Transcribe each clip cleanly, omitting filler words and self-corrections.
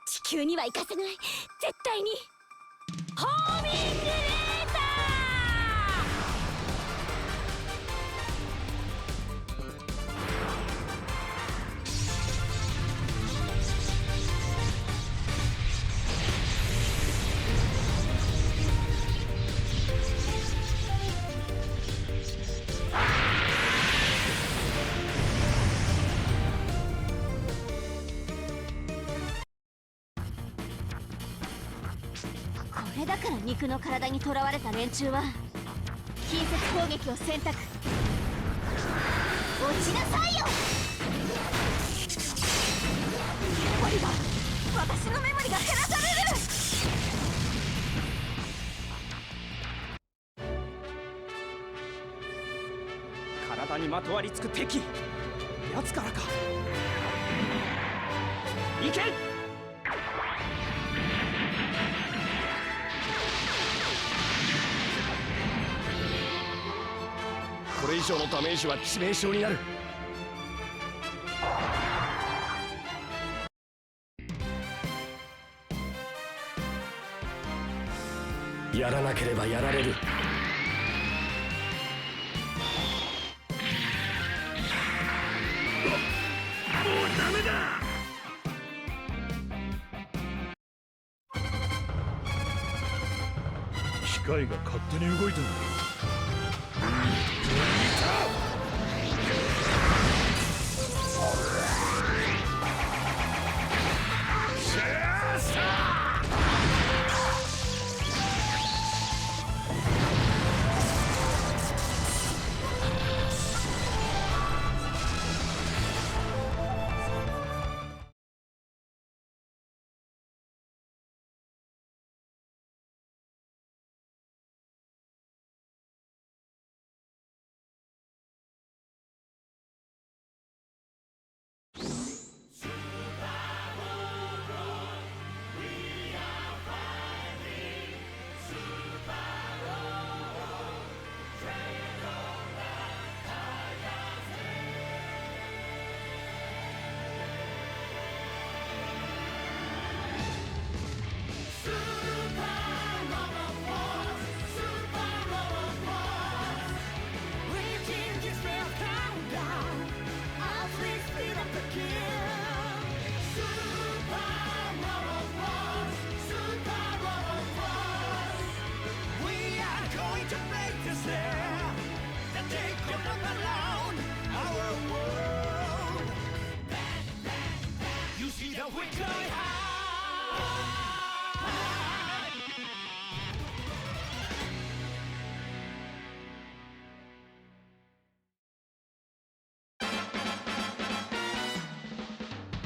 地球には行かせない、絶対に。ホーミングレータこれだから肉の体にとらわれた連中は近接攻撃を選択。落ちなさいよ。メモリが、私のメモリが減らされる。体にまとわりつく敵、奴からか。行け。これ以上のダメージは致命傷になる。やらなければやられる。もうダメだ。機械が勝手に動いてる。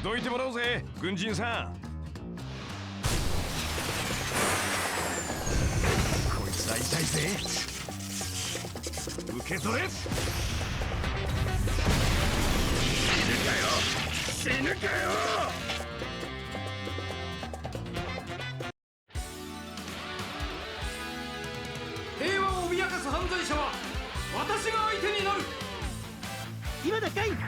どいてもらおうぜ、軍人さん。こいつは痛いぜ。受け取れ。死ぬかよ、死ぬかよ。平和を脅かす犯罪者は私が相手になる。今だかい、撃て。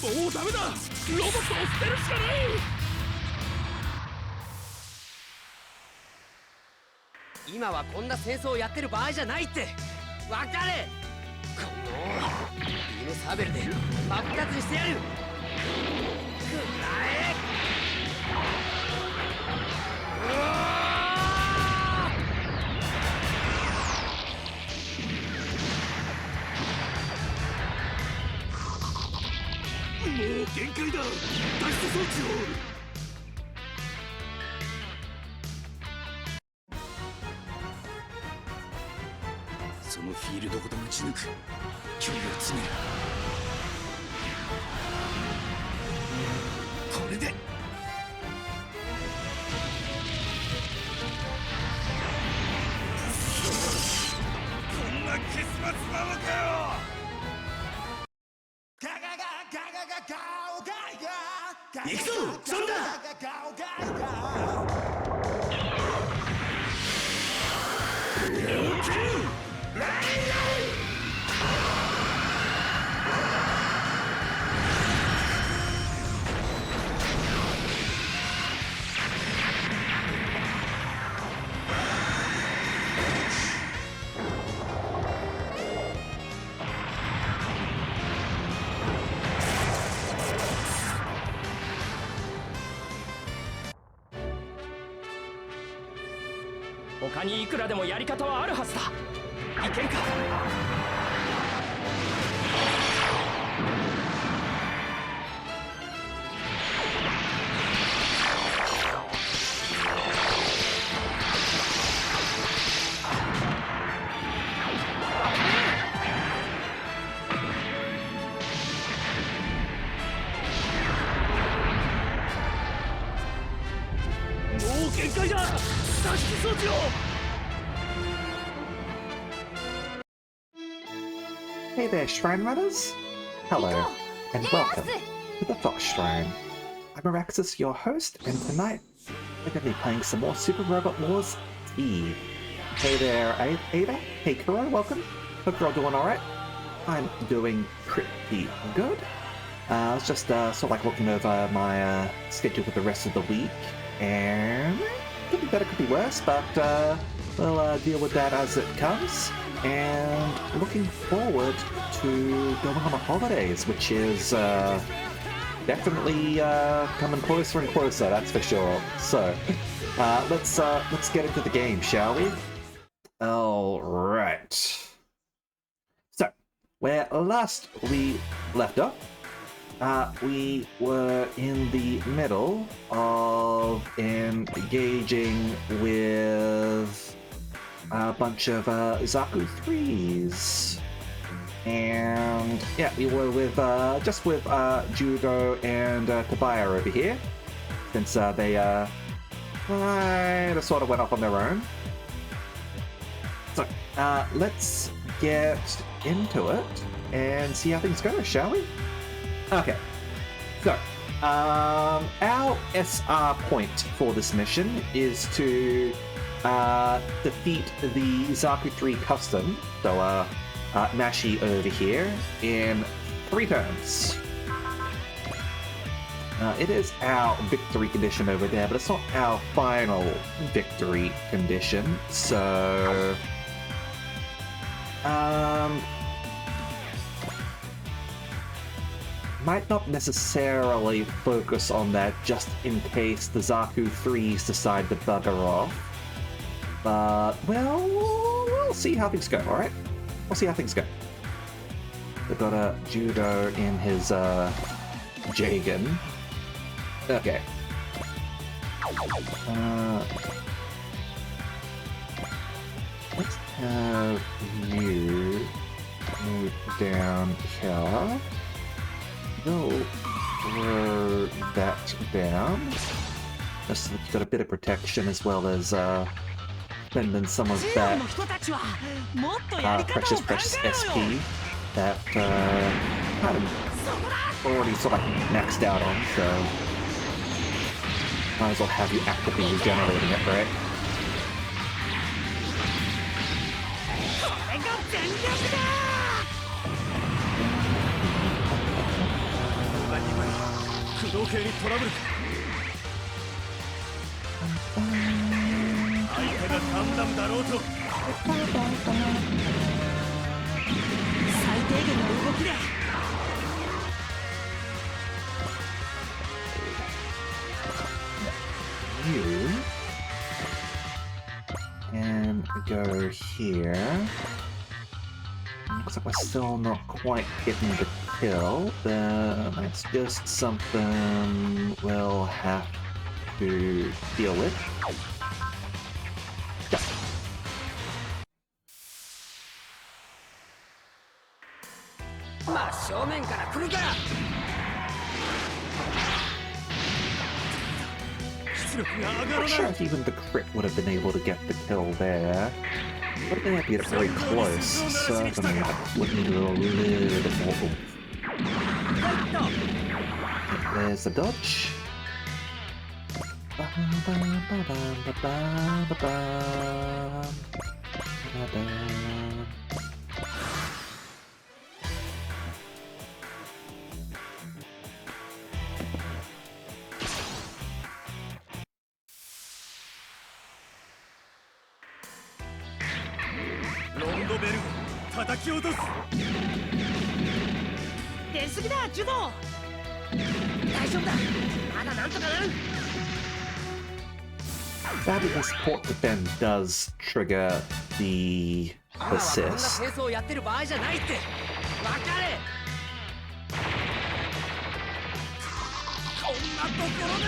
もうダメだ。ロボットを捨てるしかない。今はこんな戦争をやってる場合じゃないって分かれ。このビームサーベルで真っ二つにしてやる。くらえ。もう限界だ。脱出装置を。そのフィールドごと打ち抜く。距離を詰める。これで他にいくらでもやり方はあるはずだ。いけるか。もう限界だ。脱出装置を。Hey there, Shrine Runners! Hello, and welcome to the Fox Shrine. I'm Araxis, your host, and tonight we're going to be playing some more Super Robot Wars Eve. Hey there, Ada. Hey, Kuro, welcome. Hope you're all doing alright. I'm doing pretty good. I was just sort of like looking over my schedule for the rest of the week, and could be better, could be worse, but we'll deal with that as it comes. And looking forward to going on the holidays, which is definitely coming closer and closer, that's for sure. So let's get into the game, shall we? All right. So where last we left off, we were in the middle of engaging with a bunch of Zaku 3s, and yeah, we were with just with Judo and Tobiah over here, since they kind of sort of went off on their own. So let's get into it and see how things go, shall we? Okay, so our SR point for this mission is to defeat the Zaku 3 custom, so Mashi over here, in 3 turns. It is our victory condition over there, but it's not our final victory condition, so might not necessarily focus on that just in case the Zaku 3s decide to bugger off. But, well, we'll see how things go, alright? We'll see how things go. We've got a Judo in his, Jagan. Okay. Let's have you move down here. We'll throw that down. Just so you've got a bit of protection as well as, spending some of that precious SP that kind of already sort of maxed out on, so might as well have you actively regenerating it, right? You can go here. Looks like we're still not quite getting the kill, but that's just something we'll have to deal with. Yeah. I'm not sure if even the crit would have been able to get the kill there. But they had to get it very close, so I mean, that would need a little bit more oomph. There's the dodge. Stabbing and support defend does trigger the 今はこんな assist. 戦争をやってる場合じゃないって分かれ。こんなところだ。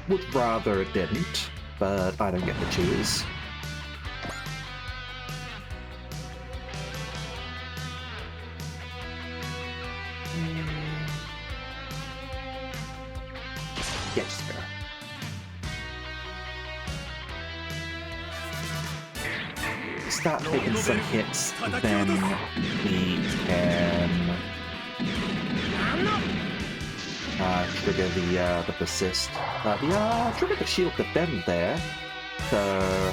Would rather it didn't, but I don't get to choose. Yes, sir. Start taking some hits, then we can trigger the persist. Trigger the shield defend there. So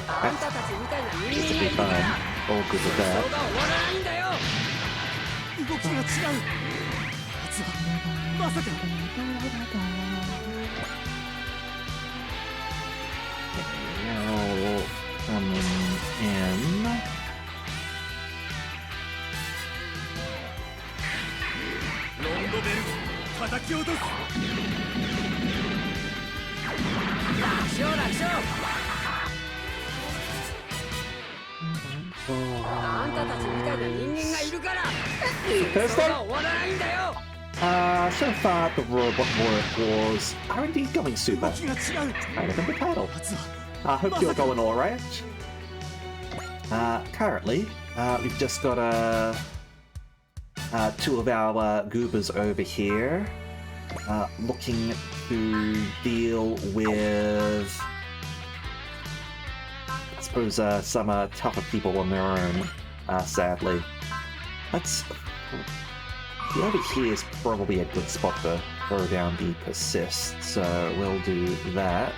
あんたたちみたいな人間がい that's るから fine. All good with 戦 that. 争が終わらないんだよ。動きが違う。あいつはまさか。 Now coming in. ロンドベル叩き落とす。楽勝楽勝。あんたたちみたいな人間がいるから戦争が終わらないんだよ。 So far the robot wars are indeed going super. 動きが違う。 Kind of in the title. あいつは I hope you're going alright. Currently, we've just got two of our goobers over here looking to deal with, I suppose, some tougher people on their own, sadly. Let's... Over here is probably a good spot to throw down the persist, so we'll do that.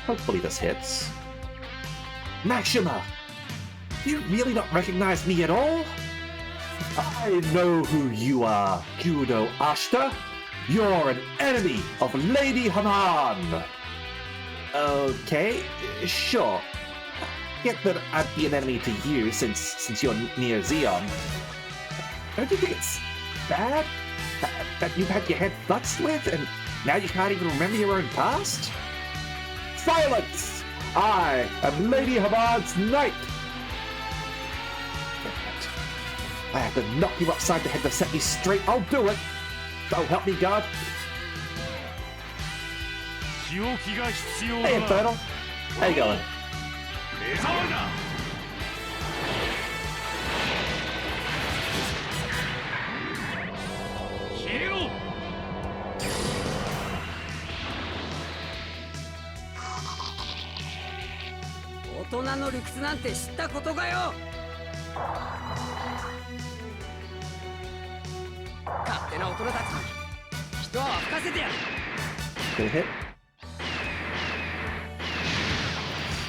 Hopefully this hits. Maxima! You really don't recognize me at all? I know who you are, Judo Ashta. You're an enemy of Lady Haman. Okay, sure. Get that I'd be an enemy to you since you're near Xeon. Don't you think it's bad that you've had your head futzed with and now you can't even remember your own past? Silence! I am Lady Haman's knight! I have to knock you upside the head to set you straight. I'll do it! So help me God. Hey, Infernal. How you going? 大人の理屈なんて知ったことかよ。勝手な大人たちに人は吹かせてやる。 Good hit.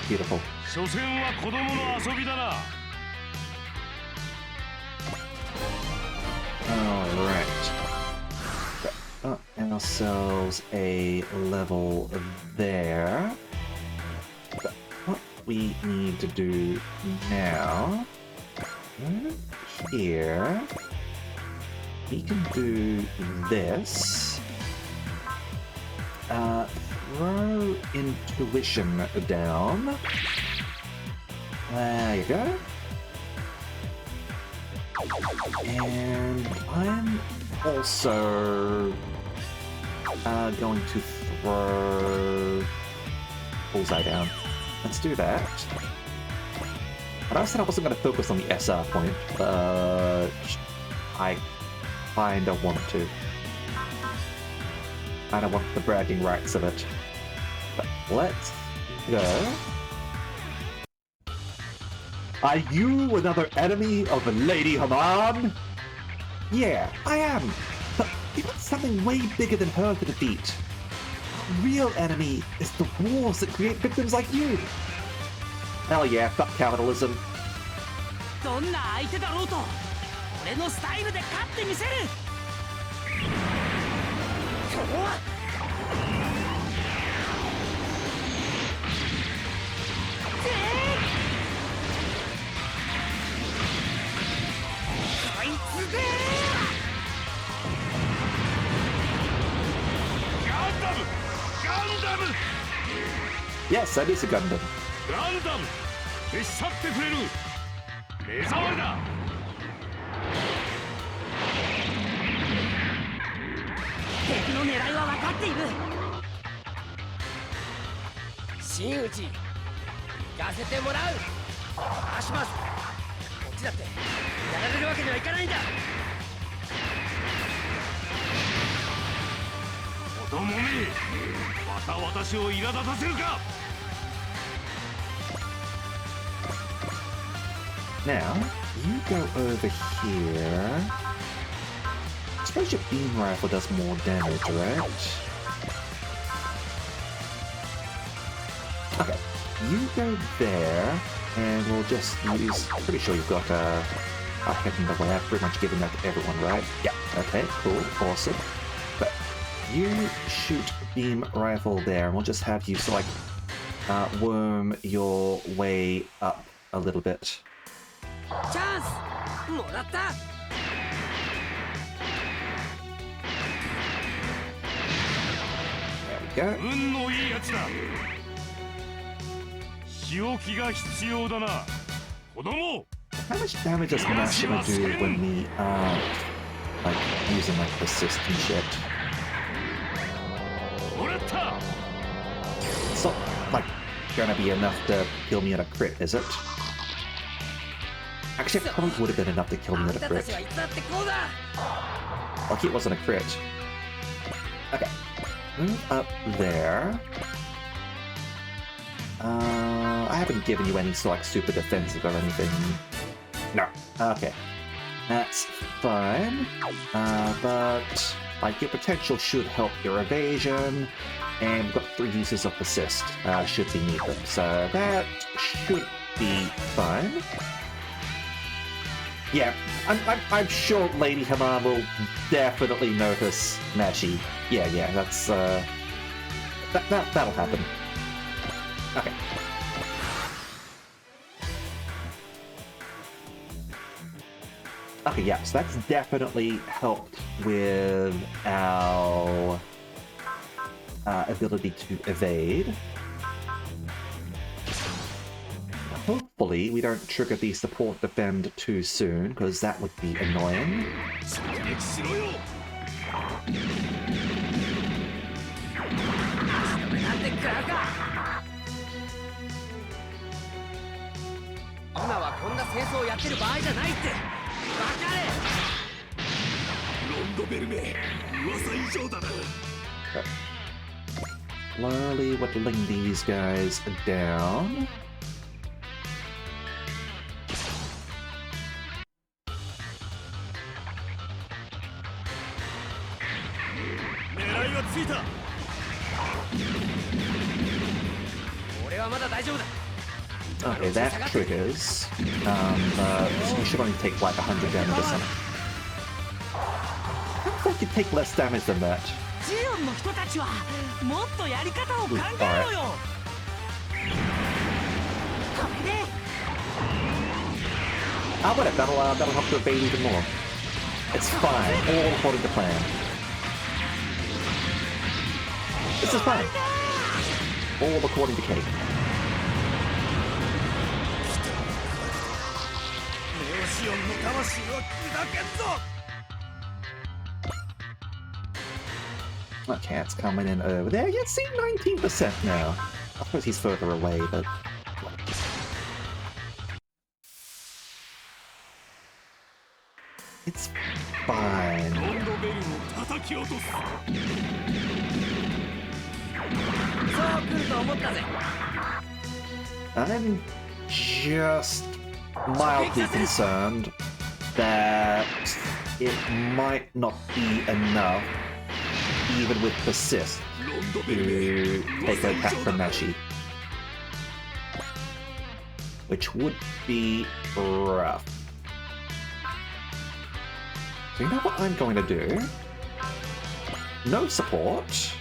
Beautiful. 所詮は子供の遊びだな。 Alright. Got ourselves a level there. But what we need to do now, here, we can do this. Throw intuition down. There you go. And I'm also going to throw Bullseye down. Let's do that. And I said I wasn't going to focus on the SR point, but I kinda want to. I don't want the bragging rights of it. But let's go. Are you another enemy of Lady Haman? Yeah, I am. But you've got something way bigger than her to defeat. The real enemy is the wars that create victims like you. Hell yeah, fuck capitalism. どんな相手だろうと俺のスタイルで勝ってみせる。 こ Yes, that is a Gundam. ガンダム消し去ってくれる目障りだ敵の狙いは分かっている。真打ち行かせてもらう。回します。こっちだってやられるわけにはいかないんだ。子供めまた私を苛立たせるか。 Now, you go over here. I suppose your beam rifle does more damage, right? Okay, you go there, and we'll just use... Pretty sure you've got a hit in the way. I've pretty much given that to everyone, right? Yeah, okay, cool, awesome. But you shoot beam rifle there, and we'll just have you, so like, worm your way up a little bit. チャンスもらった。 There we go. 運のいいやつだ。仕置きが必要だな。子供。 How much damage does Mashima do when we are like using like persist and shit? もらった。 It's not like gonna be enough to kill me at a crit, is it? Actually, it probably would have been enough to kill me あん at た a た crit. ちはいつだってこうだ。 Lucky it wasn't a crit. Okay. Move up there. I haven't given you any sort of like super defensive or anything. No. Okay. That's fine. But like your potential should help your evasion, and we've got 3 uses of persist should we need them. So that should be fine. Yeah, I'm sure Lady Haman will definitely notice Nashi. Yeah, that's that'll happen. Okay. Okay, yeah, so that's definitely helped with our ability to evade. Hopefully we don't trigger the support defend too soon, because that would be annoying. なんて食らうか。今はこんな戦争をやってる場合じゃないって。分かれ。ロンドベルメ噂以上だな。 Slowly whittling these guys down. Okay, that triggers, but you should only take like 100 damage or something. I thought you'd take less damage than that. ジオンの人たちはもっとやり方を考えろよ。これで。Ah, whatever. That'll help to evade even more. It's fine. All according to plan. This is fine. All according to Kate. Okay, it's coming in over there. Yeah, see, 19% now. I suppose he's further away, but... It's fine. I'm just mildly concerned that it might not be enough, even with persist, to take an attack from Nashi. Which would be rough. So you know what I'm going to do? No support.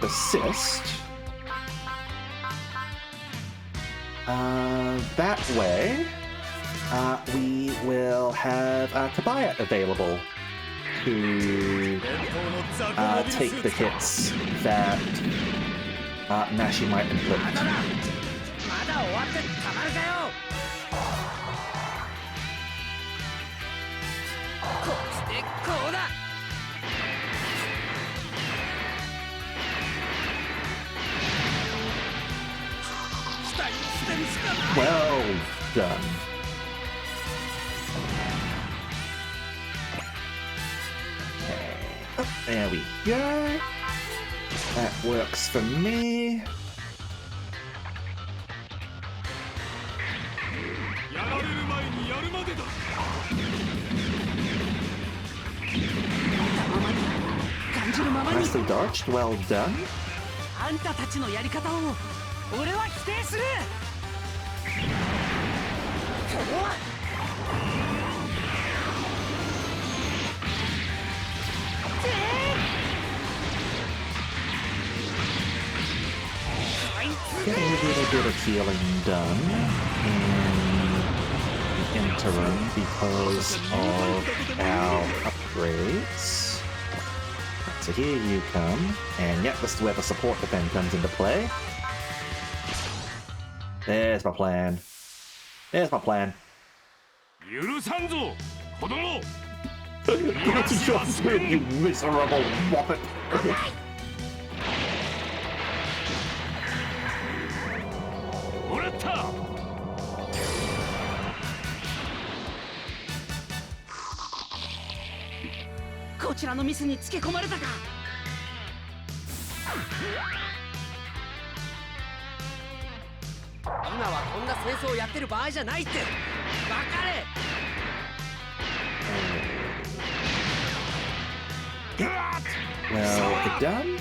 Persist. That way, we will have Tobiah available to take the hits that Nashi might inflict. まだだ、まだ終わってたまるかよ。こうしてこうだ。期待してるしかない。 Well done. Okay. Oh, there we go. That works for me. やられる前にやるまでだ。 感じるままに Nicely dodged. Well done. あんたたちのやり方を俺は否定する。Getting a little bit of healing done in the interim because of our upgrades. So here you come, and yep, this is where the support defend comes into play. There's my plan. There's my plan. 許さんぞ、子供。 That's your food, you miserable whoppet! もらった。 こちらのミスにつけ込まれたか。今はこんな戦争をやってる場合じゃないって。分かれ。 Well done.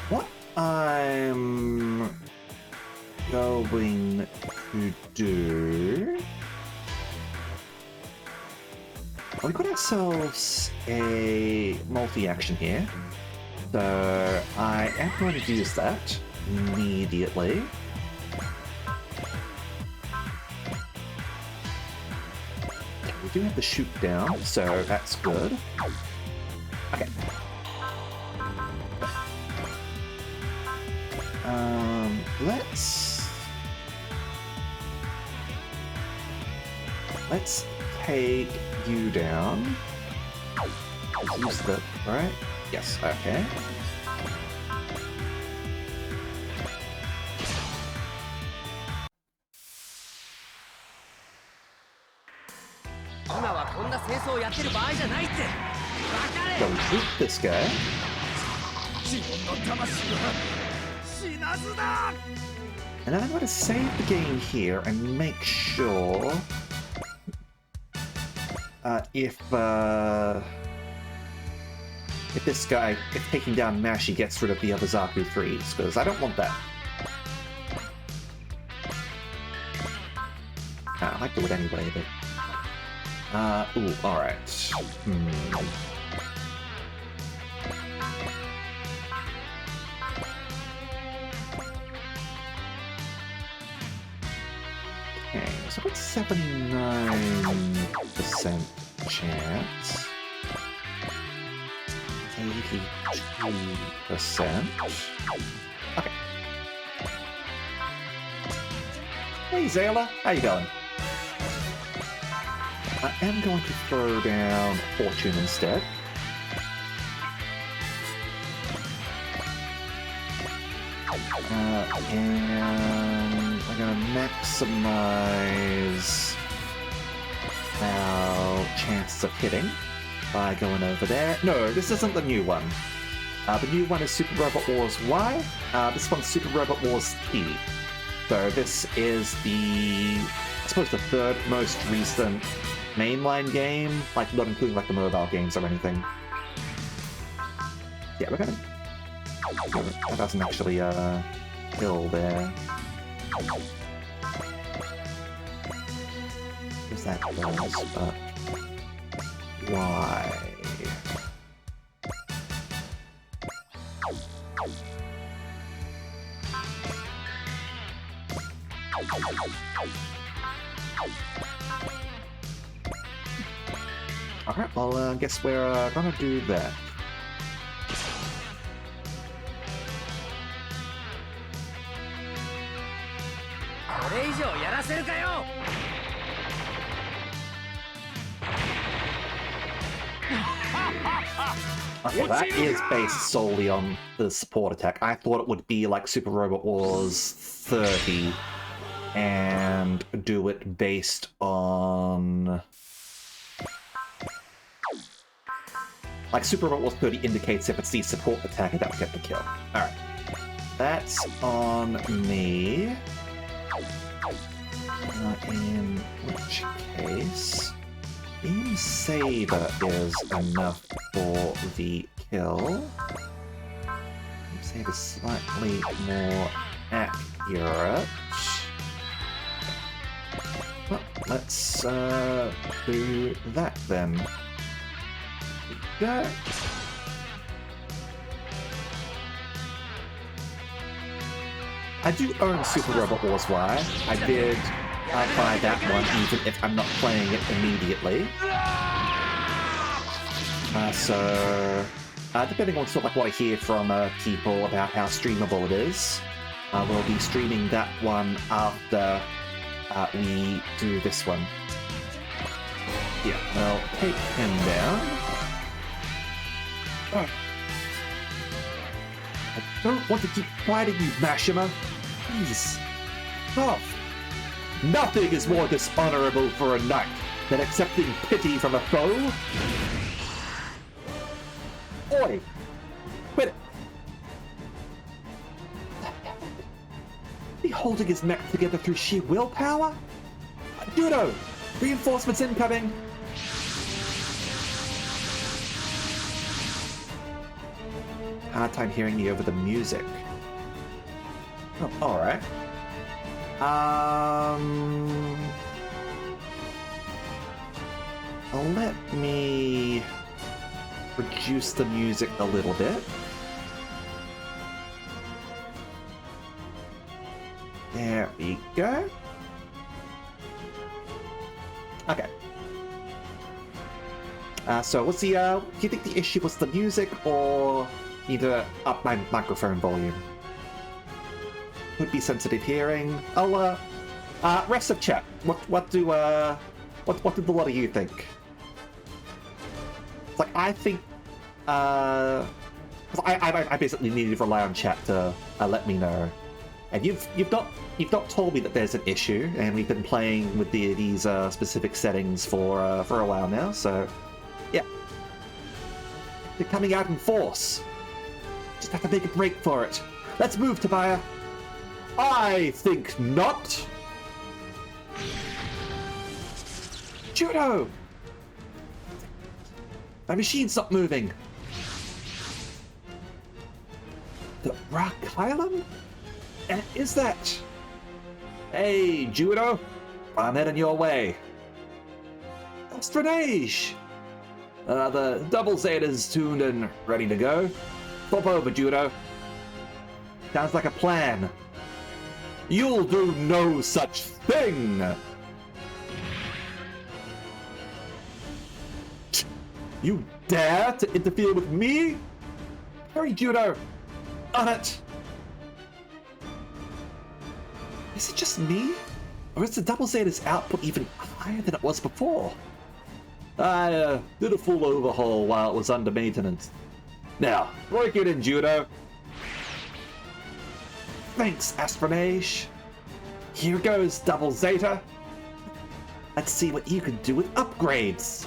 What I'm going to do... We got ourselves a multi-action here, so I am going to use that immediately. We do have the shoot down, so that's good. Okay. Let's take you down. Use the right? Yes, okay. Don't shoot this guy. And then I'm going to save the game here and make sure if this guy, if taking down Mashi gets rid of the other Zaku 3s, because I don't want that. I might do it anyway, but... ooh, alright. Okay, so what's 79% chance? 82%. Okay. Hey Zayla, how you going? I am going to throw down Fortune instead. And I'm going to maximize our chances of hitting by going over there. No, this isn't the new one. The new one is Super Robot Wars Y. This one's Super Robot Wars T. So this is the, I suppose, the third most recent mainline game, like not including like the mobile games or anything. Yeah, we're gonna... That doesn't actually kill there. Because that does, but why? Alright, well, I guess we're gonna do that. Okay, that is based solely on the support attack. I thought it would be like Super Robot Wars 30 and do it based on... Like Super Robot Wars 30 indicates if it's the support attacker that will get the kill. Alright. That's on me. In which case... Beam Saber is enough for the kill. Beam Saber is slightly more accurate. Well, let's do that then. Go. I do own Super Robot Wars Y. I did buy that one even if I'm not playing it immediately. Depending on sort of like what I hear from people about how streamable it is, we'll be streaming that one after we do this one. Yeah, I'll take him down. Oh. I don't want to keep fighting you, Mashima. Please, stop. Nothing is more dishonorable for a knight than accepting pity from a foe. Oi! Quit it! Be holding his mech together through sheer willpower? Judo! Reinforcements incoming! Hard time hearing you over the music. Oh, alright. Let me reduce the music a little bit. There we go. Okay. So what's the, do you think the issue was the music or need to up my microphone volume? Could be sensitive hearing. I'll, rest of chat. What do the lot of you think? It's like, I think, I basically need to rely on chat to let me know. And you've not told me that there's an issue, and we've been playing with these specific settings for a while now. So, yeah, they're coming out in force. Just have to make a break for it. Let's move, Tobiah. I think not. Judo! My machine's not moving. The Rock Island? And is that? Hey, Judo. I'm heading your way. That's Renage. The double Zeta's tuned and ready to go. Flip over, Judo. Sounds like a plan. You'll do no such thing! You dare to interfere with me? Hurry, Judo! On it! Is it just me? Or is the Double Zeta's output even higher than it was before? I did a full overhaul while it was under maintenance. Now, break it in, Judo. Thanks, Astronage. Here goes, Double Zeta. Let's see what you can do with upgrades.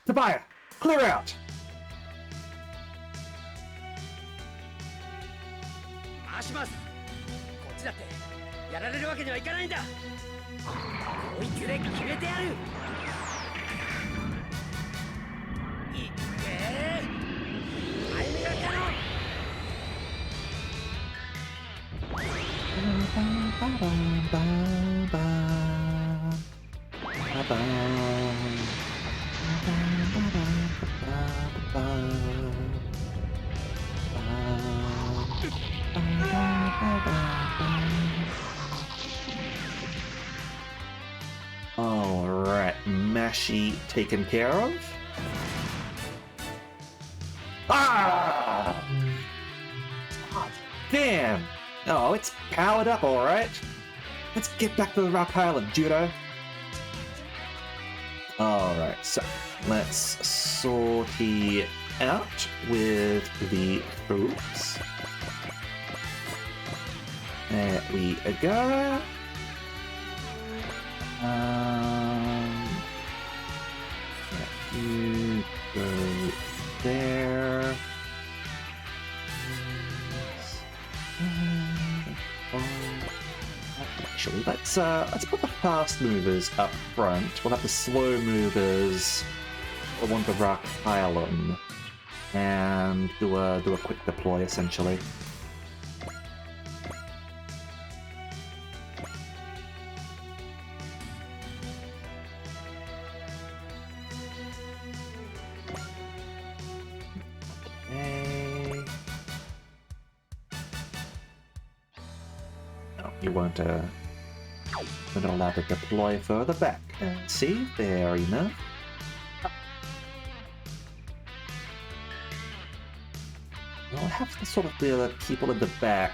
Tobiah, clear out. 回します。こっちだってやられるわけにはいかないんだ。こいつで決めてやる。いってー。アイメガキャノン。Alright, Mashi taken care of. Ah! God damn! Oh, it's powered up, alright. Let's get back to the Rock Island, Judo. Alright, so let's sortie out with the troops. There we go. You go there. Actually, let's put the fast movers up front. We'll have the slow movers on the Rock Island and do a quick deploy essentially. You won't allowed to deploy further back. See, fair enough. We'll have to sort of the people in the back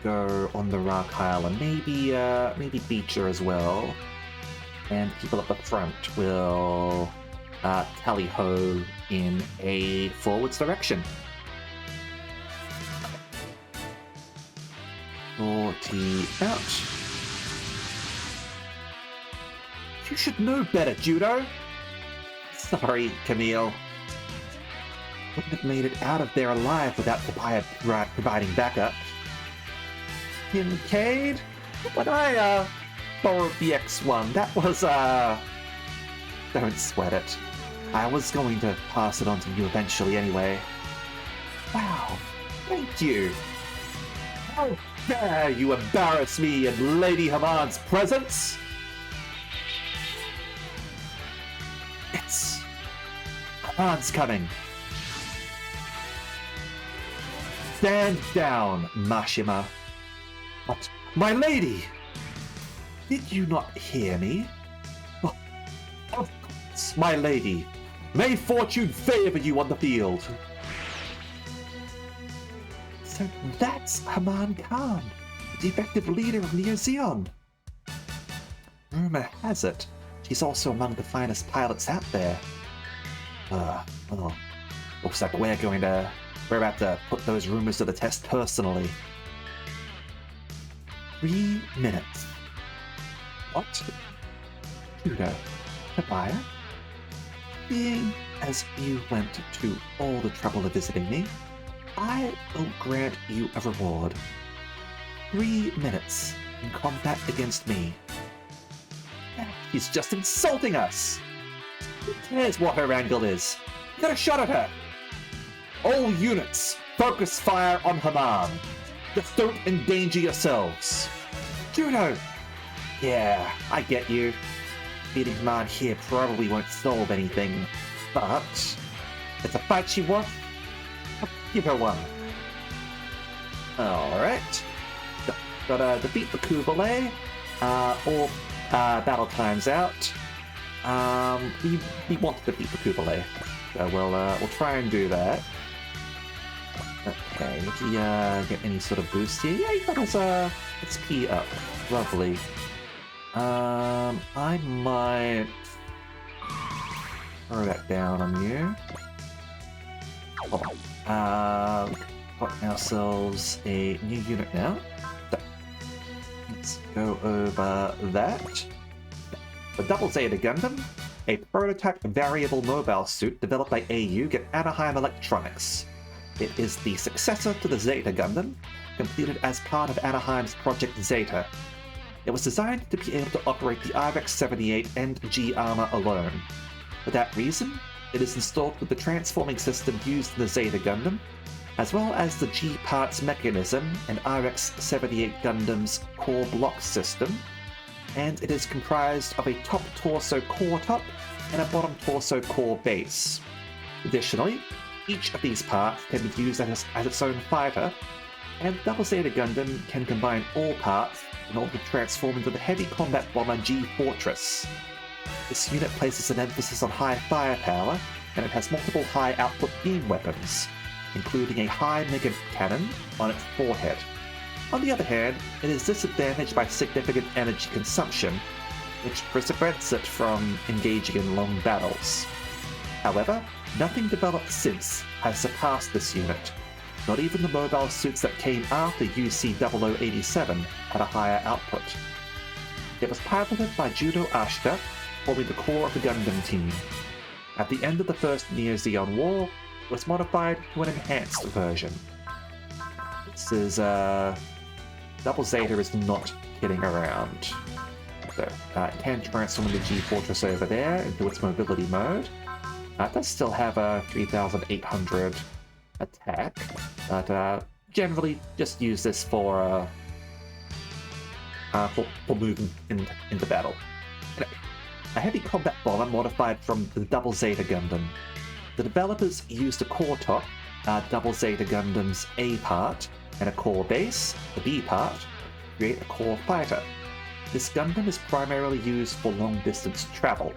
go on the Rock Island. Maybe Beecher as well. And people at the front will tally-ho in a forwards direction. 40 out. You should know better, Judo. Sorry, Camille. Wouldn't have made it out of there alive without providing backup. Kincaid? When I borrowed the X1, that was don't sweat it. I was going to pass it on to you eventually anyway. Wow, thank you. How dare you embarrass me in Lady Haman's presence? It's... Haman's coming. Stand down, Mashima. But, my lady! Did you not hear me? Oh, of course, my lady. May fortune favor you on the field. So that's Haman Khan, the defective leader of Neo Zeon. Rumor has it, she's also among the finest pilots out there. Well, looks like we're about to put those rumors to the test personally. 3 minutes. What? Judo, Tobiah? Being as you went to all the trouble of visiting me, I will grant you a reward. 3 minutes in combat against me. He's just insulting us! Who cares what her angle is? Get a shot at her! All units, focus fire on Haman. Just don't endanger yourselves. Judo! Yeah, I get you. Beating Haman here probably won't solve anything, but it's a fight she wants. Give her one. Alright. Gotta defeat the Kubale. Or battle times out. We want to defeat the Kubale. So we'll try and do that. Okay, did he get any sort of boost here? Yeah, he got his XP up. Lovely. I might throw that down on you. Got ourselves a new unit now. So, let's go over that. The Double Zeta Gundam, a prototype variable mobile suit developed by AU at Anaheim Electronics. It is the successor to the Zeta Gundam, completed as part of Anaheim's Project Zeta. It was designed to be able to operate the RX-78 and G-Armor alone. For that reason, it is installed with the transforming system used in the Zeta Gundam, as well as the G-Parts mechanism and RX-78 Gundam's core block system, and it is comprised of a top torso core top and a bottom torso core base. Additionally, each of these parts can be used as its own fighter, and Double Zeta Gundam can combine all parts in order to transform into the heavy combat bomber G-Fortress. This unit places an emphasis on high firepower, and it has multiple high-output beam weapons, including a high mega cannon on its forehead. On the other hand, it is disadvantaged by significant energy consumption, which prevents it from engaging in long battles. However, nothing developed since has surpassed this unit. Not even the mobile suits that came after UC-0087 had a higher output. It was piloted by Judo Ashita, forming the core of the Gundam team. At the end of the first Neo-Zeon War, it was modified to an enhanced version. This is, Double Zeta is not kidding around. So, it can transform the G-Fortress over there into its mobility mode. It does still have a 3,800 attack, but generally just use this for moving into battle. A heavy combat bomber modified from the Double Zeta Gundam. The developers used a core top, Double Zeta Gundam's A part, and a core base, the B part, to create a core fighter. This Gundam is primarily used for long-distance travel.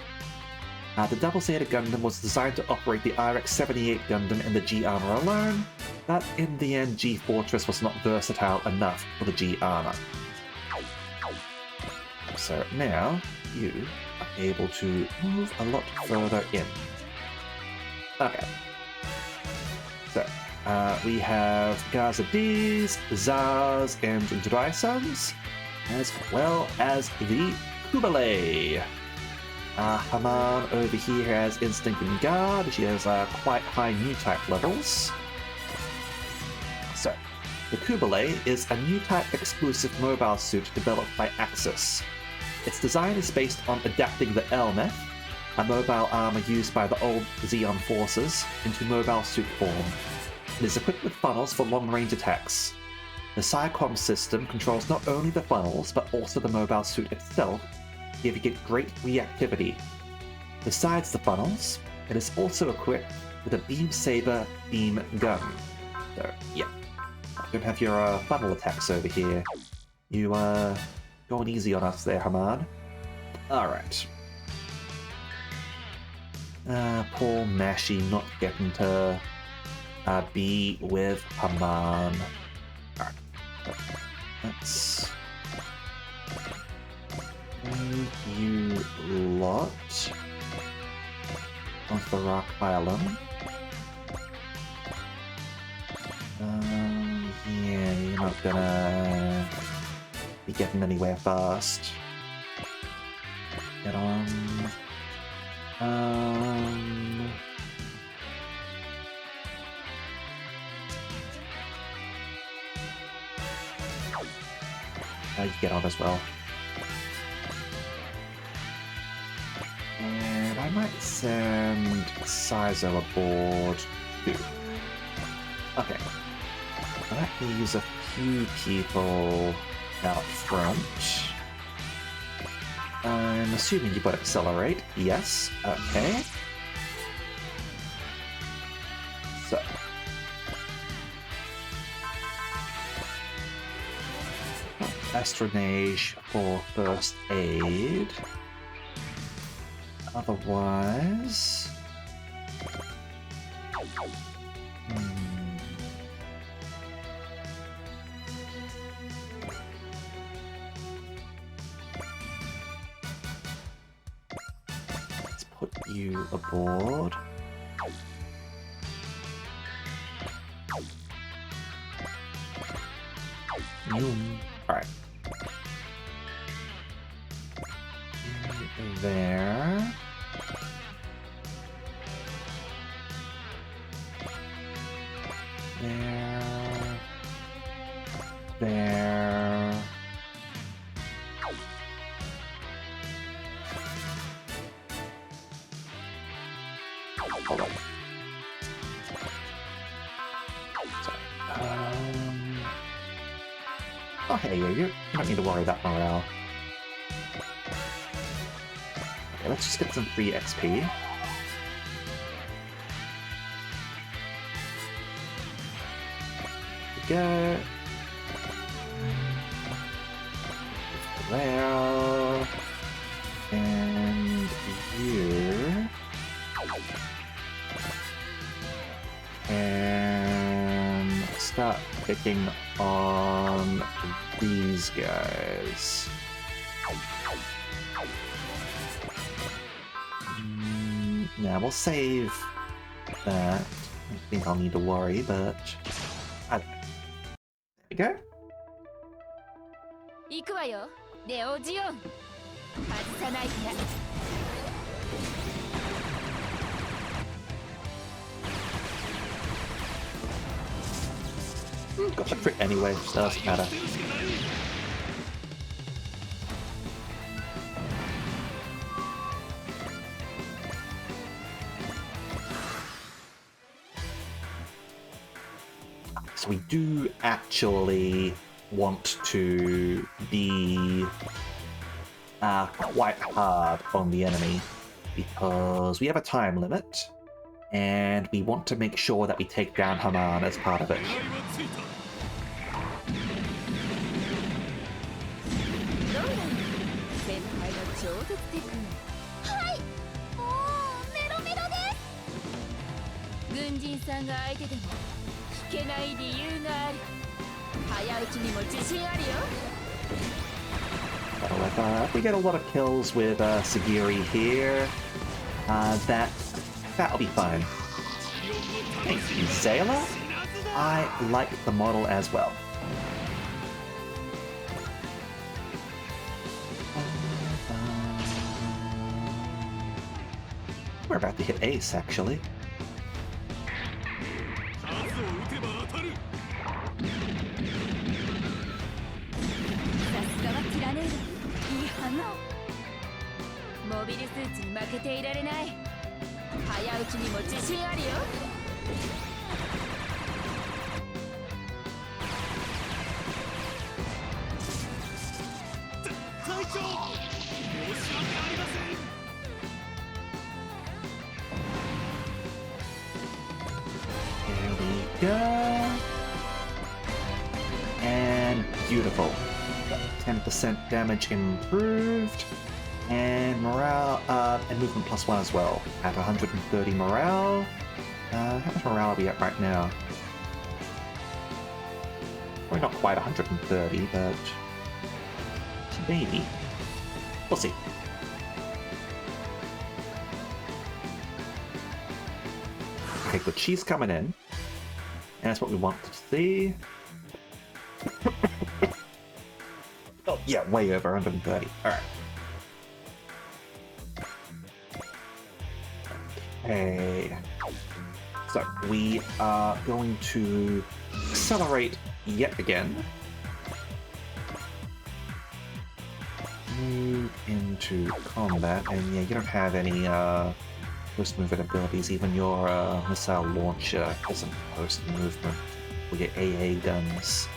The Double Zeta Gundam was designed to operate the RX-78 Gundam and the G-Armor alone, but in the end G-Fortress was not versatile enough for the G-Armor. So now, you are able to move a lot further in. Okay. So, we have Gaza D's, Zaz, and Drysons, as well as the Kubalay. Haman over here has Instinct and Guard. She has quite high new type levels. So, the Kubalay is a new type exclusive mobile suit developed by Axis. Its design is based on adapting the Elmeth, a mobile armor used by the old Zeon forces, into mobile suit form. It is equipped with funnels for long-range attacks. The Psycom system controls not only the funnels, but also the mobile suit itself, giving it great reactivity. Besides the funnels, it is also equipped with a Beam Saber beam gun. So, yeah. Don't have your funnel attacks over here. You, going easy on us there, Haman. Alright. Poor Mashi not getting to be with Haman. Alright. Let's move you lot onto the rock island. Yeah, you're not gonna be getting anywhere fast. Get on. You get on as well. And I might send Sizo aboard too. Okay. That leaves a few people out front. I'm assuming you've got Accelerate. Yes. Okay. So. Astronage for first aid. Otherwise... Let's put you aboard. Alright. There. There. There. Hold on. Sorry. Oh, hey, you don't need to worry about morale. Okay, let's just get some free XP. Go. There. And And start picking on these guys. Yeah, we'll save that. I don't think I'll need to worry, but I don't know. There we go. 行くわよネオジオン外さないから Got the crit anyway, so doesn't matter. So we do actually want to be quite hard on the enemy because we have a time limit and we want to make sure that we take down Haman as part of it. どうなの先輩の超絶テクはいもうメロメロです軍人さんが相手でも引けない理由がある早打ちにも自信あるよ If we get a lot of kills with Sagiri here, that'll be fine. Hey, Zayla? I like the model as well. We're about to hit Ace, actually. さすがはティラネードいい反応モビルスーツに負けていられない早打ちにも自信あるよ There we go. And beautiful. 10% damage improved. And morale, and movement +1 as well. At 130 morale. How much morale are we at right now? Probably not quite 130, but maybe. We'll see. Okay, good. She's coming in. And that's what we want to see. Oh, yeah, way over 130. Alright. Okay. So, we are going to accelerate yet again. Move into combat, and yeah, you don't have any post-movement abilities. Even your missile launcher isn't post-movement with your AA guns.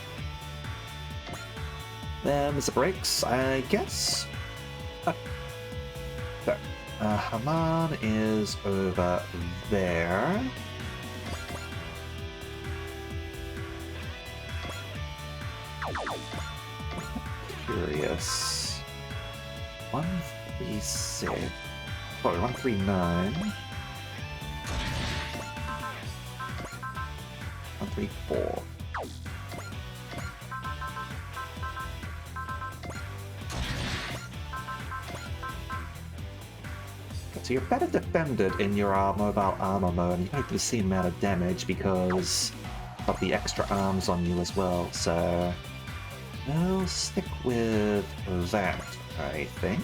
Them's the brakes, I guess. Oh. So, Haman is over there. Curious. 136. Sorry, 139. 134. So you're better defended in your mobile armor mode, and you don't do the same amount of damage because of the extra arms on you as well, so I'll stick with that, I think.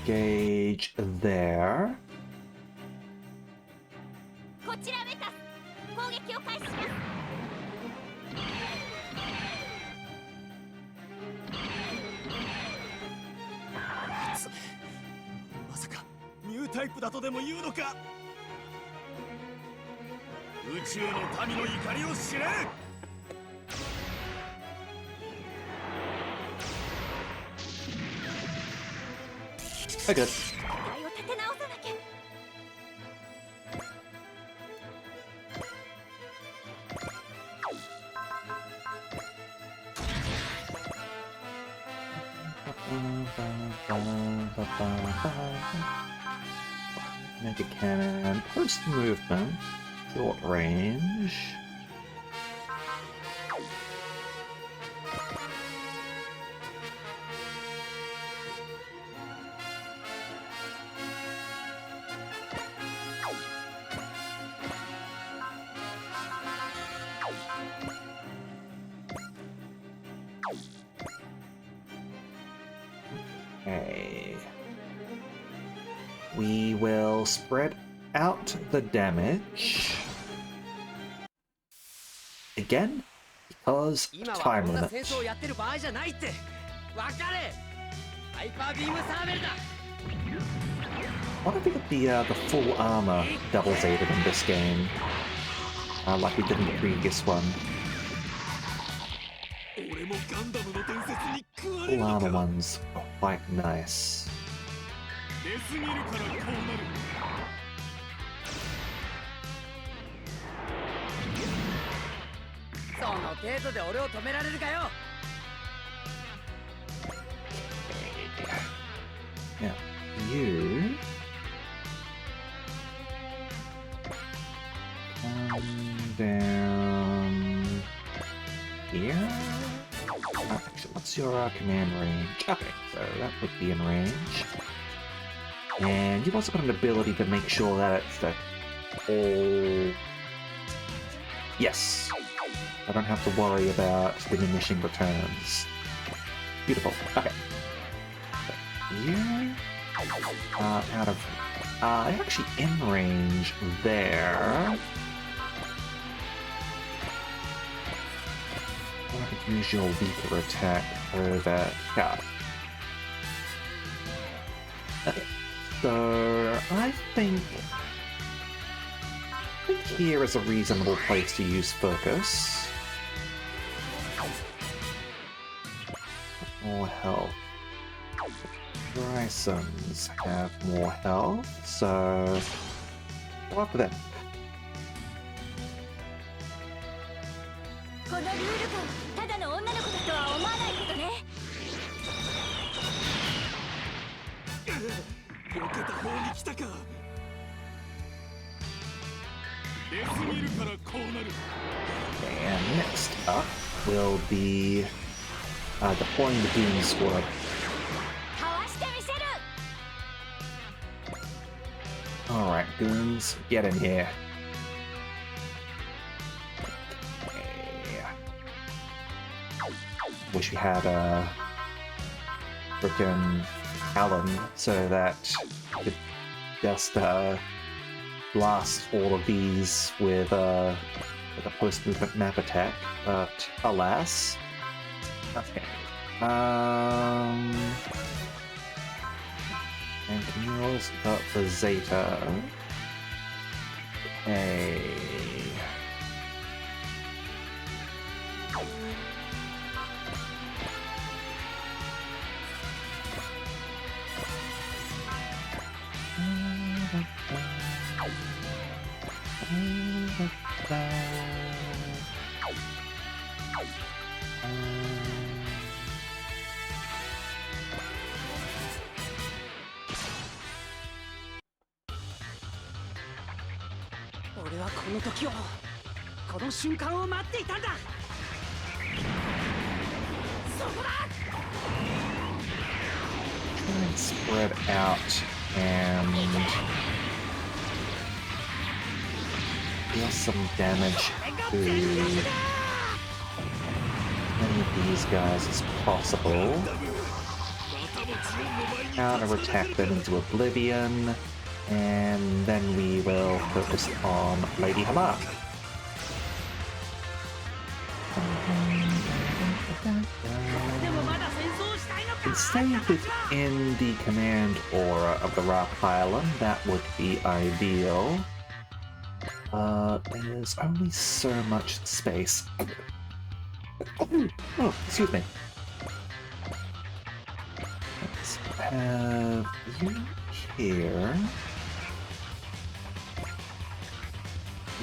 Engage there. こちらメカ攻撃を開始します まさかニュータイプだとでも言うのか宇宙の民の怒りを知れ Okay, good. 機体を立て直さなきゃ Alright, Mega cannon, post movement, short range. Okay. We will spread out the damage. Again, because 今は time こんな limit. 戦争をやってる場合じゃないってわかれハイパービームサーベルだ Why don't we get the full armor double Zeta in this game? Like we did in the previous one. 俺もガンダムの伝説に食われ Full るの armor か ones are quite nice. 出すぎるからこうなるその程度で俺を止められるかよ Now, you come down here. Actually, what's your command range? Okay, so that would be in range. And you've also got an ability to make sure that it's that all. Yes, I don't have to worry about diminishing returns. Beautiful. Okay. You out of actually in range there. I could use your weaker attack over here. Okay, so I think here is a reasonable place to use focus. More health. Brysons have more health, so go after them. このルールかただの女の子だとは思わないことね避けた方に来たか出すぎるからこうなる And next up will be deploying the Doom Squad. かわしてみせる Alright, goons, get in here. Wish we had a frickin' Alan so that we could just blast all of these with a post-movement map attack, but alas. Okay. And Camille's got the Zeta. Okay. Oh, 俺はこの時をこの瞬間を待っていたんだそこだ Try and spread out and deal some damage to many of these guys as possible. Counter-attack them into oblivion, and then we will focus on Lady Haman. And staying within the command aura of the Rock Island, that would be ideal. There's only so much space. Oh, excuse me. Let's have you here.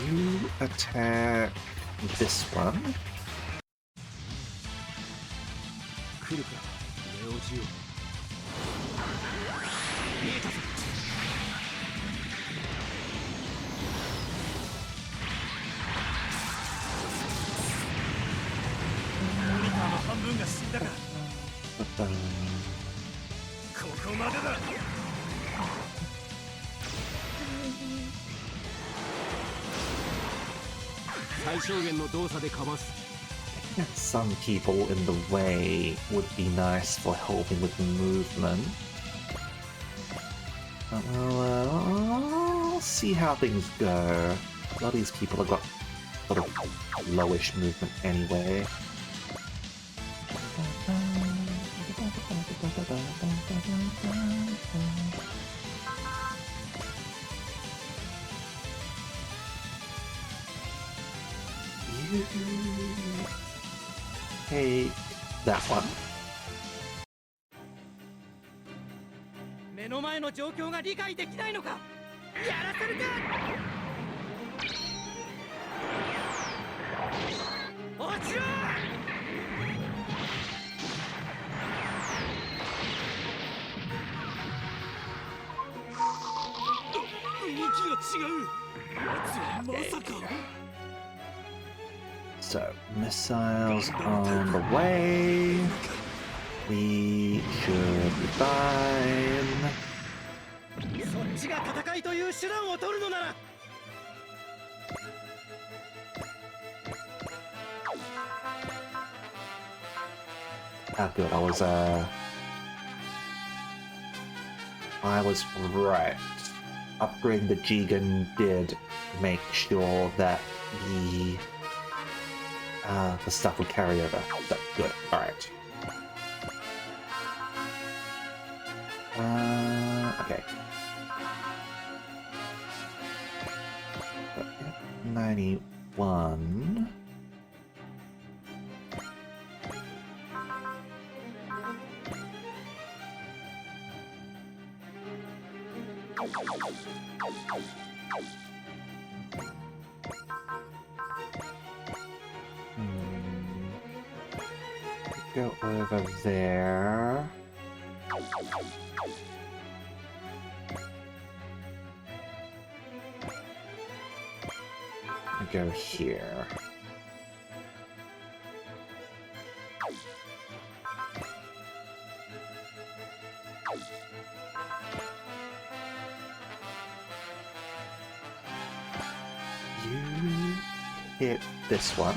You attack this one. 来るかネオジオ半分が死んだか。ここまでだ。最小限の動作でかます。 Some people in the way would be nice for helping with movement. I'll see how things go. A lot of these people have got sort of lowish movement anyway. Take that one. 目の前の状況が理解できないのか。やらせるか。落ちろ。動きが違う。奴はまさか。 So, missiles on the way. We should be fine. そっちが戦いという手段を取るのなら。 Ah, good. I was right. Upgrading the G-Gun did make sure that the stuff would carry over. So, good. All right. Okay. 91. Go over there. Go here. You hit this one.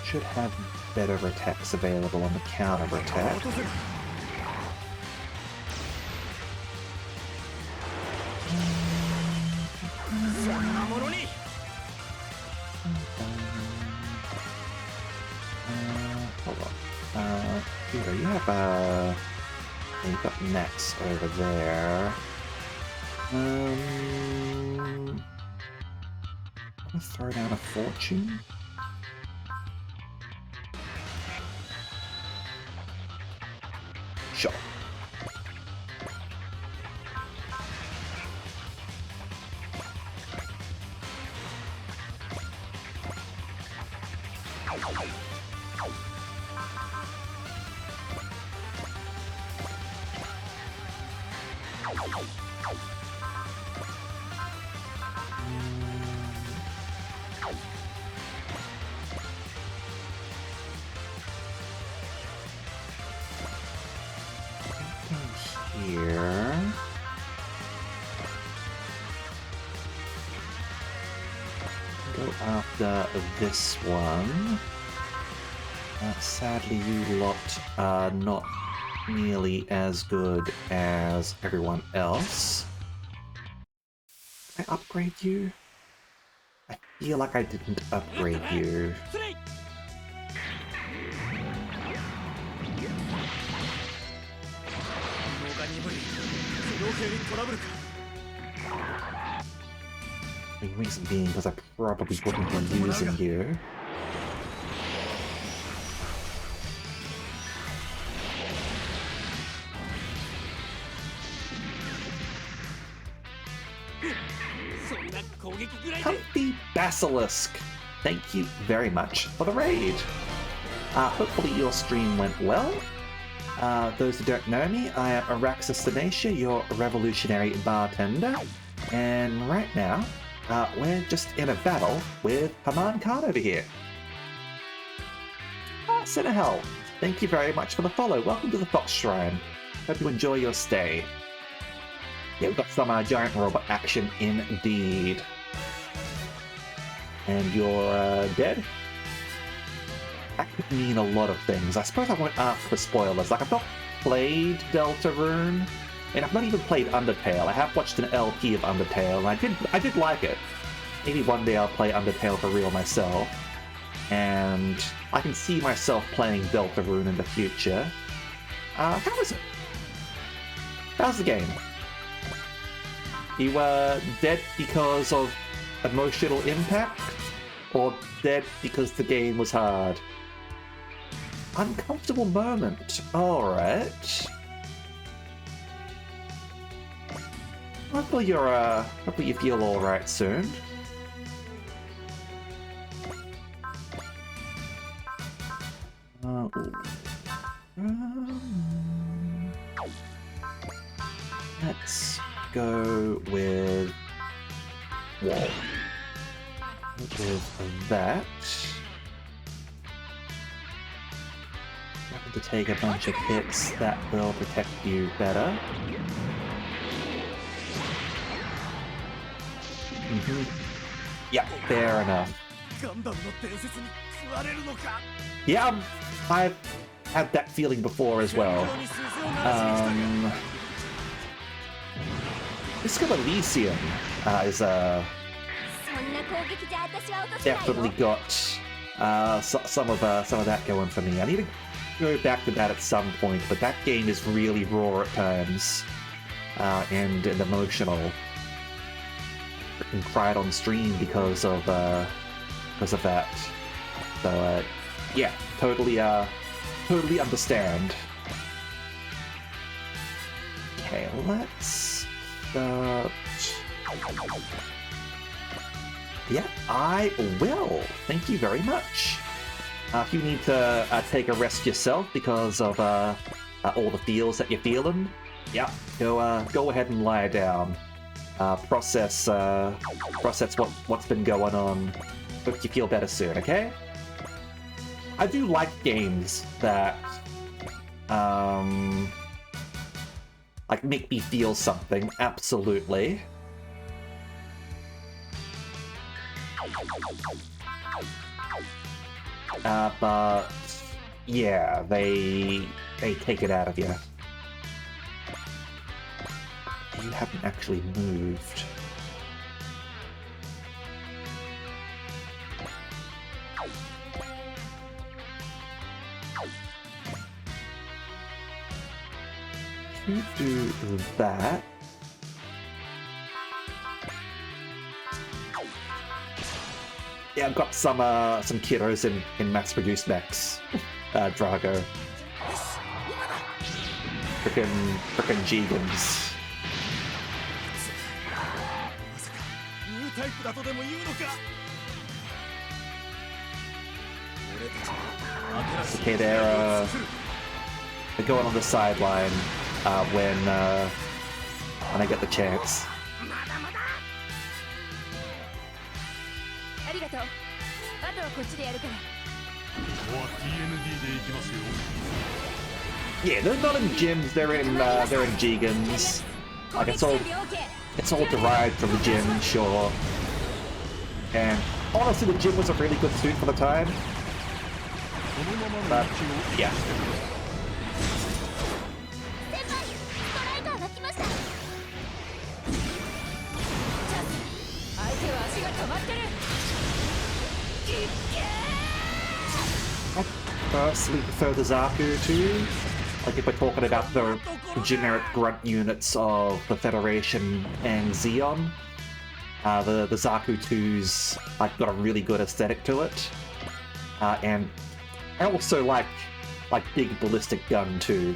Should have better attacks available on the counter attack. Hold on. Peter, you have you've got nets over there. I'm gonna throw down a fortune. Sure. Here. Go after this one. Sadly, you lot are not nearly as good as everyone else. Did I upgrade you? I feel like I didn't upgrade you. I mean, reason being because I probably wouldn't be using you. Comfy Basilisk, thank you very much for the raid. Hopefully your stream went well. Those who don't know me, I am Araxis Denacia, your revolutionary bartender. And right now, we're just in a battle with Haman Khan over here. Sinahel, thank you very much for the follow. Welcome to the Fox Shrine. Hope you enjoy your stay. Yeah, we've got some giant robot action indeed. And you're dead? That could mean a lot of things. I suppose I won't ask for spoilers. Like, I've not played Deltarune, and I've not even played Undertale. I have watched an LP of Undertale, and I did like it. Maybe one day I'll play Undertale for real myself. And I can see myself playing Deltarune in the future. How is it? How's the game? You were dead because of emotional impact? Or dead because the game was hard? Uncomfortable moment. Alright. Hopefully you feel alright soon. Let's go with wall. With that. Happen to take a bunch of hits that will protect you better. Yeah, fair enough. Yeah, I've had that feeling before as well. This guy Elysium is definitely got some of that going for me. I need to go back to that at some point, but that game is really raw at times and emotional. Freaking cried on stream because of that. So yeah, totally understand. Okay, let's start. Yeah, I will. Thank you very much. If you need to take a rest yourself because of all the feels that you're feeling, yeah, go ahead and lie down. Process what's been going on. Hope you feel better soon. Okay. I do like games that like make me feel something. Absolutely. But yeah, they take it out of you. You haven't actually moved. You do that. Yeah, I've got some kiddos in mass-produced mechs. Drago. Frickin' Gigans. Okay, they're going on the sideline when I get the chance. Yeah, they're not in gyms. They're in Gigans. Like it's all derived from the gym, sure. And honestly, the gym was a really good suit for the time. But yeah. I personally prefer the Zaku too. Like if we're talking about the generic grunt units of the Federation and Xeon. The Zaku 2's like got a really good aesthetic to it, and I also like big ballistic gun too,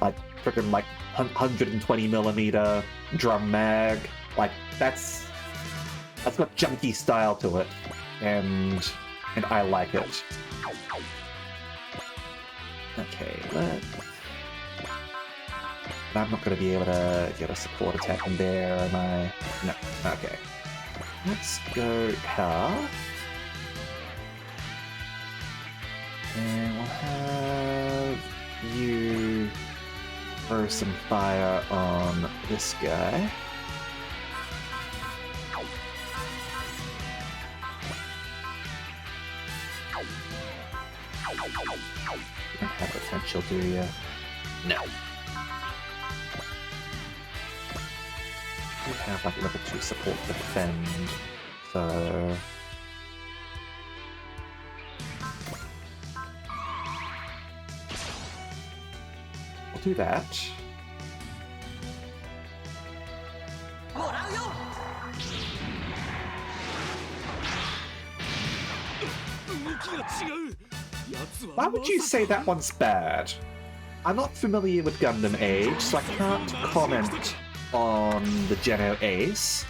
like freaking like 120mm drum mag. Like that's got junky style to it, and I like it. Okay, I'm not going to be able to get a support attack in there, am I? No. Okay. Let's go here. And we'll have you throw some fire on this guy. You don't have potential, do you? No. You have like level 2 support to defend, so... we'll do that. Why would you say that one's bad? I'm not familiar with Gundam Age, so I can't comment on the Geno Ace.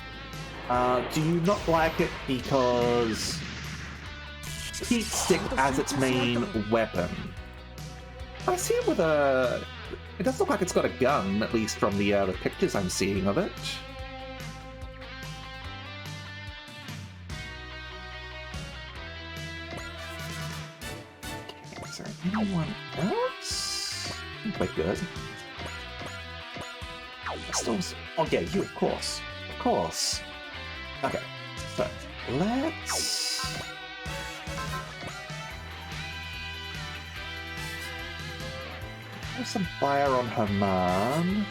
Do you not like it because heat stick as its main weapon? I see it with a... it does look like it's got a gun, at least from the pictures I'm seeing of it. Okay, is there anyone else? Quite good. Still... oh yeah, you, of course. Of course. Okay, so let's... have some fire on Haman.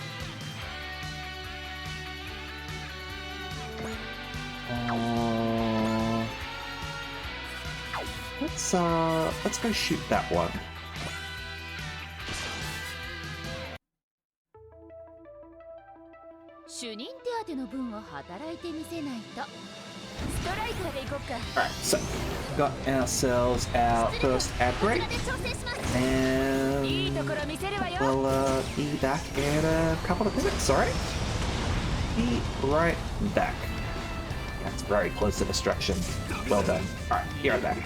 Let's go shoot that one. Alright, so got ourselves our first ad break, and we'll be back in a couple of minutes, alright? Be right back. Yeah, it's very close to destruction. Well done. Alright, be right back.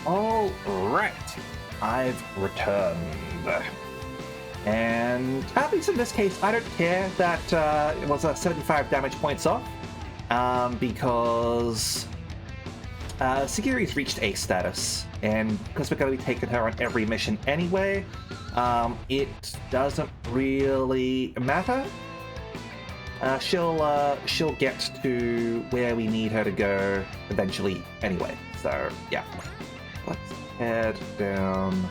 Alright, I've returned. And at least in this case, I don't care that it was 75 damage points off, because Sagiri's reached A status, and because we're going to be taking her on every mission anyway, it doesn't really matter. She'll get to where we need her to go eventually anyway. So yeah, let's head down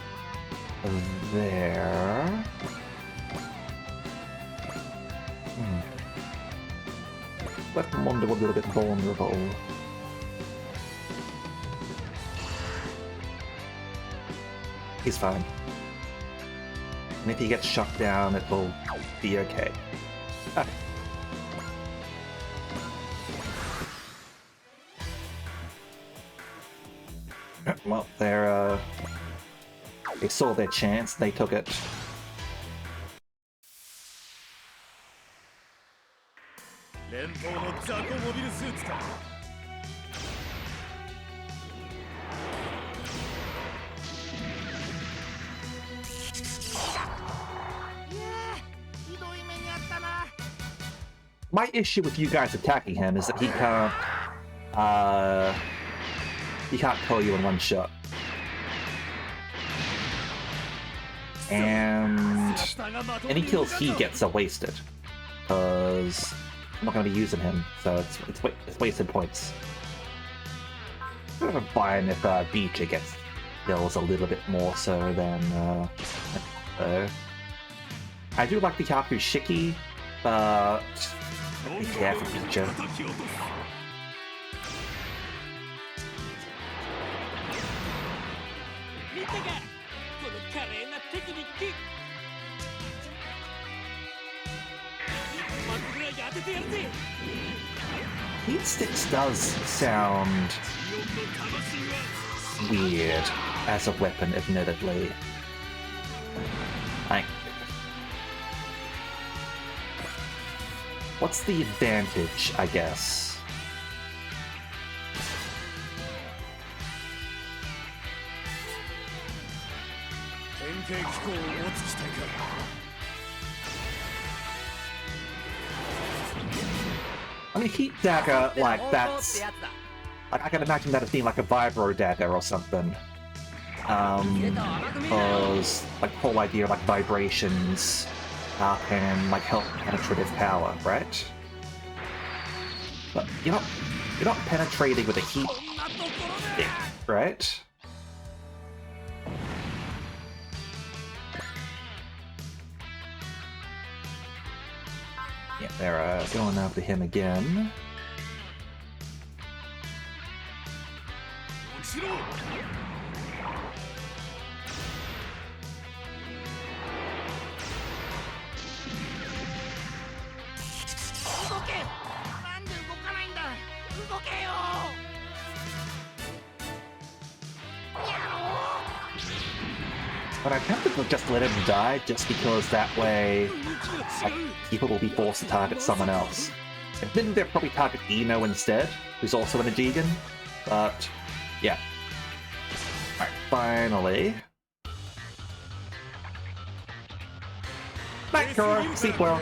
there. Left Mondo a little bit vulnerable. He's fine. And if he gets shot down, it'll be okay. Okay. Well, they saw their chance, they took it. My issue with you guys attacking him is that he can't kill you in one shot. And any kills he gets are wasted, because I'm not going to be using him, so it's wasted points. I'm fine if Beecher gets kills a little bit more so than I do like the Yaku Shiki, but be careful, Beecher. Heat Sticks does sound weird as a weapon, admittedly. What's the advantage, I guess? I mean, Heat Dagger, like, that's... Like, I can imagine that as being like a Vibro Dagger or something. Because, like, the whole idea of, like, vibrations can, like, help penetrative power, right? But you're not penetrating with a heat stick, right? Yeah, they're going after him again. But I tempted to just let him die, just because that way, like, people will be forced to target someone else. And then they'll probably target Eno instead, who's also an Ajigan. But yeah. Alright, finally. Night, Kora. Sleep well.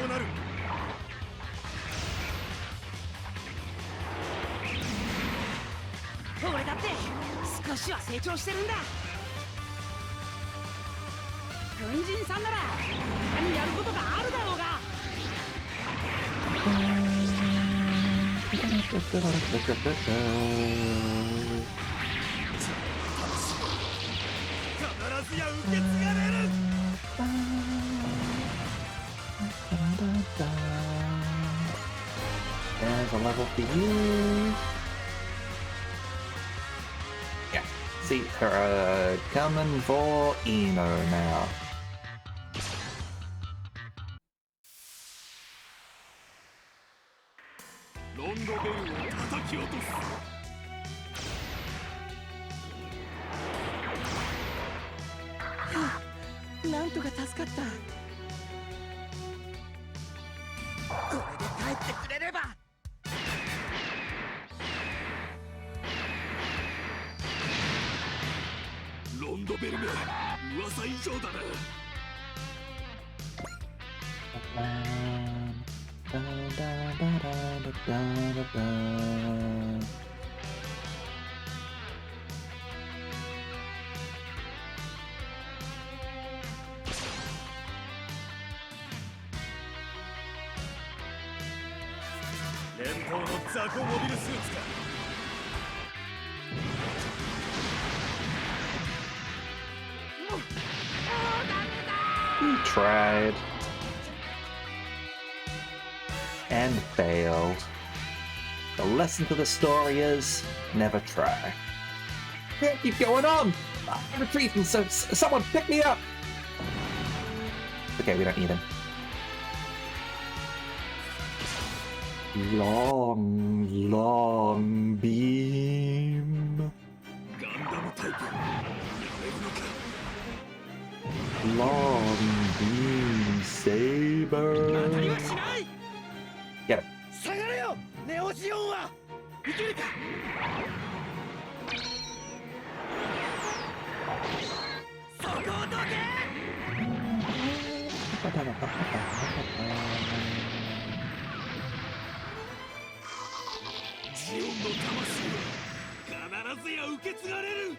There's a level for you. Yeah, see her coming for Eno now. ベルめ噂以上だな。連邦の雑魚モビルスーツか。You tried. And failed. The lesson to the story is never try. Can't keep going on! I'm retreating, so someone pick me up! Okay, we don't need him. Long, long beam. ガンダムタイプやれるのか。 Long beam saber. 当たりはしない。 Get it. 下がれよ、ネオジオンは。いけるか。そこをどけ。ジオンの魂は必ずや受け継がれる。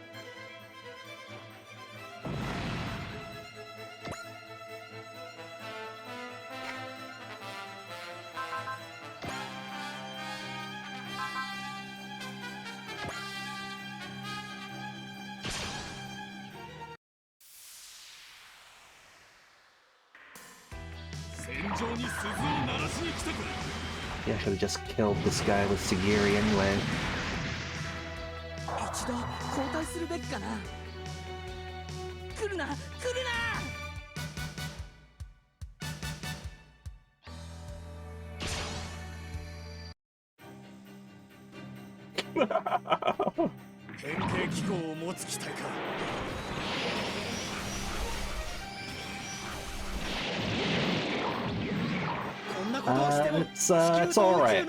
戦場に鈴を鳴らしに来たか。 Yeah, I should have just killed this guy with Sagiri anyway. 一度交代するべきかな。来るな、来るな。 変形機構を持つ機体か。 It's alright.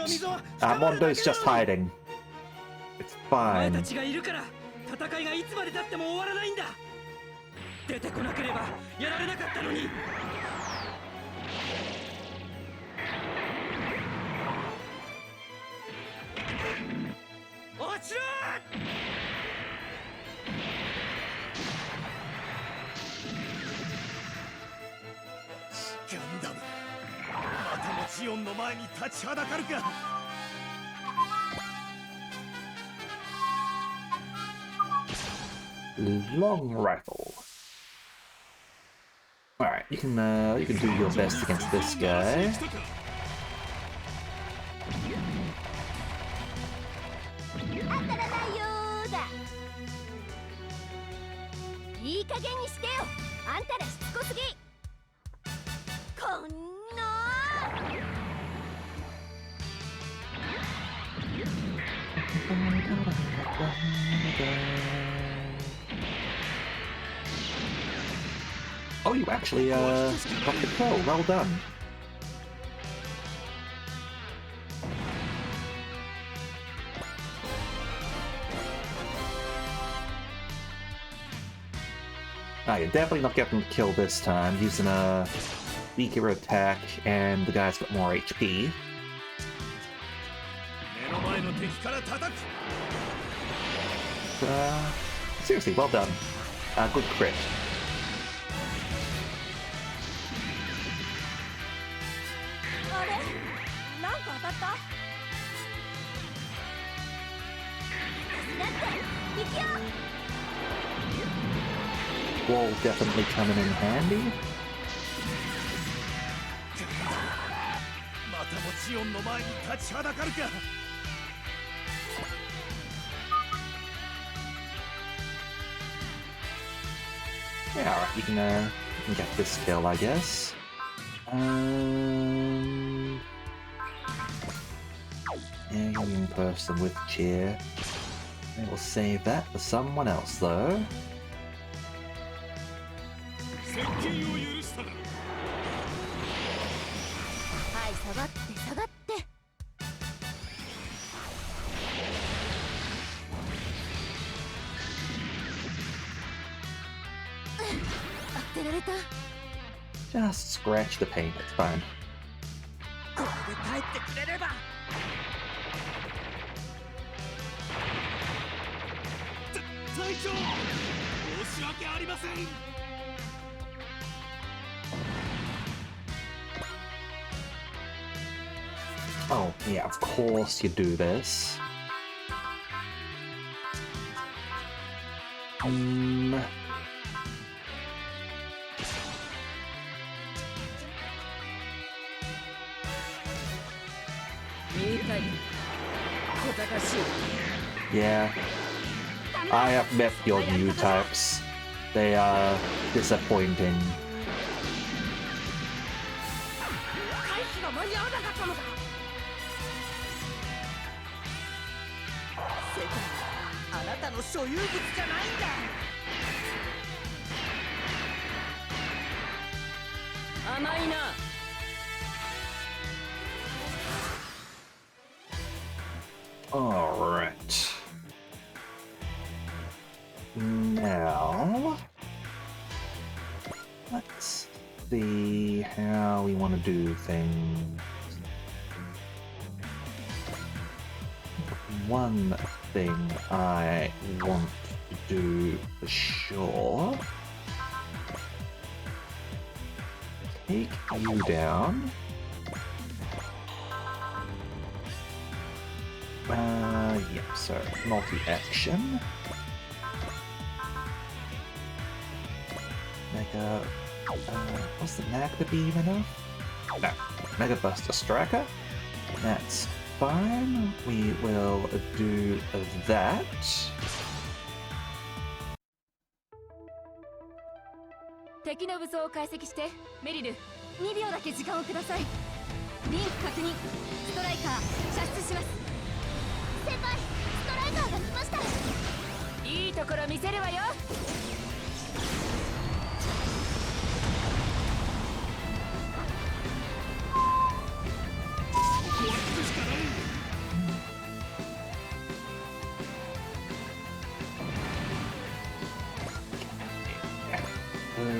Mondo's just hiding. It's お前 fine. たちがいるから戦いがいつまで経っても終わらないんだ。出てこなければやられなかったのに。落ちろ！ ガンダムまたもジオンの前に立ちはだかるか。 Long rifle. Alright, you can do your best against this guy. 当たらないよーだ。いい加減にしてよ。あんたらしつこすぎ。こんな。 Oh, you actually got the kill. Well done. Ah, you're definitely not getting the kill this time, using a weaker attack, and the guy's got more HP. 目の前の敵から叩く。 Seriously, well done. Good crit. あれ？なんか当たった？だって行くよ。 Wall definitely coming in handy. またもジオンの前に立ちはだかるか。 Yeah, alright, you can get this kill, I guess. Yeah, young person with cheer. We'll save that for someone else, though. 接近を許したな。はい、下がって下がって。 Alright, Just scratch the paint, it's fine. これで帰ってくれれば。隊長、申し訳ありません。 Oh, yeah, of course you do this. Yeah. I have met your new types. They are disappointing. 回避が間に合わなかったのだ。世界はあなたの所有物じゃないんだ。甘いな。Alright. Now, let's see how we want to do things. One thing I want to do for sure. Take you down. Yeah, so multi-action. Mega, what's the Magna Beam enough? No, Mega Buster Striker. That's fine. We will do that. 敵の武装を解析してメリル。2秒だけ時間をください。リンク確認。ストライカー射出します。先輩、ストライカーが来ました。いいところ見せるわよ。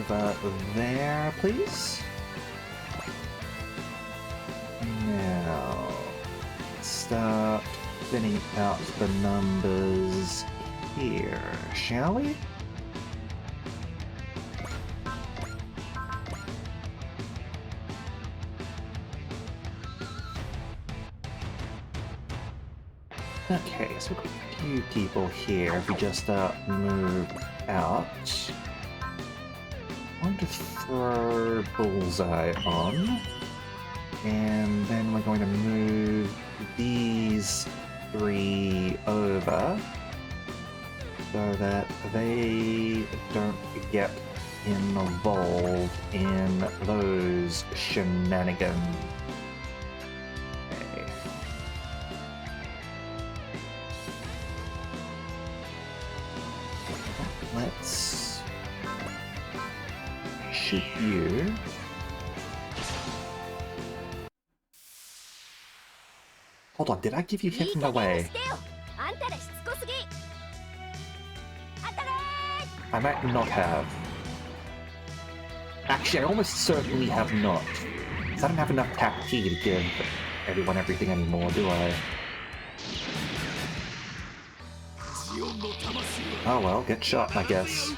Over there, please. Now, start thinning out the numbers here, shall we? Okay, so we've got a few people here. If we just move out. I'm going to throw Bullseye on, and then we're going to move these three over so that they don't get involved in those shenanigans. Okay. Let's shoot you. Hold on, did I give you hidden away? あんたらしつこすぎ。当たれー。 I might not have. Actually, I almost certainly have not. 'Cause I don't have enough tap key to give everyone everything anymore, do I? Oh well, get shot, I guess.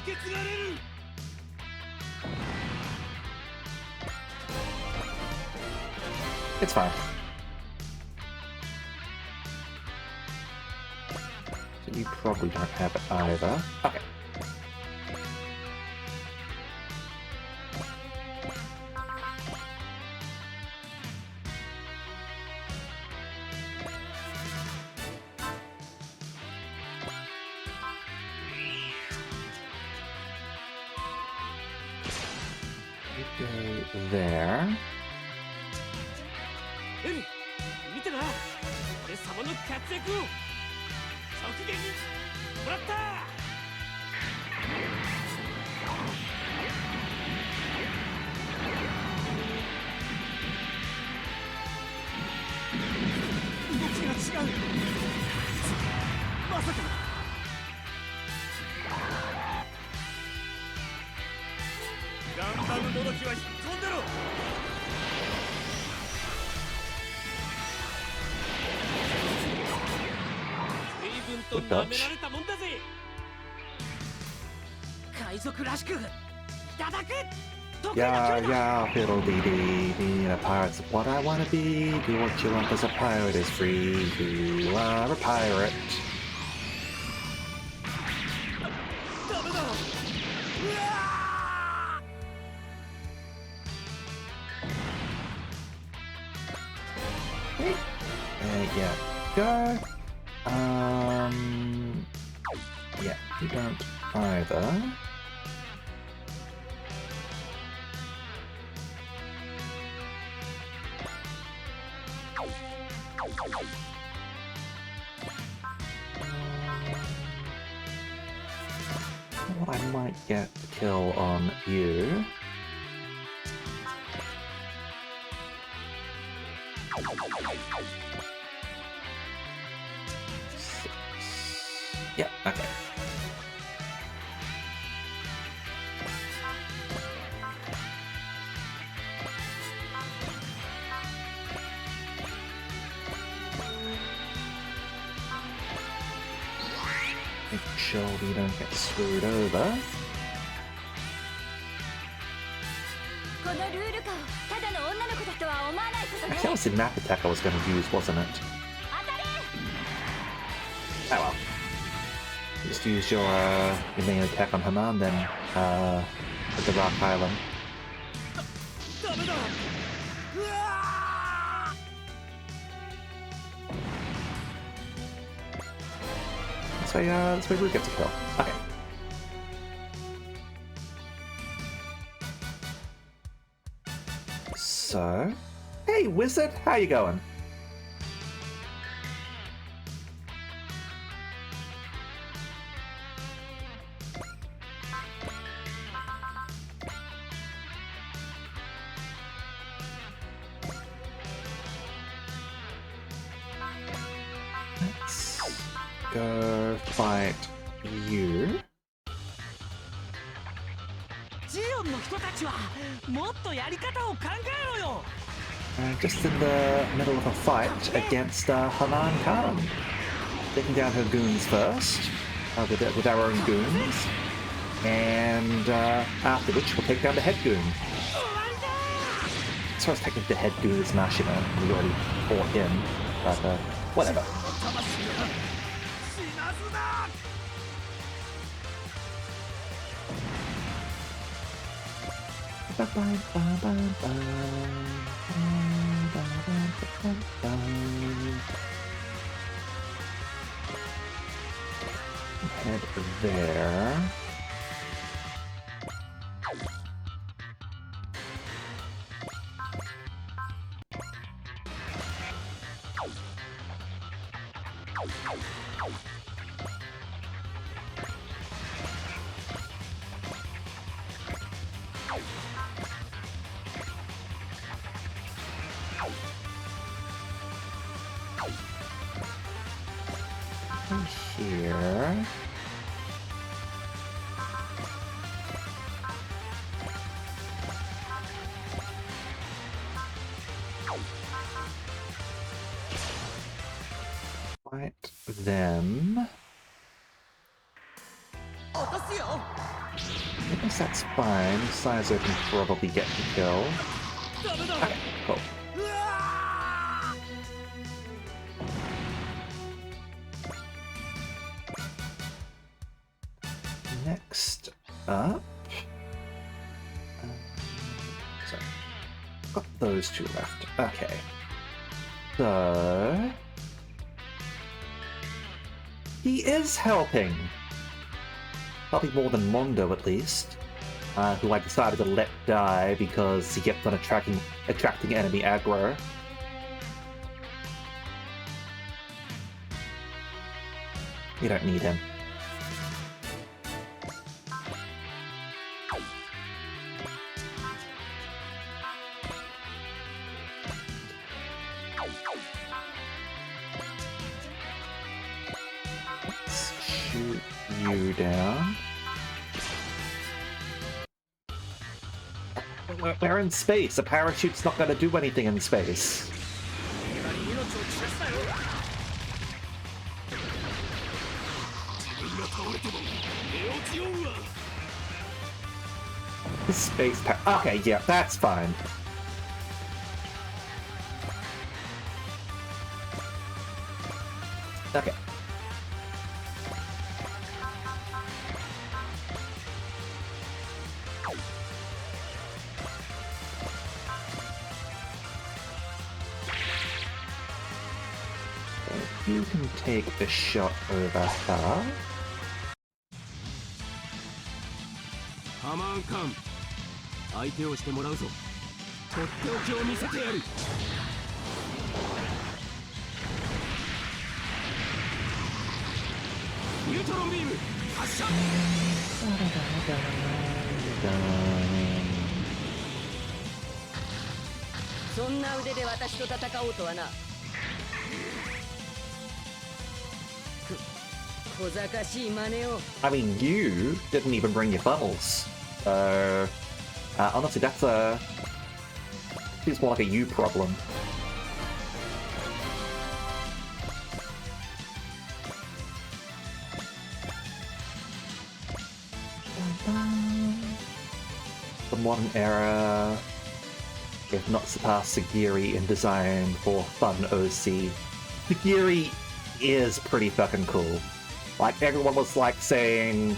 It's fine. So you probably don't have it either. Okay. You go there. エリ、見てな。俺様の活躍を直撃もらった。動きが違う。まさか。ガンダムもどきは引っ込んでろ。Good dodge. たもんだぜ。海賊らしくいただく。Yeah, yeah, fiddle dee dee, being a pirate's what I wanna be. Do what you want, 'cause a pirate is free. You are a pirate. ダメだ。うわYeah, go. Yeah, you don't either. What I might get the kill on you. Yeah, okay. Make sure we don't get screwed over. このルール化をただの女の子だとは思わないことね。 Actually, that was the map attack I was going to use, wasn't it? 当たれ。 Oh well. Just use your main attack on Haman, then at the Rock Island. ダメだ。うわ This way Root gets a kill. Okay. So, hey wizard, how you going? Let's go fight you. ジオンの人たちはもっとやり方を考えろよ。 Just in the middle of a fight against Haman Khan. Taking down her goons first, with our own goons, and after which we'll take down the head goon. As far as taking the head goon is Mashima, we already fought him, but whatever. 魂が死なずだ。 Head there. Here. Fight them. 落とすよ。 I guess that's fine. Sizer can probably get the kill. ダメだ。 Okay, cool. うわ Next up. Sorry. Got those two left. Okay. So. He is helping! Helping more than Mondo, at least. Who I decided to let die because he kept on attracting enemy aggro. You don't need him. Let's shoot you down. We're in space. A parachute's not going to do anything in space. 命を切らしたよ。Space power. Okay, yeah, that's fine. Okay. You can take a shot over her. ハマンカン相手をしてもらうぞとっておきを見せてやるニュートロンビーム発射そんな腕で私と戦おうとはな小賢しい真似を I mean, you didn't even bring your funnels. So, honestly, seems more like a you problem. The modern era, if not surpassed Sagiri in design for fun OC. Sagiri is pretty fucking cool. Like, everyone was like saying,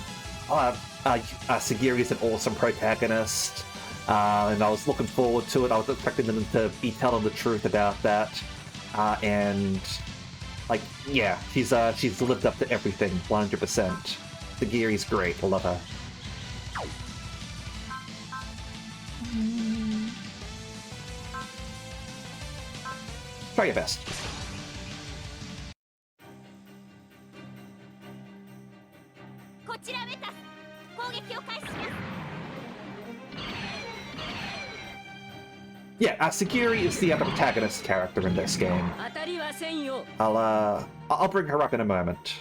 Sagiri is an awesome protagonist, and I was looking forward to it. I was expecting them to be telling the truth about that, and like, yeah, she's lived up to everything, 100%. Sagiri's great, I love her. Try your best. Yeah, Sagiri is the other protagonist character in this game. I'll bring her up in a moment.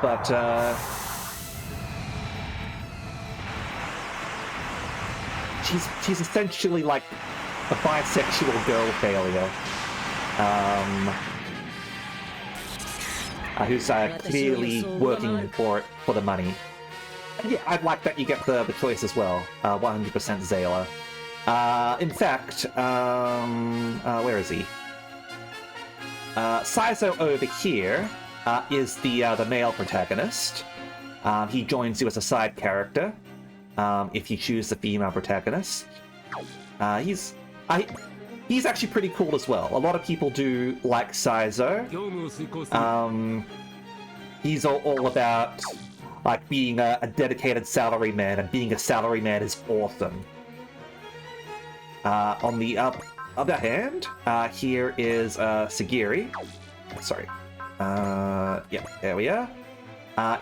But she's essentially like a bisexual girl failure, who's clearly working for the money. And yeah, I'd like that you get the choice as well. 100% Zayla. In fact, where is he? Saizo over here is the male protagonist. He joins you as a side character if you choose the female protagonist. He's actually pretty cool as well. A lot of people do like Saizo. He's all about like being a dedicated salaryman, and being a salaryman is awesome. On the other hand, here is Sagiri. Sorry. Yeah, there we are.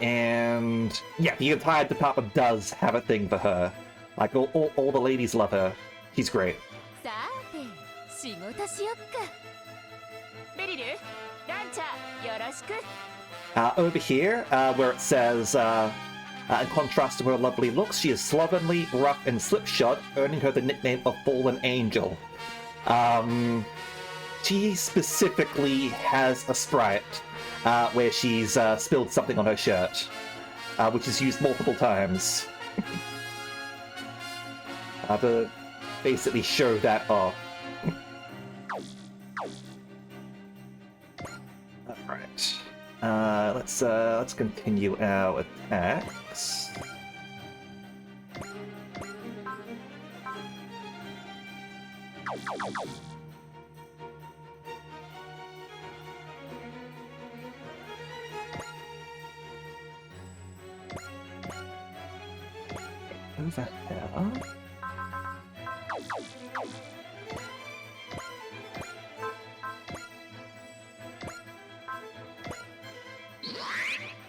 And yeah, the entire department does have a thing for her. Like, all the ladies love her. She's great. Over here, where it says, in contrast to her lovely looks, she is slovenly, rough, and slipshod, earning her the nickname of Fallen Angel. She specifically has a sprite where she's spilled something on her shirt, which is used multiple times to basically show that off. Alright. Let's continue our attacks. Over here.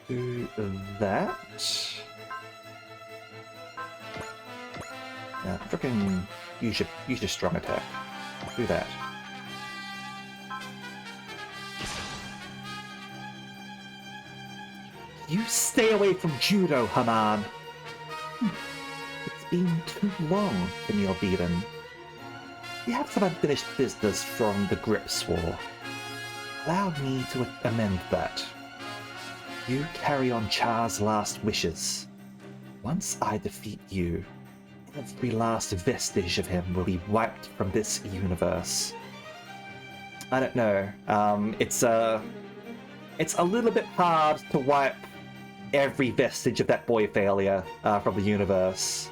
Do that. Yeah, frickin' use your strong attack. Do that. You stay away from judo, Haman. It's been too long, Camille Beaton. We have some unfinished business from the Grips War. Allow me to amend that. You carry on Char's last wishes. Once I defeat you, every last vestige of him will be wiped from this universe. I don't know. It's a little bit hard to wipe every vestige of that boy failure from the universe.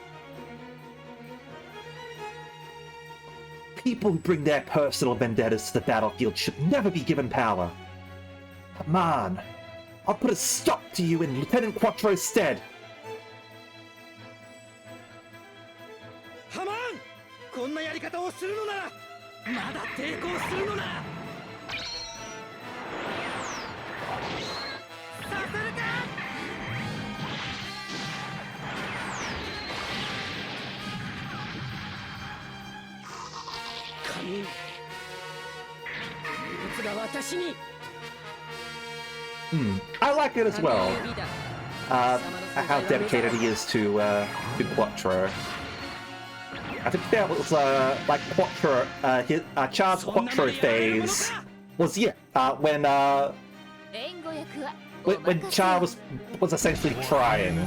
People who bring their personal vendettas to the battlefield should never be given power. Haman, I'll put a stop to you in Lieutenant Quattro's stead. Haman! こんなやり方をするのならまだ抵抗するのならさせるか神物が私に I like it as well. How dedicated he is to Quattro. I think that was like Quattro, Char's Quattro phase was when Char was essentially trying.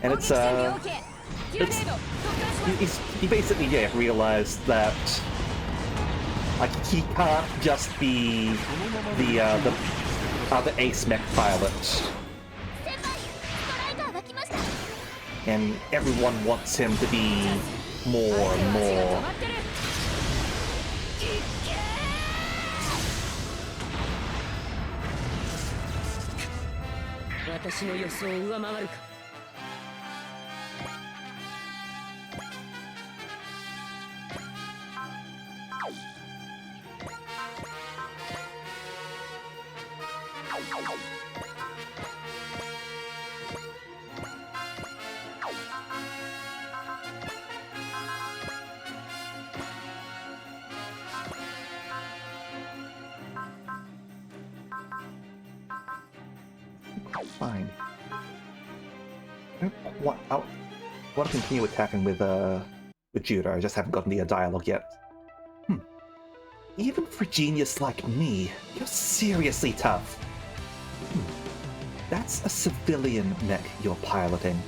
And he basically realized that like he can't just be the ace mech pilot. And everyone wants him to be more and more. Fine. I want to continue attacking with Judo. I just haven't gotten the dialogue yet. Even for a genius like me, you're seriously tough. That's a civilian mech you're piloting.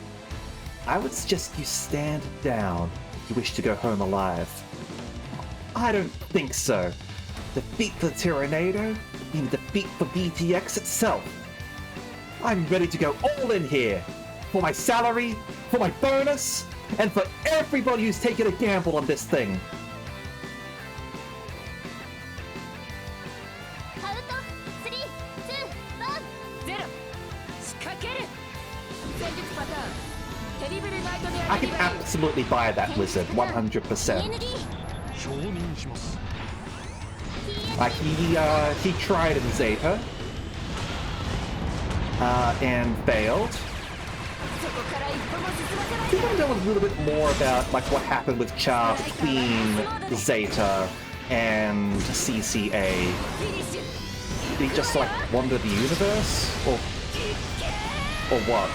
I would suggest you stand down if you wish to go home alive. I don't think so. Defeat the Tyrannado means defeat for BTX itself. I'm ready to go all in here. For my salary, for my bonus, and for everybody who's taken a gamble on this thing. I can absolutely buy that wizard, 100%. Like he tried in Zeta. And failed. Do you want to know a little bit more about like what happened with Char between Zeta and CCA? Did he just like wander the universe, or what?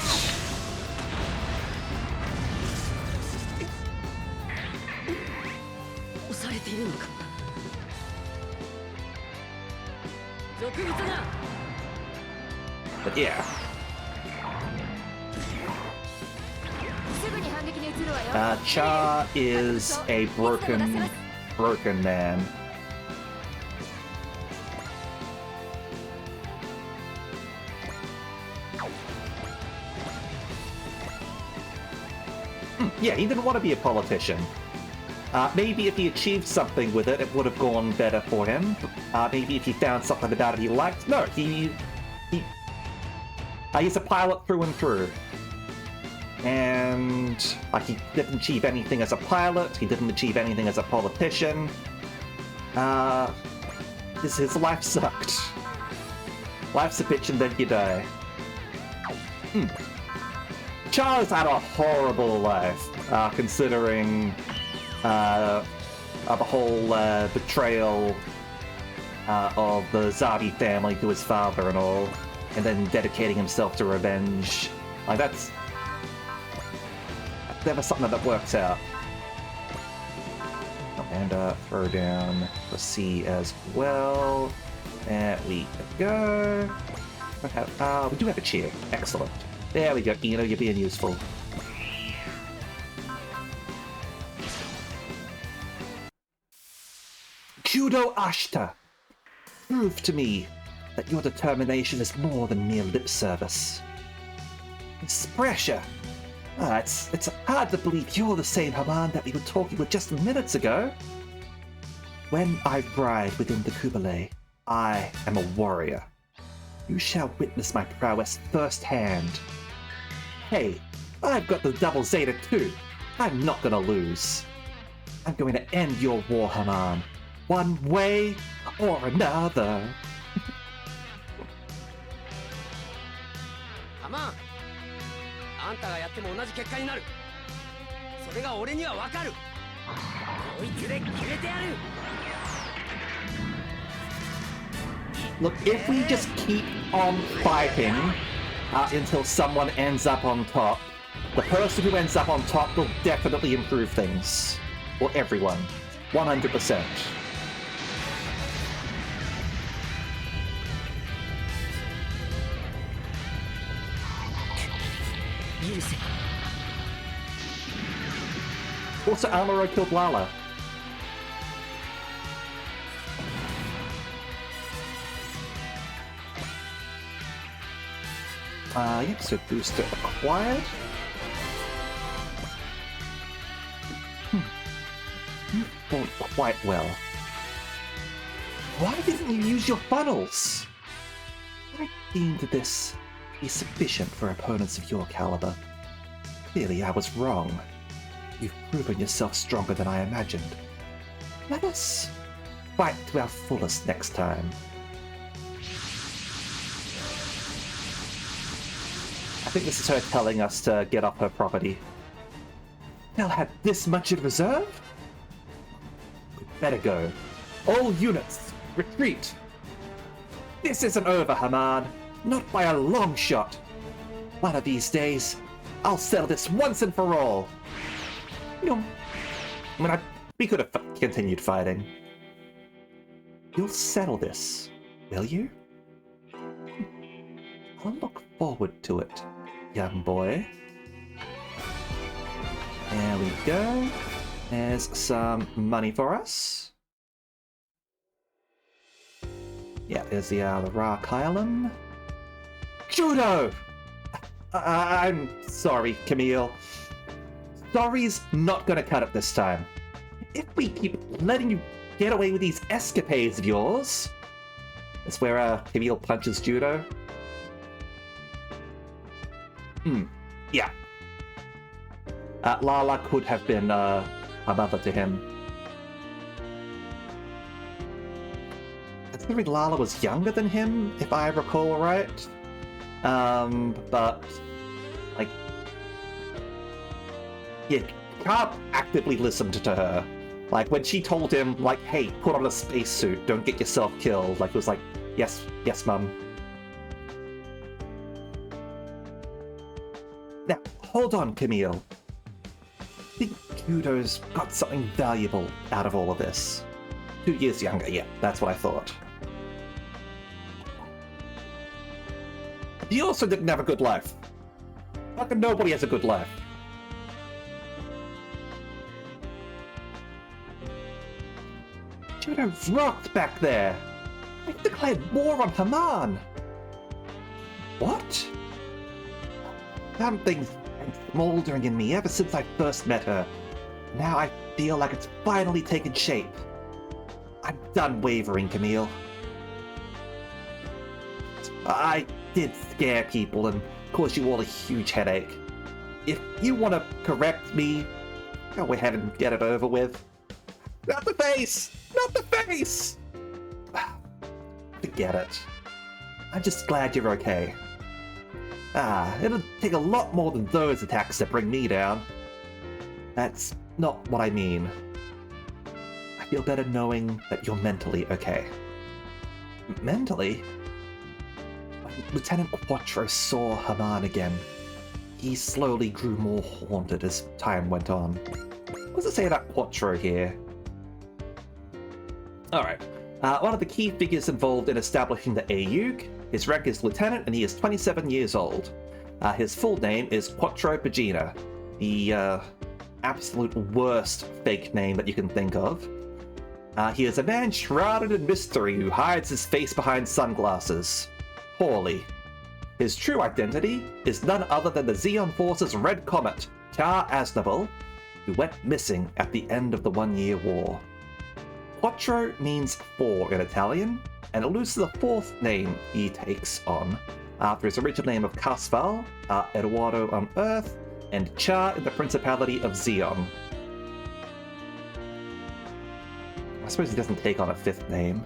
But yeah. Char is a broken man. Yeah, he didn't want to be a politician. Maybe if he achieved something with it, it would have gone better for him. Maybe if he found something about it he liked. No, he's a pilot through and through. And he didn't achieve anything as a pilot, he didn't achieve anything as a politician. His life sucked. Life's a bitch and then you die. Char's had a horrible life, considering the whole betrayal of the Zabi family to his father and all, and then dedicating himself to revenge. Like, that's never something that works out. And throw down the C as well. There we go. We do have a chair. Excellent. There we go. You know, you're being useful. Judo Ashta! Prove to me that your determination is more than mere lip service. It's pressure. It's hard to believe you're the same Haman that we were talking with just minutes ago. When I ride within the Kubale, I am a warrior. You shall witness my prowess firsthand. Hey, I've got the double Zeta too. I'm not gonna lose. I'm going to end your war, Haman. One way or another. ハマン、あんたがやっても同じ結果になる。それが俺にはわかる。こいつで決めてやる。 Look, if we just keep on fighting until someone ends up on top, the person who ends up on top will definitely improve things. For everyone. 100%. Also, Amuro killed Lala. Yep, so booster acquired. You fought quite well. Why didn't you use your funnels? I deemed this be sufficient for opponents of your caliber. Clearly, I was wrong. You've proven yourself stronger than I imagined. Let us fight to our fullest next time. I think this is her telling us to get off her property. They'll have this much in reserve? We'd better go. All units, retreat! This isn't over, Haman. Not by a long shot. One of these days, I'll settle this once and for all. I mean, we could have continued fighting. You'll settle this, will you? I'll look forward to it, young boy. There we go. There's some money for us. Yeah, there's the Ra Kylum. Judo! I'm sorry, Camille. Sorry's not gonna cut it this time. If we keep letting you get away with these escapades of yours... That's where Camille punches Judo. Yeah. Lala could have been a mother to him. Considering Lala was younger than him, if I recall right. But... like... yeah, can't actively listen to her. Like, when she told him, like, hey, put on a spacesuit, don't get yourself killed, like, it was like, yes, mum. Now, hold on, Camille. I think Judo's got something valuable out of all of this. 2 years younger, yeah, that's what I thought. He also didn't have a good life. Fucking nobody has a good life. Judo rocked back there. They declared war on Haman. What? Something's been smoldering in me ever since I first met her. Now I feel like it's finally taken shape. I'm done wavering, Camille. I did scare people and cause you all a huge headache. If you want to correct me, go ahead and get it over with. Not the face! Not the face! Forget it. I'm just glad you're okay. It'll take a lot more than those attacks to bring me down. That's not what I mean. I feel better knowing that you're mentally okay. mentally, when Lieutenant Quattro saw Haman again, he slowly grew more haunted as time went on. What does it say about Quattro here? Alright. One of the key figures involved in establishing the AUG. His rank is Lieutenant and he is 27 years old. His full name is Quattro Pagina, the absolute worst fake name that you can think of. He is a man shrouded in mystery who hides his face behind sunglasses. Poorly. His true identity is none other than the Xeon Force's Red Comet, Tar Aznavour, who went missing at the end of the One-Year War. Quattro means four in Italian, and alludes to the fourth name he takes on, after his original name of Casval, Eduardo on Earth, and Char in the Principality of Xeon. I suppose he doesn't take on a fifth name.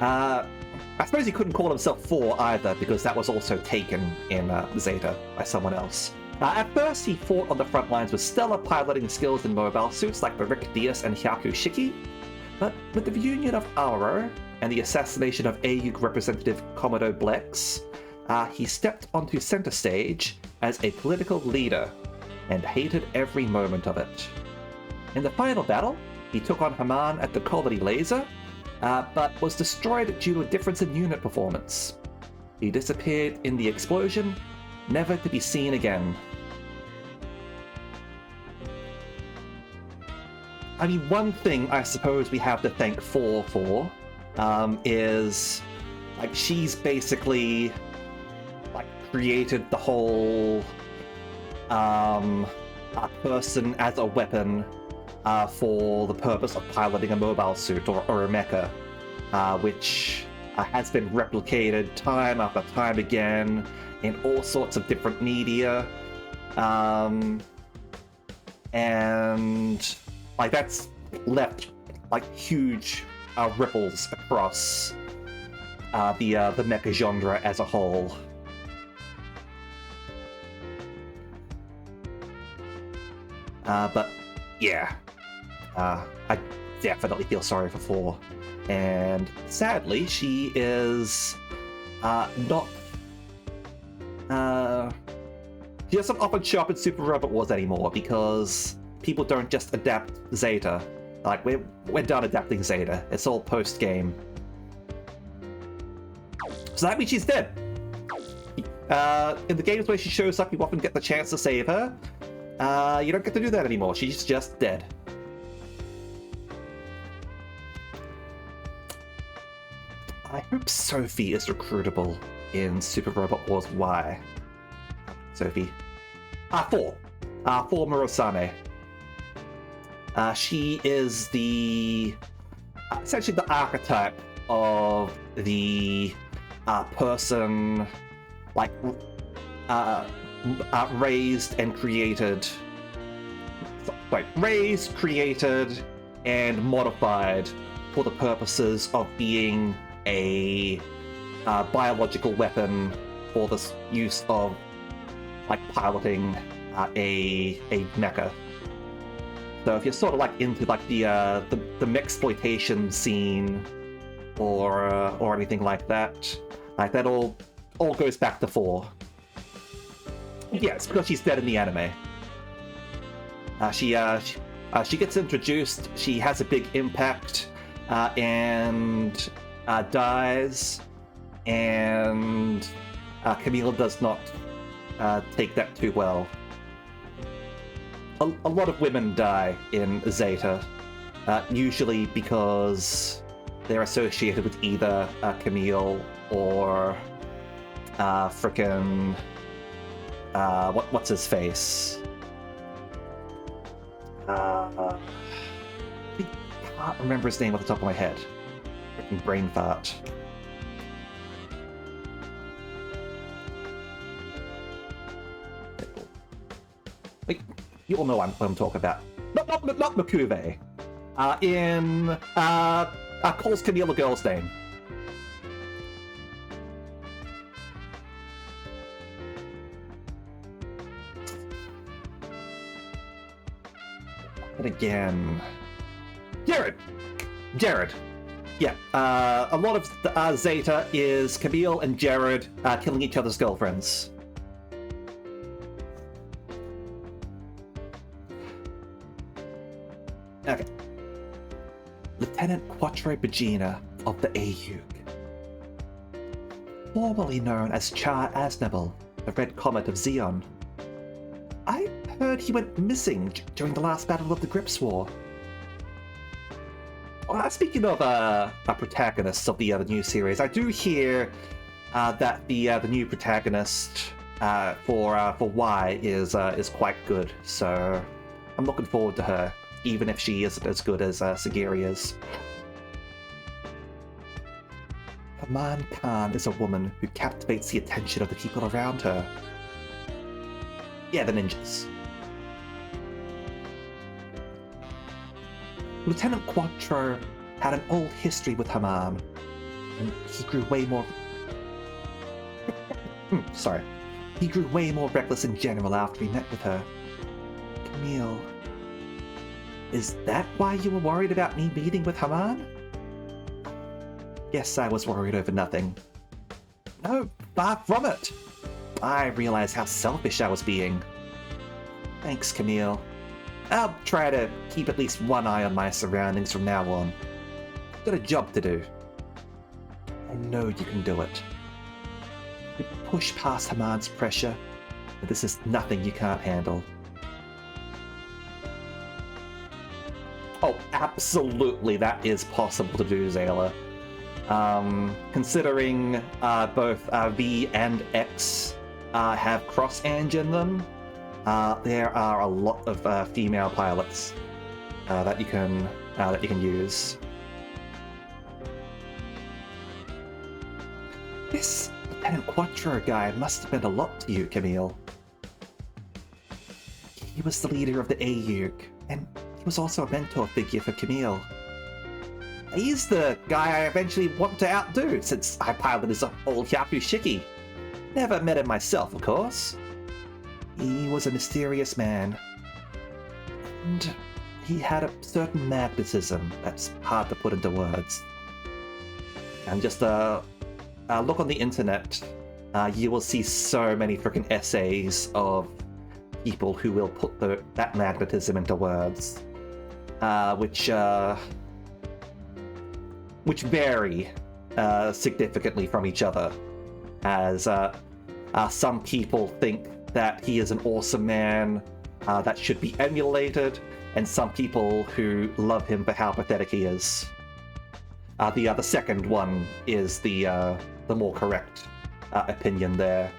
I suppose he couldn't call himself 4 either, because that was also taken in Zeta by someone else. At first, he fought on the front lines with stellar piloting skills in mobile suits like the Rick Diaz and Hyaku Shiki, but with the reunion of Auro and the assassination of AUG representative Commodore Blex, he stepped onto center stage as a political leader and hated every moment of it. In the final battle, he took on Haman at the Colony Laser, but was destroyed due to a difference in unit performance. He disappeared in the explosion, never to be seen again. I mean, one thing I suppose we have to thank 4 for is, like, she's basically, like, created the whole person as a weapon for the purpose of piloting a mobile suit or a mecha, which has been replicated time after time again in all sorts of different media, and like that's left like huge ripples across the mecha genre as a whole. But yeah. I definitely feel sorry for 4. And sadly, she is not... she doesn't often show up in Super Robot Wars anymore because people don't just adapt Zeta. Like, we're done adapting Zeta. It's all post-game. So that means she's dead. In the games where she shows up, you often get the chance to save her. You don't get to do that anymore. She's just dead. I hope Sophie is recruitable in Super Robot Wars Y. Sophie. 4. 4 Murasame. She is the... essentially the archetype of the person, like, raised and created... Sorry, raised, created, and modified for the purposes of being a biological weapon for the use of, like, piloting a mecha. So if you're sort of like into like the mexploitation scene or anything like that all goes back to 4. Yeah, it's because she's dead in the anime. She gets introduced. She has a big impact and dies, and Camille does not take that too well. A lot of women die in Zeta, usually because they're associated with either Camille or frickin' what's his face? I can't remember his name off the top of my head. Frickin' brain fart. Like, you all know what I'm talking about. Not Makuve. Calls Camille a girl's name. And again... Jared! yeah, a lot of Zeta is Camille and Jared killing each other's girlfriends. Okay. Lieutenant Quattro Bagina of the AUG. Formerly known as Char Aznable, the Red Comet of Xeon. I heard he went missing during the last battle of the Grips War. Speaking of protagonists of the new series, I do hear that the new protagonist for Y is quite good. So I'm looking forward to her, even if she isn't as good as Sagiri is. Haman Khan is a woman who captivates the attention of the people around her. Yeah, the ninjas. Lieutenant Quattro had an old history with Haman, and he grew way more... Sorry. He grew way more reckless in general after he met with her. Camille... Is that why you were worried about me meeting with Haman? Yes, I was worried over nothing. No, far from it. I realized how selfish I was being. Thanks, Camille. I'll try to keep at least one eye on my surroundings from now on. I've got a job to do. I know you can do it. You push past Haman's pressure, but this is nothing you can't handle. Oh, absolutely, that is possible to do, Zayla. Considering both V and X have cross-ang in them, there are a lot of female pilots that you can use. This Lieutenant Quattro guy must have meant a lot to you, Camille. He was the leader of the AUG, and he was also a mentor figure for Camille. He's the guy I eventually want to outdo, since I piloted his old Yaku Shiki. Never met him myself, of course. He was a mysterious man, and he had a certain magnetism that's hard to put into words. And just look on the internet, you will see so many freaking essays of people who will put that magnetism into words, which vary significantly from each other, as some people think that he is an awesome man that should be emulated, and some people who love him for how pathetic he is. The second one is the more correct opinion there.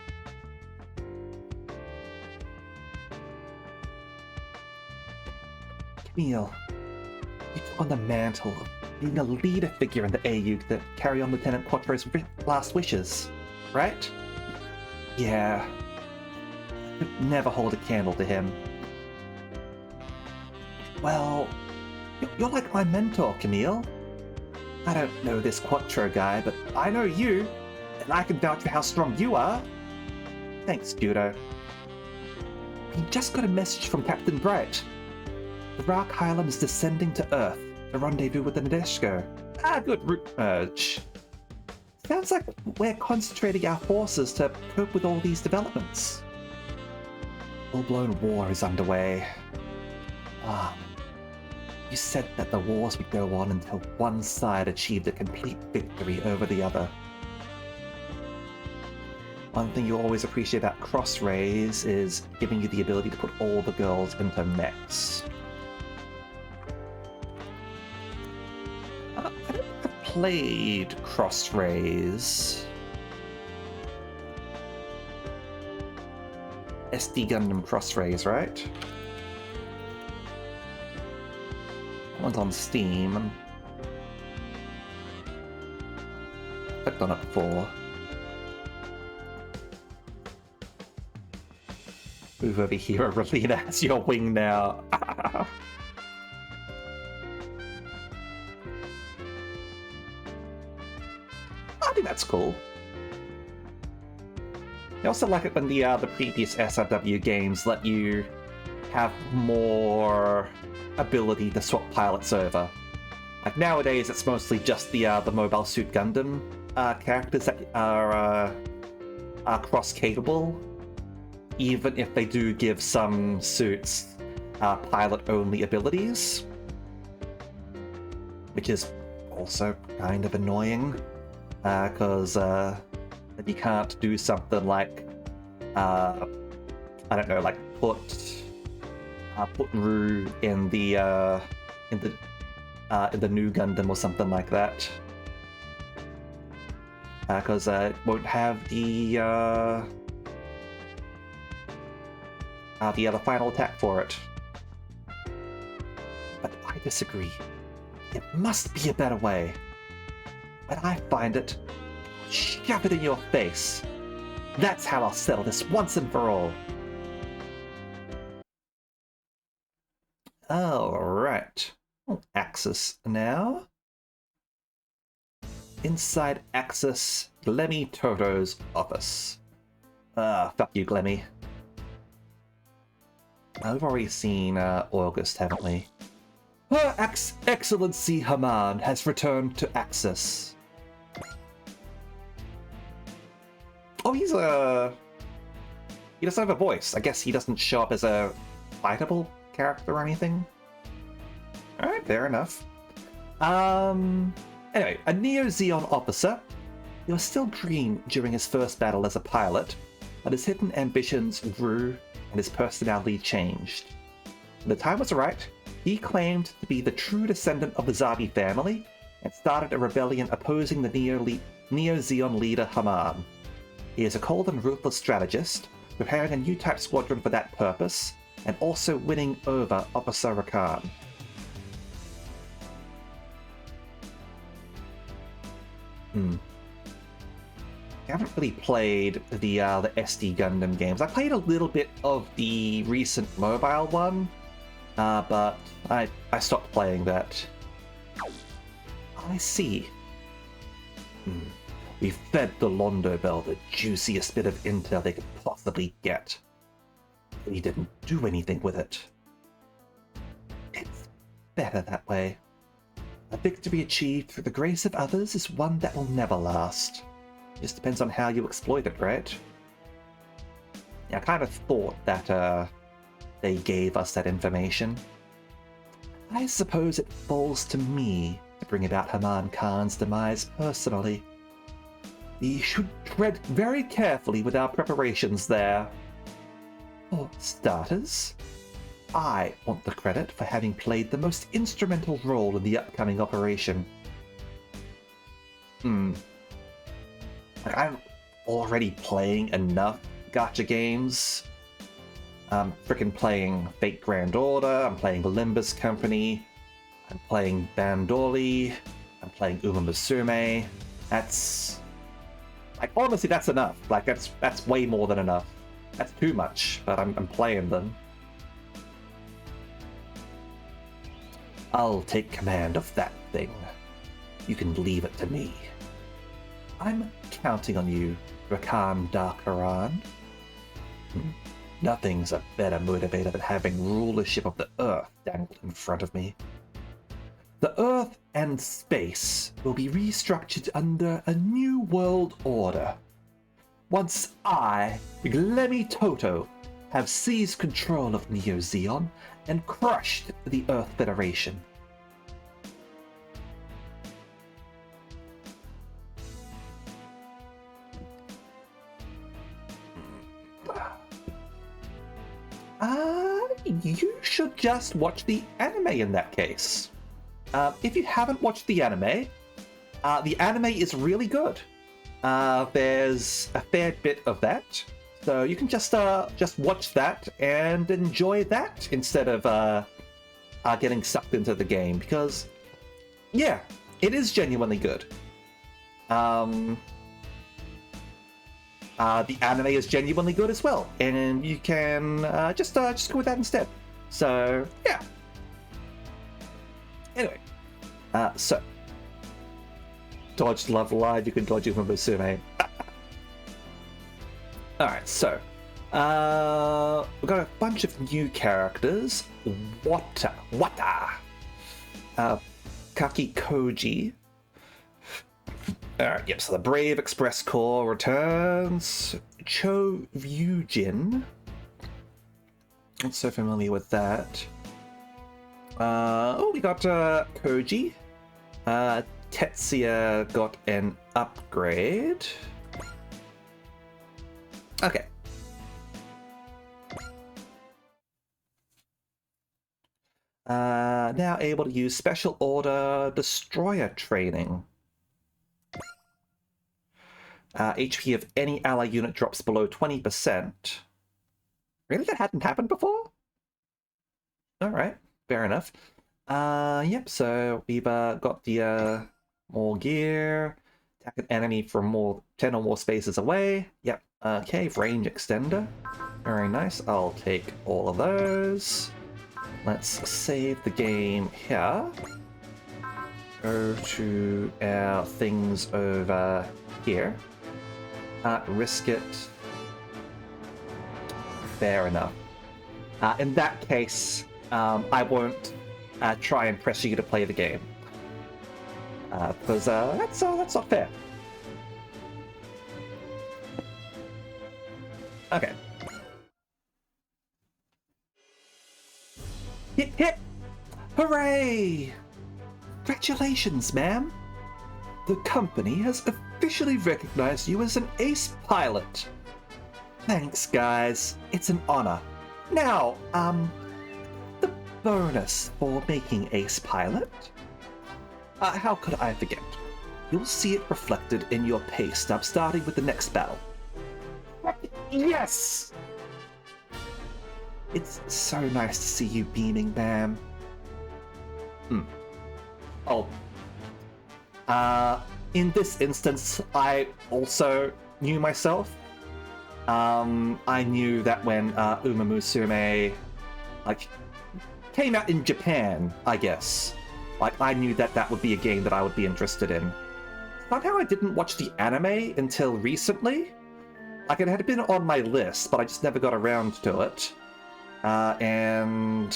Camille, you took on the mantle of being a leader figure in the AUG that carry on Lieutenant Quattro's last wishes, right? Yeah. I could never hold a candle to him. Well, you're like my mentor, Camille. I don't know this Quattro guy, but I know you, and I can vouch for how strong you are. Thanks, Judo. We just got a message from Captain Bright. The Rock Hylam is descending to Earth to rendezvous with the Nadeshko. Good route merge. Sounds like we're concentrating our forces to cope with all these developments. Full-blown war is underway. You said that the wars would go on until one side achieved a complete victory over the other. One thing you always appreciate about Crossrays is giving you the ability to put all the girls into mechs. I don't think I've played Crossrays. SD Gundam Crossrays, right? One's on Steam. Clicked on it before. Move over here, Relina has your wing now. I think that's cool. I also like it when the previous SRW games let you have more ability to swap pilots over. Like nowadays, it's mostly just the Mobile Suit Gundam characters that are cross-capable, even if they do give some suits pilot-only abilities, which is also kind of annoying, because you can't do something like, I don't know, like put Ru in the new Gundam or something like that, because it won't have the final attack for it. But I disagree. There must be a better way. When I find it, shove it in your face. That's how I'll settle this once and for all. Alright. Axis now. Inside Axis, Glemmy Toto's office. Fuck you, Glemmy. We've already seen August, haven't we? Her Excellency Haman has returned to Axis. Oh, he doesn't have a voice. I guess he doesn't show up as a fightable character or anything. Alright, fair enough. Anyway, a Neo-Zeon officer. He was still green during his first battle as a pilot, but his hidden ambitions grew and his personality changed. When the time was right, he claimed to be the true descendant of the Zabi family and started a rebellion opposing the Neo-Zeon leader Haman. He is a cold and ruthless strategist, preparing a new type squadron for that purpose, and also winning over Officer Rakan. I haven't really played the SD Gundam games. I played a little bit of the recent mobile one, but I stopped playing that. I see. We fed the Londo Bell the juiciest bit of intel they could possibly get. We didn't do anything with it. It's better that way. A victory achieved through the grace of others is one that will never last. Just depends on how you exploit it, right? Yeah, I kind of thought that they gave us that information. I suppose it falls to me to bring about Haman Khan's demise personally. We should tread very carefully with our preparations there. For starters, I want the credit for having played the most instrumental role in the upcoming operation. I'm already playing enough gacha games. I'm frickin' playing Fate Grand Order, I'm playing Limbus Company, I'm playing Bandoli, I'm playing Uma Musume. That's... like, honestly, that's enough. Like, that's way more than enough. That's too much, but I'm playing them. I'll take command of that thing. You can leave it to me. I'm counting on you, Rakan Darkaran. Nothing's a better motivator than having rulership of the Earth dangled in front of me. The Earth and space will be restructured under a new world order. Once I, Glemmy Toto, have seized control of Neo-Zeon and crushed the Earth Federation. You should just watch the anime in that case. If you haven't watched the anime is really good. There's a fair bit of that, so you can just watch that and enjoy that instead of getting sucked into the game, because yeah, it is genuinely good. The anime is genuinely good as well, and you can just go with that instead. So yeah. Anyway, so dodge Love Live, you can dodge Uma Musume. Alright, so we've got a bunch of new characters. Wata. Kaki Koji. Alright, yep, so the Brave Express Corps returns. Cho Vyujin. Not so familiar with that. We got Koji. Tetsuya got an upgrade. Okay. Now able to use Special Order Destroyer training. HP of any ally unit drops below 20%. Really? That hadn't happened before? Alright, fair enough. Yep, so we've got the more gear. Attack an enemy from more 10 or more spaces away. Yep, okay, range extender. Very nice, I'll take all of those. Let's save the game here. Go to our things over here. Risk it. Fair enough. In that case, I won't try and press you to play the game. Because that's not fair. Okay. Hip hip! Hooray! Congratulations, ma'am! The company has officially recognized you as an ace pilot. Thanks, guys. It's an honor. Now, the bonus for making ace pilot? How could I forget? You'll see it reflected in your pay stub starting with the next battle. Yes! It's so nice to see you beaming, ma'am. Oh. In this instance, I also knew myself. I knew that when Uma Musume, came out in Japan, I guess. I knew that that would be a game that I would be interested in. Somehow I didn't watch the anime until recently. It had been on my list, but I just never got around to it. And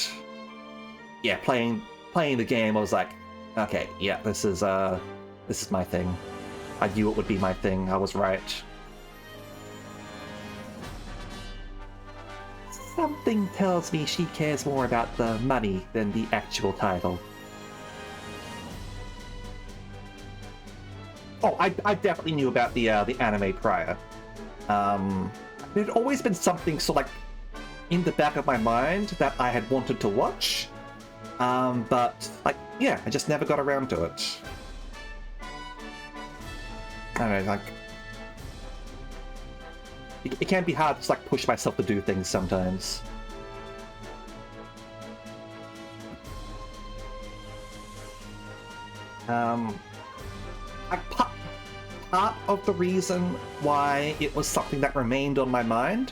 yeah, playing the game, I was like, okay, yeah, this is my thing. I knew it would be my thing. I was right. Something tells me she cares more about the money than the actual title. Oh, I definitely knew about the anime prior. It had always been something in the back of my mind that I had wanted to watch. But yeah, I just never got around to it. I don't know, it can be hard to push myself to do things sometimes. Part of the reason why it was something that remained on my mind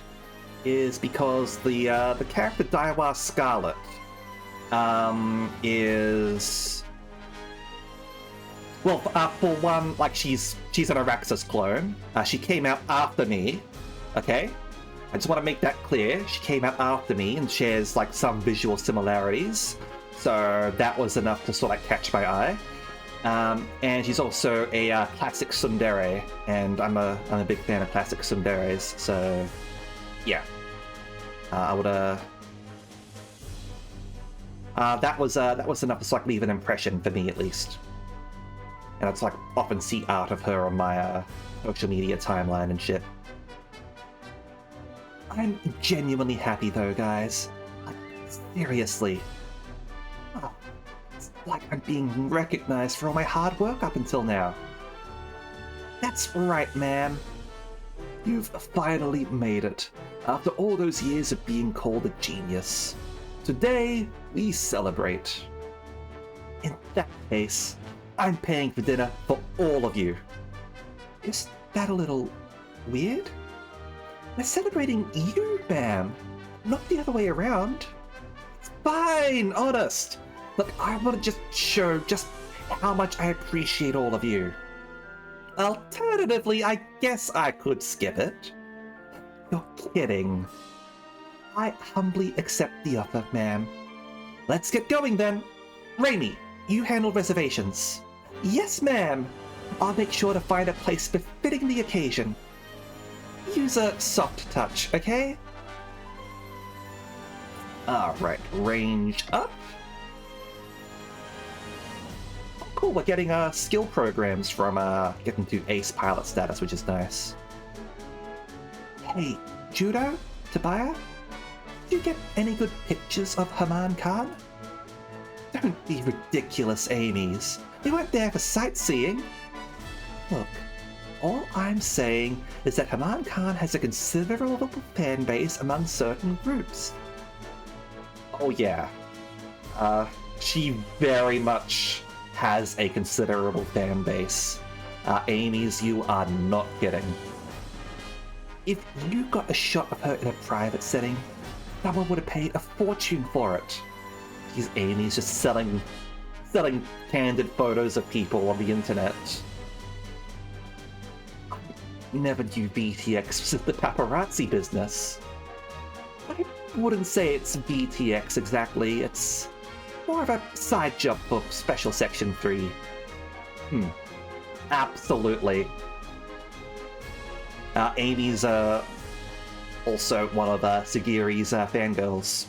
is because the character Daiwa Scarlet is, well, for one, she's an Araxis clone. She came out after me. Okay, I just want to make that clear. She came out after me and shares some visual similarities, so that was enough to catch my eye. And she's also a classic tsundere, and I'm a big fan of classic tsunderes. So yeah, I would that was enough to leave an impression for me at least. And I'd often see art of her on my social media timeline and shit. I'm genuinely happy though, guys. Seriously. Oh, it's like I'm being recognized for all my hard work up until now. That's right, man. You've finally made it, after all those years of being called a genius. Today, we celebrate. In that case, I'm paying for dinner for all of you. Is that a little weird? We're celebrating you, ma'am, not the other way around. It's fine, honest. Look, I want to just show just how much I appreciate all of you. Alternatively, I guess I could skip it. You're kidding. I humbly accept the offer, ma'am. Let's get going then. Raimi, you handle reservations. Yes, ma'am. I'll make sure to find a place befitting the occasion. Use a soft touch, okay? Alright, range up. Oh, cool, we're getting skill programs from getting to ace pilot status, which is nice. Hey, Judo? Tobiah? Did you get any good pictures of Haman Khan? Don't be ridiculous, Amy's. We weren't there for sightseeing. Look, all I'm saying is that Haman Khan has a considerable fan base among certain groups. Oh yeah. She very much has a considerable fan base. Amy's, you are not kidding. If you got a shot of her in a private setting, someone would have paid a fortune for it. These Amy's just selling candid photos of people on the internet. I never knew BTX was in the paparazzi business. I wouldn't say it's BTX exactly, it's more of a side job for Special Section 3. Absolutely. Amy's also one of Sagiri's fangirls.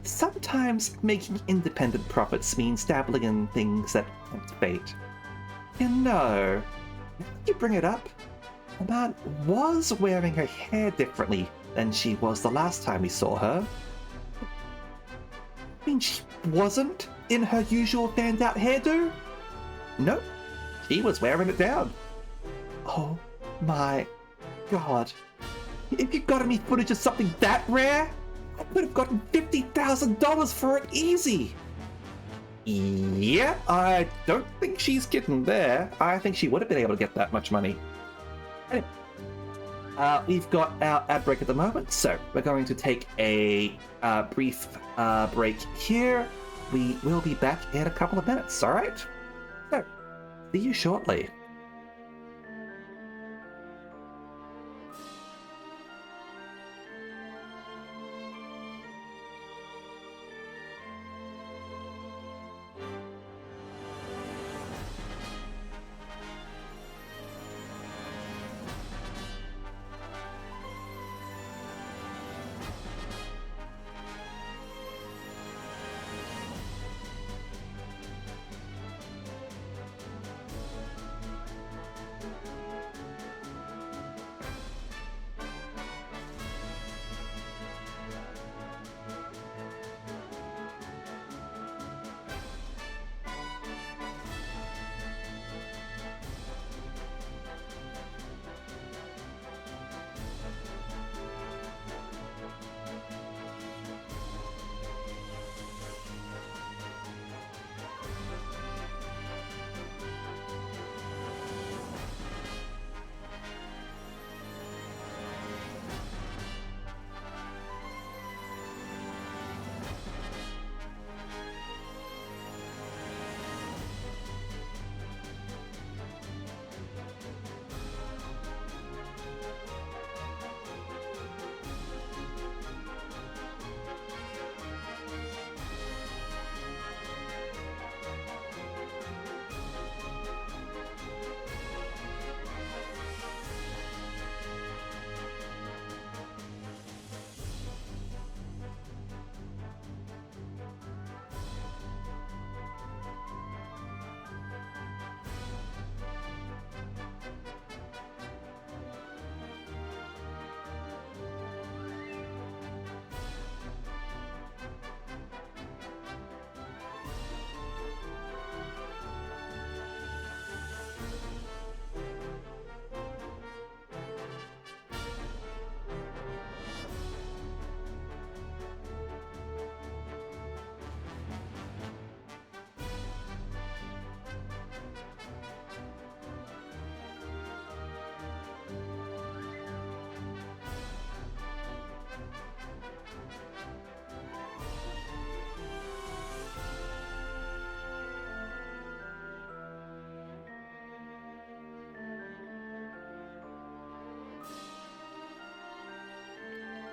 Sometimes making independent profits means dabbling in things that tempt fate. You know, now that you bring it up, Haman was wearing her hair differently than she was the last time we saw her. I mean, she wasn't in her usual fanned-out hairdo? Nope, she was wearing it down. Oh my god. If you got me footage of something that rare, I could have gotten $50,000 for it easy. Yeah, I don't think she's kidding there. I think she would have been able to get that much money. Anyway, we've got our ad break at the moment, so we're going to take a brief break here. We will be back in a couple of minutes, alright? So, see you shortly.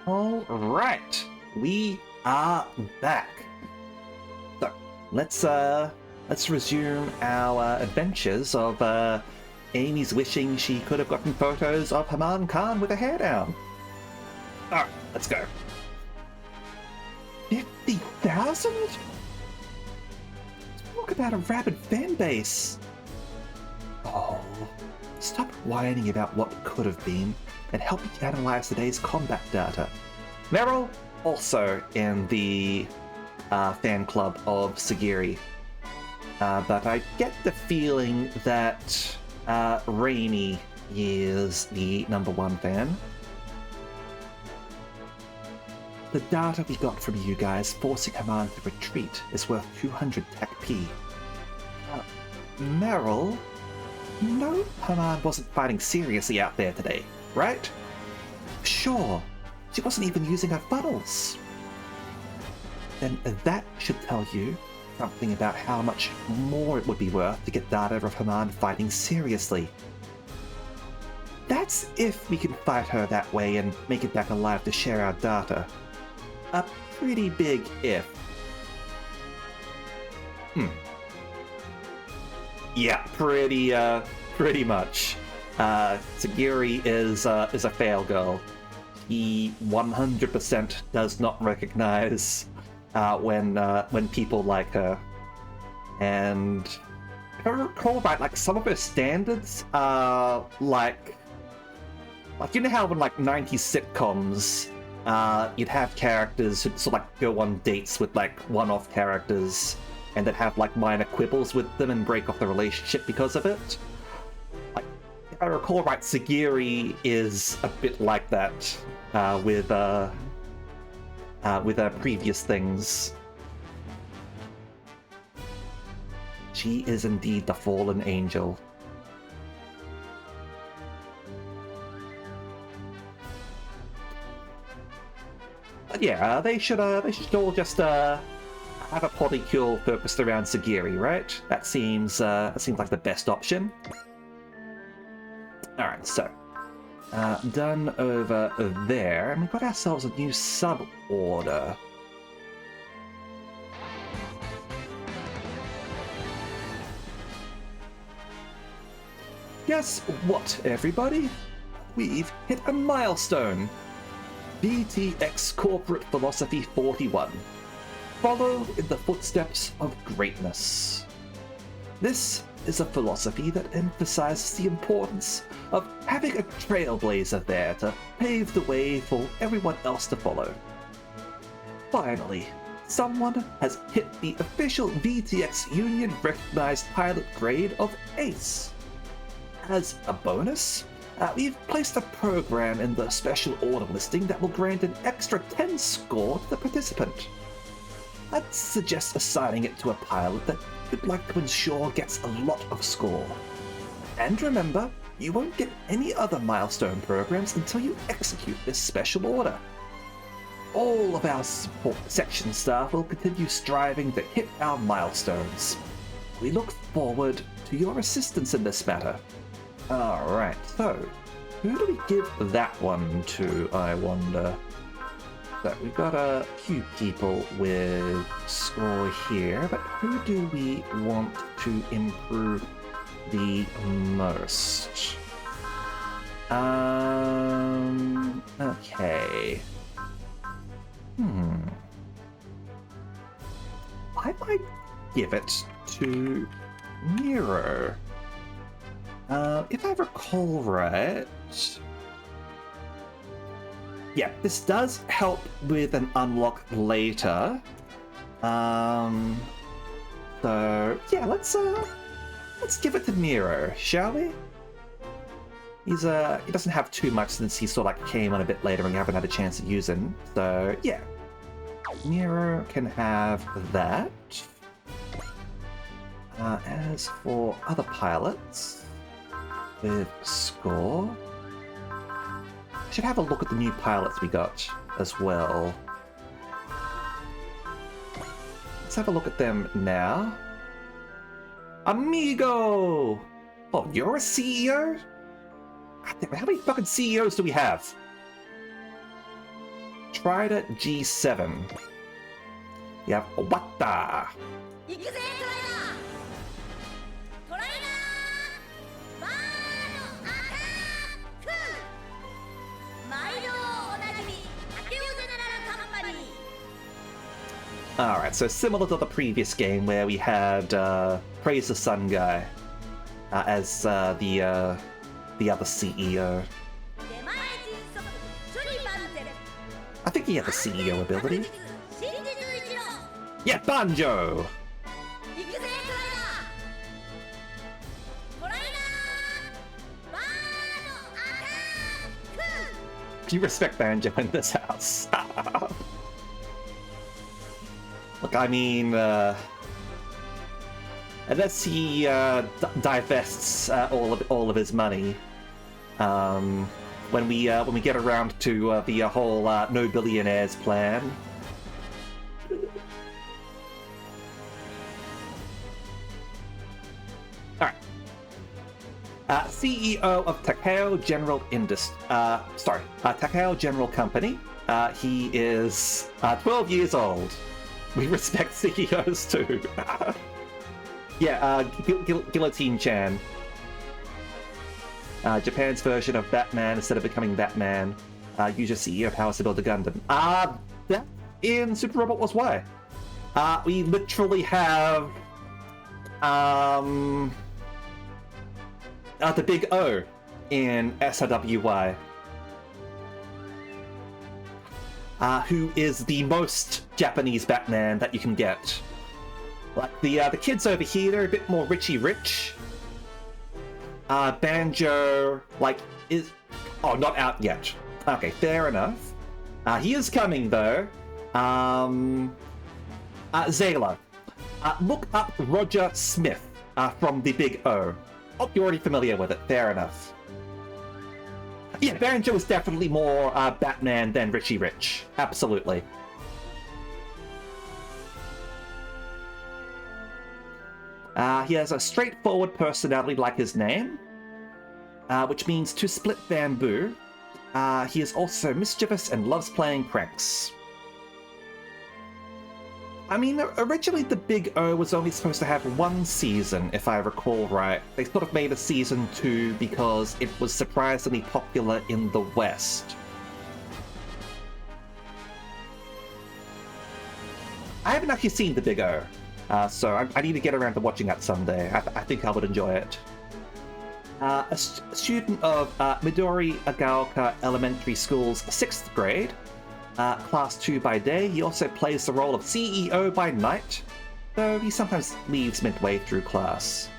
All right, we are back. So, let's resume our adventures of Amy's wishing she could have gotten photos of Haman Khan with her hair down. Alright, let's go. 50,000? Talk about a rabid fan base. Oh, stop whining about what could have been and help me analyze today's combat data. Meryl, also in the fan club of Sagiri. But I get the feeling that Rainy is the #1 fan. The data we got from you guys forcing Haman to retreat is worth 200 Tech P. Meryl? No, Haman wasn't fighting seriously out there today, right? Sure, she wasn't even using her funnels. Then that should tell you something about how much more it would be worth to get data of Haman fighting seriously. That's if we can fight her that way and make it back alive to share our data. A pretty big if. Yeah, pretty much. Sagiri is a fail girl. He 100% does not recognize when people like her. And if I recall right, like some of her standards are like you know how in like 90s sitcoms you'd have characters who sort of like go on dates with like one-off characters and then have like minor quibbles with them and break off the relationship because of it. Like, if I recall right, Sagiri is a bit like that with previous things. She is indeed the fallen angel. But yeah, they should all just have a polycule focused around Sagiri, right? That seems like the best option. All right, so done over there, and we've got ourselves a new sub-order. Guess what, everybody? We've hit a milestone. BTX Corporate Philosophy 41. Follow in the footsteps of greatness. This is a philosophy that emphasizes the importance of having a trailblazer there to pave the way for everyone else to follow. Finally, someone has hit the official VTX Union recognized pilot grade of Ace. As a bonus, we've placed a program in the special order listing that will grant an extra 10 score to the participant. I'd suggest assigning it to a pilot that you'd like to ensure gets a lot of score. And remember, you won't get any other milestone programs until you execute this special order. All of our support section staff will continue striving to hit our milestones. We look forward to your assistance in this matter. Alright, so who do we give that one to, I wonder? So we've got a few people with score here, but who do we want to improve the most? Okay. I might give it to Nero. If I recall right... Yeah, this does help with an unlock later. So yeah, let's give it to Nero, shall we? He doesn't have too much since he sort of like came on a bit later and we haven't had a chance to use him. So yeah, Nero can have that. As for other pilots with score, I should have a look at the new pilots we got as well. Let's have a look at them now. Amigo! Oh, you're a CEO? God damn it, how many fucking CEOs do we have? Trident G7. You have Wata. 行くぜトライガートライガーバードアタック毎度おなじみタケオゼネラルカンパニー Alright, so similar to the previous game where we had Praise the Sun guy as the other CEO. 出前迅速処理万全 I think he had the CEO ability. 真実一郎 Yeah, Banjo! 行くぜトライガートライガーバードアタック You respect Banjo in this house. Look, I mean, unless he divests all of his money, when we get around to the whole no billionaires plan. All right. CEO of Takeo General Takeo General Company. He is 12 years old. We respect CEOs too. Yeah, Guillotine Chan. Japan's version of Batman instead of becoming Batman. Use your CEO powers to build a Gundam. That in Super Robot Wars Y. We literally have the Big O in SRWY. Who is the most Japanese Batman that you can get. Like, the kids over here, they're a bit more rich. Banjo, like, is... Oh, not out yet. Okay, fair enough. He is coming, though. Zayla. Look up Roger Smith from the Big O. Oh, you're already familiar with it. Fair enough. Yeah, Banjo is definitely more Batman than Richie Rich. Absolutely. He has a straightforward personality like his name, which means to split bamboo. He is also mischievous and loves playing pranks. I mean, originally the Big O was only supposed to have one season, if I recall right. They sort of made a season 2 because it was surprisingly popular in the West. I haven't actually seen the Big O, so I need to get around to watching that someday. I think I would enjoy it. A student of Midori Agaoka Elementary School's 6th grade, Class 2 by day, he also plays the role of CEO by night, though he sometimes leaves midway through class.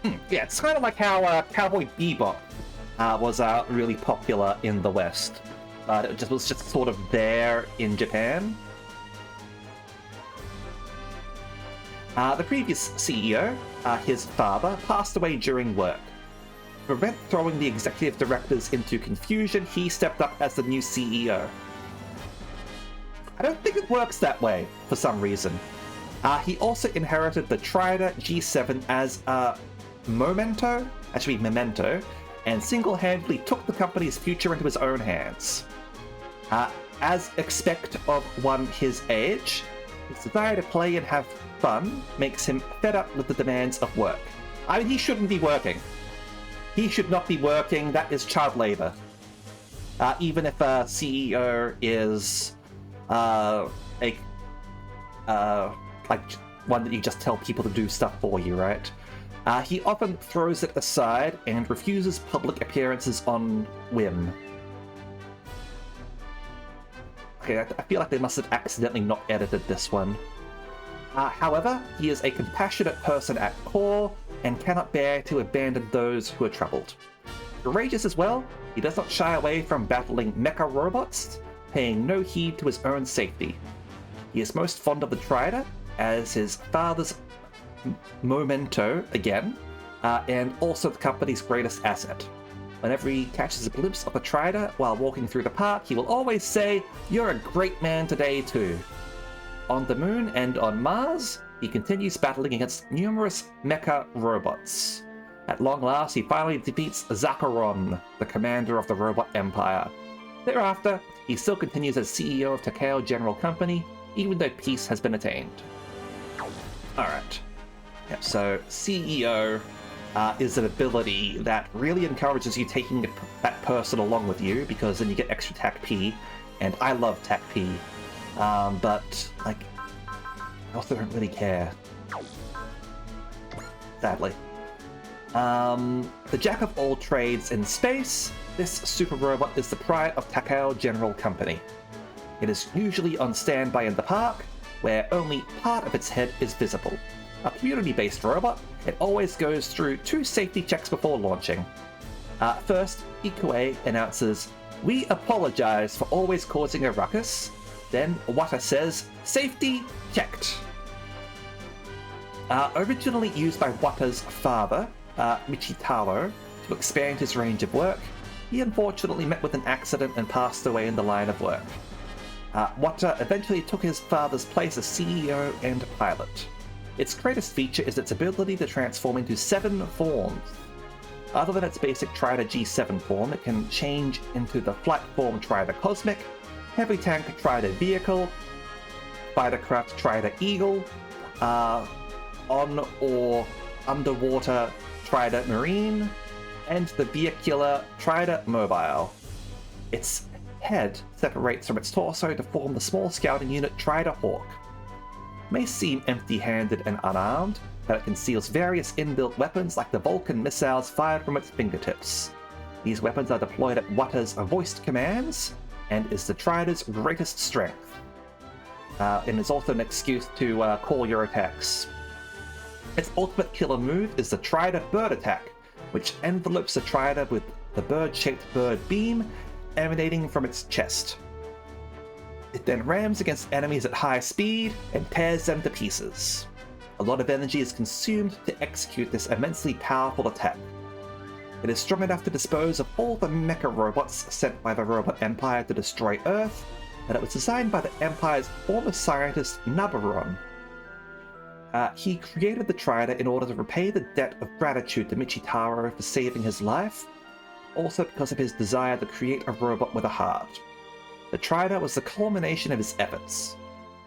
Yeah, it's kind of like how Cowboy Bebop was really popular in the West, but it was just sort of there in Japan. The previous CEO, his father, passed away during work. To prevent throwing the executive directors into confusion, he stepped up as the new CEO. I don't think it works that way, for some reason. He also inherited the Trident G7 as a memento, and single-handedly took the company's future into his own hands. As expect of one his age, his desire to play and have fun makes him fed up with the demands of work. I mean, he shouldn't be working. He should not be working. That is child labor. Even if a CEO is like one that you just tell people to do stuff for you, right? He often throws it aside and refuses public appearances on whim. Okay, I feel like they must have accidentally not edited this one. However, he is a compassionate person at core and cannot bear to abandon those who are troubled. Courageous as well, he does not shy away from battling mecha robots, paying no heed to his own safety. He is most fond of the Trident as his father's memento again, and also the company's greatest asset. Whenever he catches a glimpse of the Trident while walking through the park, he will always say, "You're a great man today too." On the moon and on Mars, he continues battling against numerous mecha robots. At long last, he finally defeats Zakaron, the commander of the robot empire. Thereafter, he still continues as CEO of Takeo General Company, even though peace has been attained. Alright. Yep, so CEO is an ability that really encourages you taking that person along with you, because then you get extra TAC P, and I love TAC P, but, like, I also don't really care. Sadly. The jack of all trades in space, this super robot is the pride of Takao General Company. It is usually on standby in the park, where only part of its head is visible. A community-based robot, it always goes through 2 safety checks before launching. First, Ikue announces, "We apologize for always causing a ruckus." Then Wata says, "Safety checked." Originally used by Wata's father, Michitaro, to expand his range of work, he unfortunately met with an accident and passed away in the line of work. Wata eventually took his father's place as CEO and pilot. Its greatest feature is its ability to transform into 7 forms. Other than its basic Trida G7 form, it can change into the flight form Trida Cosmic, Heavy Tank Trida Vehicle, Fightercraft Trida Eagle, on or underwater Trida Marine, and the vehicular Trida Mobile. Its head separates from its torso to form the small scouting unit Trida Hawk. May seem empty-handed and unarmed, but it conceals various inbuilt weapons like the Vulcan missiles fired from its fingertips. These weapons are deployed at Wata's voiced commands, and is the Trida's greatest strength. And is also an excuse to call your attacks. Its ultimate killer move is the Trida Bird Attack, which envelopes the Trida with the bird-shaped bird beam emanating from its chest. It then rams against enemies at high speed and tears them to pieces. A lot of energy is consumed to execute this immensely powerful attack. It is strong enough to dispose of all the mecha robots sent by the Robot Empire to destroy Earth, and it was designed by the Empire's former scientist Nabaron. He created the Trida in order to repay the debt of gratitude to Michitaro for saving his life, also because of his desire to create a robot with a heart. The Trida was the culmination of his efforts.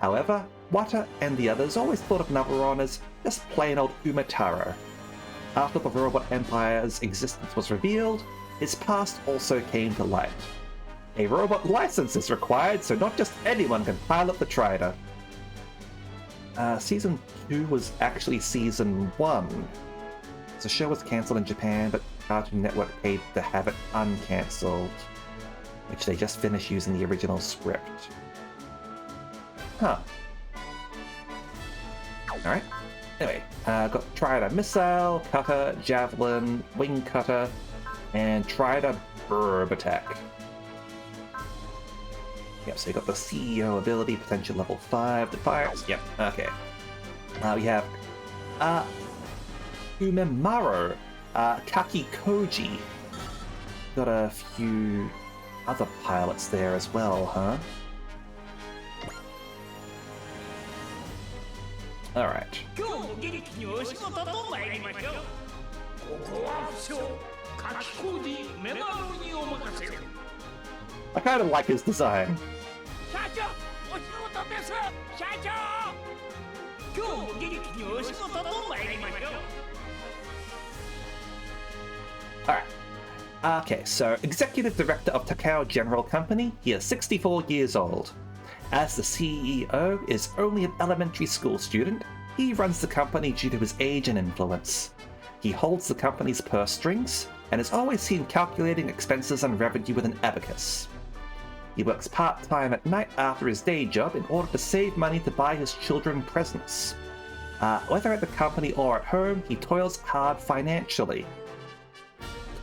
However, Wata and the others always thought of Nabaron as just plain old Umataro. After the Robot Empire's existence was revealed, his past also came to light. A robot license is required, so not just anyone can pilot the Trida. Season 2 was actually Season 1. The show was cancelled in Japan, but Cartoon Network paid to have it uncancelled, which they just finished using the original script. Huh. Alright. Anyway, got Trida Missile, Cutter, Javelin, Wing Cutter, and Trida Burb Attack. Yep, so you got the CEO ability, potential level 5, Defiance. Yep, okay. We have Umemaro, Kaki Koji. Got a few other pilots there as well, huh? Alright. I kind of like his design. Alright. Okay, so Executive Director of Takao General Company, he is 64 years old. As the CEO is only an elementary school student, he runs the company due to his age and influence. He holds the company's purse strings, and is always seen calculating expenses and revenue with an abacus. He works part-time at night after his day job in order to save money to buy his children presents. Whether at the company or at home, he toils hard financially.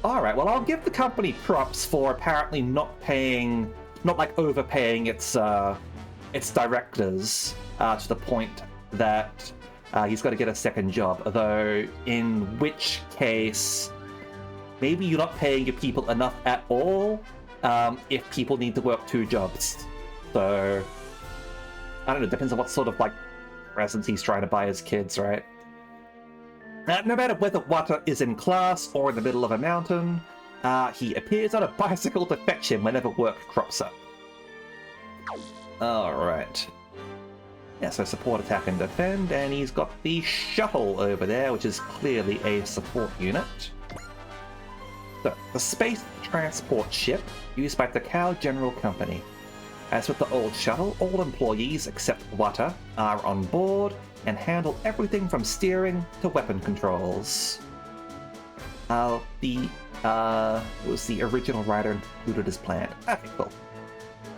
Alright, well, I'll give the company props for apparently not overpaying its directors to the point that he's got to get a second job, although in which case maybe you're not paying your people enough at all if people need to work 2 jobs. So I don't know, depends on what sort of presents he's trying to buy his kids, right? No matter whether Wata is in class or in the middle of a mountain, he appears on a bicycle to fetch him whenever work crops up. Alright. Yeah, so support, attack, and defend, and he's got the shuttle over there, which is clearly a support unit. So, the space transport ship used by the Cow General Company. As with the old shuttle, all employees except Wata are on board and handle everything from steering to weapon controls. Was the original writer included as planned? Okay, cool.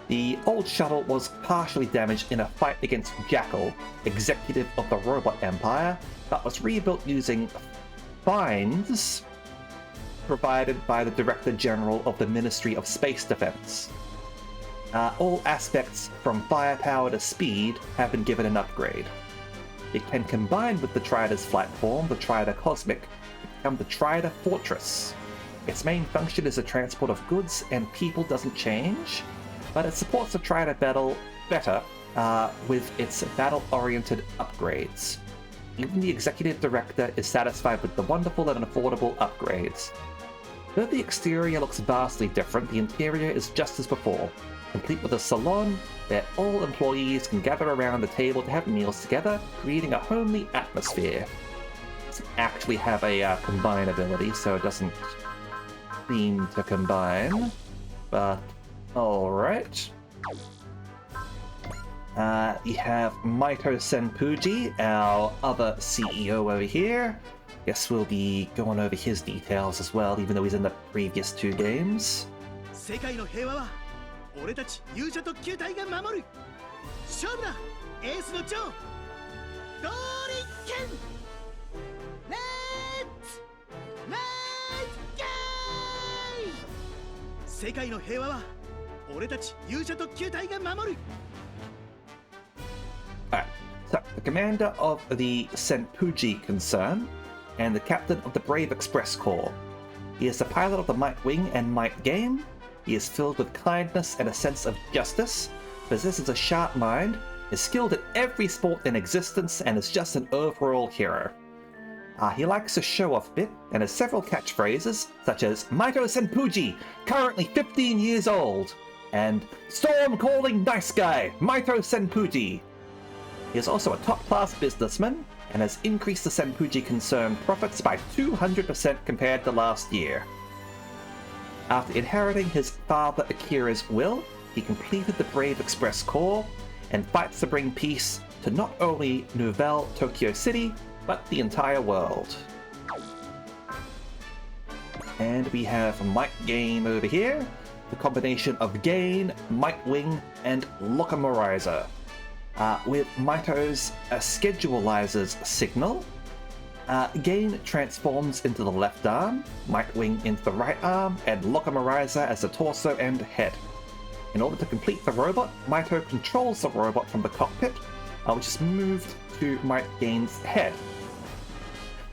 The old shuttle was partially damaged in a fight against Jackal, executive of the Robot Empire, but was rebuilt using fines provided by the Director General of the Ministry of Space Defense. All aspects from firepower to speed have been given an upgrade. It can combine with the Trider's flight form, the Trider Cosmic, to become the Trider Fortress. Its main function is the transport of goods and people doesn't change, but it supports the Trider battle better with its battle-oriented upgrades. Even the Executive Director is satisfied with the wonderful and affordable upgrades. Though the exterior looks vastly different, the interior is just as before, complete with a salon where all employees can gather around the table to have meals together, creating a homely atmosphere. It doesn't actually have a combine ability, so it doesn't seem to combine, but alright. We have Maito Senpuji, our other CEO over here. Guess we'll be going over his details as well, even though he's in the previous two games. 世界の平和は俺たち勇者特急隊が守る。勝負だ、エースの長。ドーリッケン。レッツゲー。世界の平和は俺たち勇者特急隊が守る。Alright, so the commander of the Senpuji concern and the captain of the Brave Express Corps. He is the pilot of the Might Wing and Might Game. He is filled with kindness and a sense of justice, possesses a sharp mind, is skilled at every sport in existence, and is just an overall hero. He likes to show off a bit and has several catchphrases such as Maito Senpuji, currently 15 years old, and Storm Calling Nice Guy, Maito Senpuji. He is also a top-class businessman and has increased the Senpuji concern profits by 200% compared to last year. After inheriting his father Akira's will, he completed the Brave Express Corps and fights to bring peace to not only Nouvelle Tokyo City, but the entire world. And we have Might Gain over here, the combination of Gain, Might Wing, and Locomorizer. With Maito's Schedualizer's signal, Gain transforms into the left arm, Might Wing into the right arm, and Locomorizer as the torso and head. In order to complete the robot, Maito controls the robot from the cockpit, which is moved to Might Gain's head.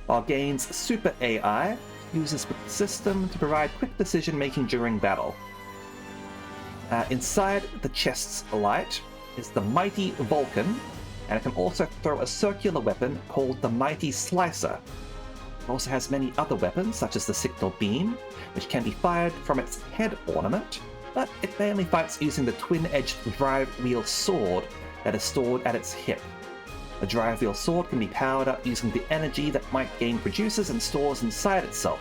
While Gain's Super AI uses the system to provide quick decision-making during battle. Inside the chest's light is the Mighty Vulcan, and it can also throw a circular weapon called the Mighty Slicer. It also has many other weapons, such as the Signal Beam, which can be fired from its head ornament, but it mainly fights using the twin-edged drive wheel sword that is stored at its hip. The drive wheel sword can be powered up using the energy that Might Gain produces and stores inside itself.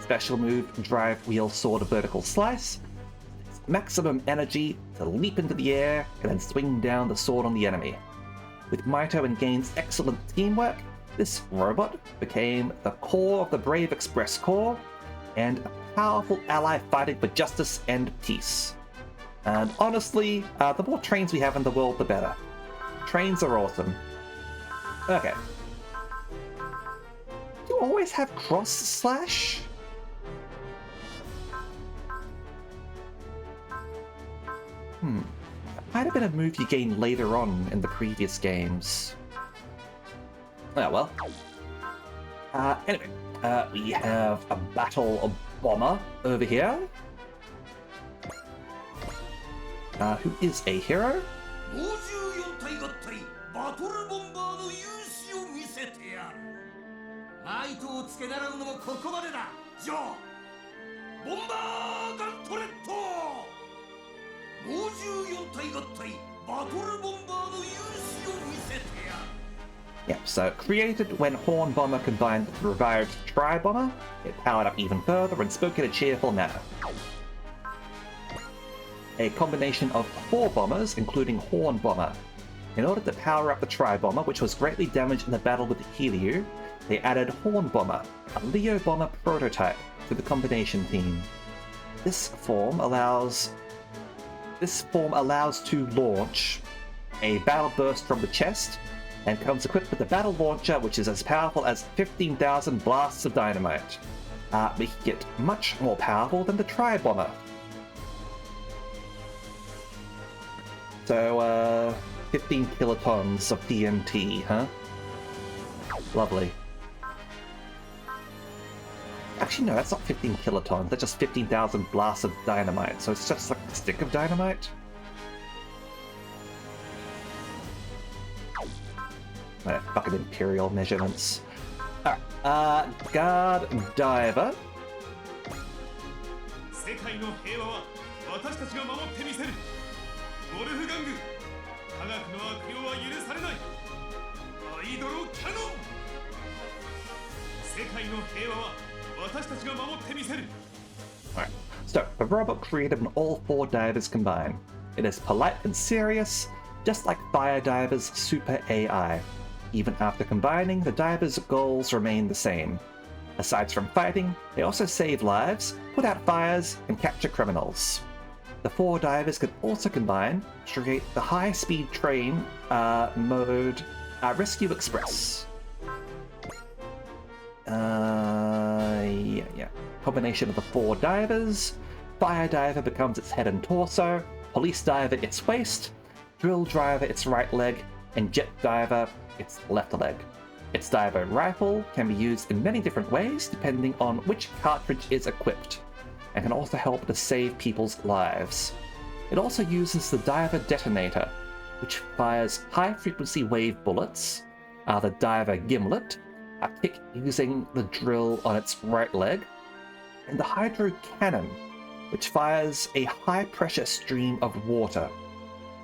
Special move Drive Wheel Sword Vertical Slice. Maximum energy to leap into the air and then swing down the sword on the enemy. With Maito and Gain's excellent teamwork, this robot became the core of the Brave Express Corps and a powerful ally fighting for justice and peace. And honestly, the more trains we have in the world, the better. Trains are awesome. Okay. Do you always have cross slash? Might have been a move you gained later on in the previous games. Oh well. Anyway, we have a battle bomber over here. Who is a hero? 54体合体バトルボンバーの勇姿を見せてやる。ライトをつけ習うのもここまでだ。ジョー、ボンバーガントレット。54体 Yep, so created when Horn Bomber combined with revived Tri Bomber, it powered up even further and spoke in a cheerful manner. A combination of 4 bombers, including Horn Bomber. In order to power up the Tri Bomber, which was greatly damaged in the battle with Helio, they added Horn Bomber, a Leo Bomber prototype, to the combination team. This form allows to launch a battle burst from the chest, and comes equipped with a battle launcher which is as powerful as 15,000 blasts of dynamite. Making it much more powerful than the Tri Bomber. So, 15 kilotons of TNT, huh? Lovely. Actually, no, that's not 15 kilotons. That's just 15,000 blasts of dynamite. So it's just like a stick of dynamite? Fucking Imperial measurements. Alright, Guard Diver. Alright, so the robot created when all 4 divers combine. It is polite and serious, just like Fire Diver's Super AI. Even after combining, the divers' goals remain the same. Aside from fighting, they also save lives, put out fires, and capture criminals. The 4 divers can also combine to create the high-speed train mode Rescue Express. Yeah. Combination of the 4 divers. Fire Diver becomes its head and torso, Police Diver its waist, Drill Driver its right leg, and Jet Diver its left leg. Its diver rifle can be used in many different ways depending on which cartridge is equipped, and can also help to save people's lives. It also uses the Diver Detonator, which fires high-frequency wave bullets, the Diver Gimlet, a kick using the drill on its right leg, and the Hydro Cannon, which fires a high-pressure stream of water.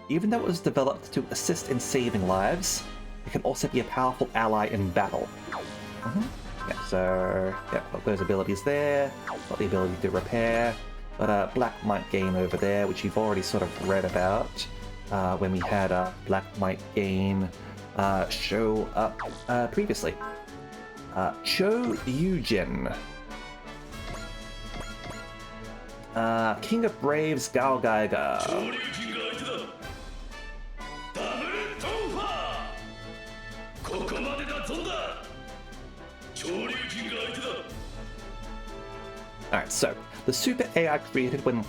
Even though it was developed to assist in saving lives, it can also be a powerful ally in battle. Yeah, so, yeah, got those abilities there, got the ability to repair, but Black Might Gain over there, which you've already sort of read about when we had Black Might Gain show up previously. Cho Yujin. King of Braves Gao Gaiga. Alright, so the super AI created when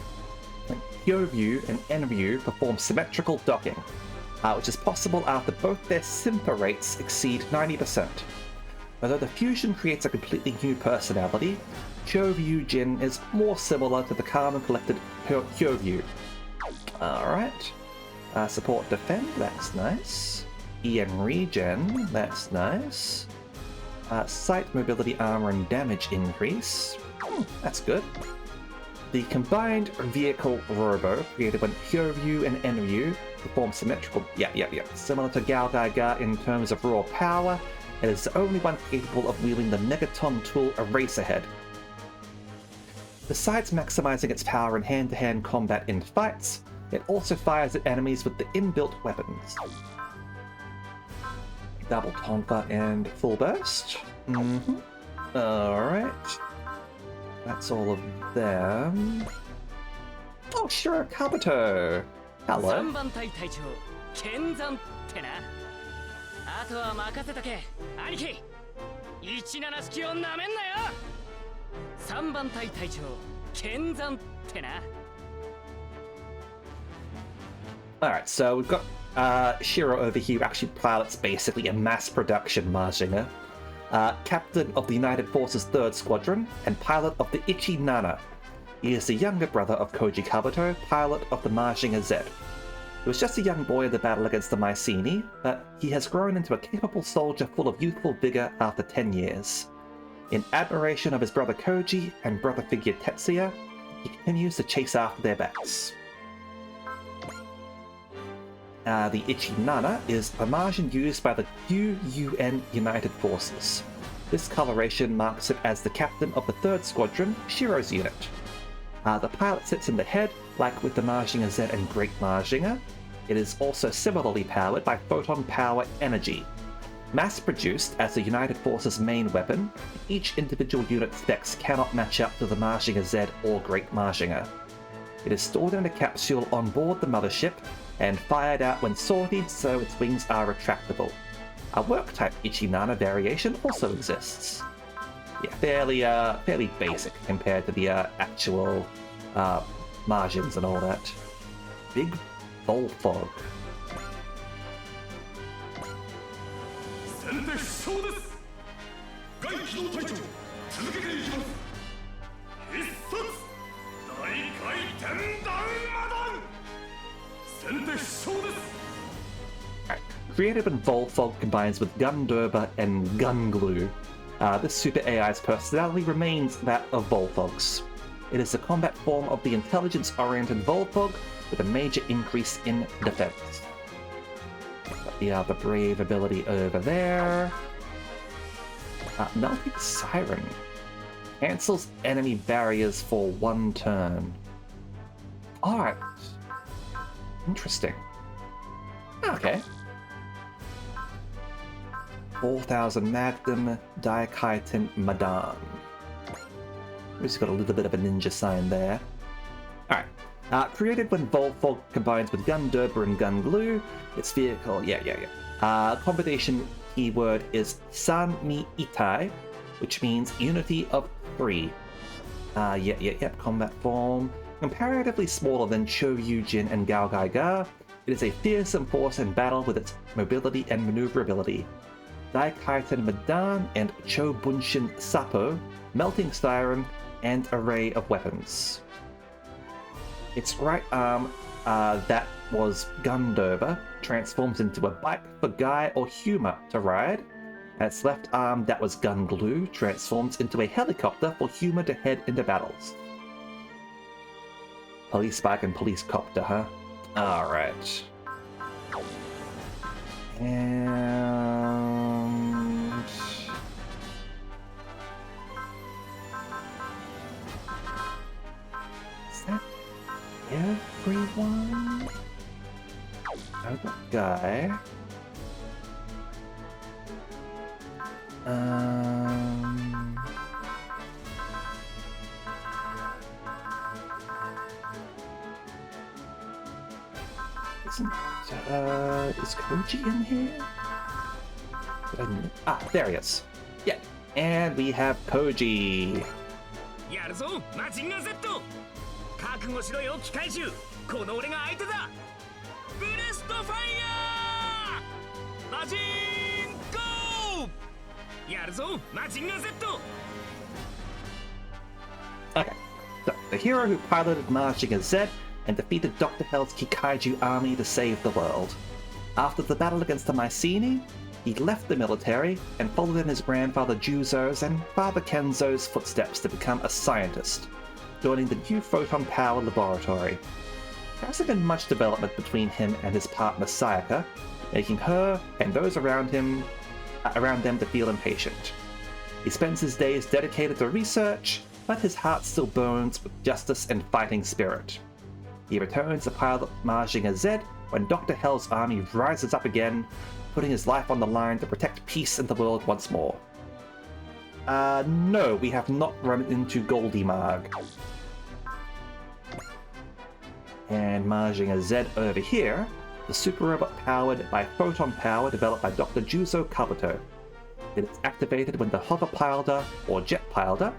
PyoView and NView perform symmetrical docking, which is possible after both their simper rates exceed 90%. Although the fusion creates a completely new personality, PyoView Jin is more similar to the calm and collected PyoView. Alright. Support defend, that's nice. EN regen, that's nice. Sight, mobility, armor, and damage increase. That's good. The combined vehicle robo created when PyoView and NView perform symmetrical. Similar to Gao Gaiga in terms of raw power, it is the only one capable of wielding the Megaton tool Eraserhead. Besides maximizing its power in hand-to-hand combat in fights, it also fires at enemies with the inbuilt weapons. Double Tonfa and Full Burst. Alright. That's all of them. Oh, sure, Kabuto! Hello. Alright, so we've got Shiro over here who actually pilots basically a mass production Mazinger. Captain of the United Forces 3rd Squadron, and pilot of the Ichi Nana. He is the younger brother of Koji Kabuto, pilot of the Mazinger Z. He was just a young boy in the battle against the Mycenae, but he has grown into a capable soldier full of youthful vigor after 10 years. In admiration of his brother Koji and brother figure Tetsuya, he continues to chase after their backs. the Ichinana is a margin used by the UUN United Forces. This coloration marks it as the captain of the 3rd Squadron, Shiro's unit. The pilot sits in the head, like with the Mazinger Z and Great Mazinger. It is also similarly powered by photon power energy. Mass-produced as the United Forces' main weapon, each individual unit's specs cannot match up to the Mazinger Z or Great Mazinger. It is stored in a capsule on board the mothership and fired out when sortied, so its wings are retractable. A work-type Ichinana variation also exists. Yeah, fairly basic compared to the actual margins and all that. Big Bullfog. 先手必勝です。外機動隊長、続けていきます。必殺大回転弾魔弾。先手必勝です。 Created when Volfog combines with Gundurba and Gunglue, this Super AI's personality remains that of Volfog's. It is the combat form of the intelligence-oriented Volfog with a major increase in defense. Got the Brave ability over there. Melting Siren. Cancels enemy barriers for 1 turn. Alright. Interesting. Okay. 4000 Magnum, Daikaiten Madan. We've got a little bit of a ninja sign there. Alright. Created when Volfog combines with Gundurba and Gunglue. Its vehicle, combination keyword is Sanmi Itai, which means unity of 3. Combat form. Comparatively smaller than Choryujin and Gaogaiga, it is a fearsome force in battle with its mobility and maneuverability. Daikaiten Madan and Chobunshin Sapo, Melting Siren, and array of weapons. Its right arm, that was Gundurba, transforms into a bike for Guy or Huma to ride, and its left arm, that was Gunglue, transforms into a helicopter for Huma to head into battles. Police bike and police copter, huh? Alright. And... is that everyone? Oh, that guy. Is Koji in here? There he is. Yeah, and we have Koji. やるぞマジンガー Z 覚悟しろよ機械獣この俺が相手だブレストファイヤーマジンゴーやるぞマジンガー Z Okay, so the hero who piloted Mazinger Z and defeated Dr. Hell's Kikaiju army to save the world. After the battle against the Mycenae, he left the military and followed in his grandfather Juzo's and father Kenzo's footsteps to become a scientist, joining the new photon power laboratory. There hasn't been much development between him and his partner Sayaka, making her and those around them to feel impatient. He spends his days dedicated to research, but his heart still burns with justice and fighting spirit. He returns to pilot Mazinger Z when Dr. Hell's army rises up again, putting his life on the line to protect peace in the world once more. No, we have not run into Goldie Marg. And Mazinger Z over here, the super robot powered by photon power developed by Dr. Juzo Kabuto. It is activated when the hover pilder, or jet pilder,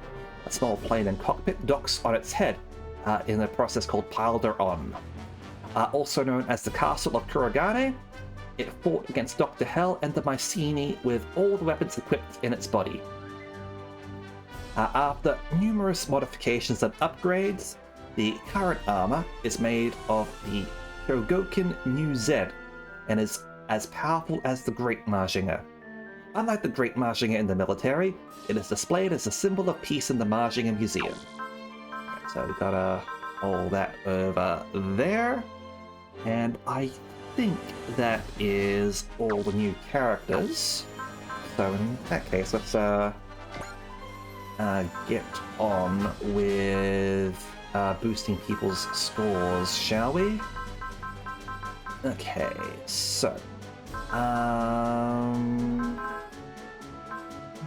a small plane and cockpit, docks on its head in a process called Pilder On. Also known as the Castle of Kurogane, it fought against Dr. Hell and the Mycenae with all the weapons equipped in its body. After numerous modifications and upgrades, the current armor is made of the Hyogokin New Z and is as powerful as the Great Mazinger. Unlike the Great Mazinger in the military, it is displayed as a symbol of peace in the Mazinger Museum. So we got all that over there. And I think that is all the new characters. So in that case, let's get on with boosting people's scores, shall we? Okay, so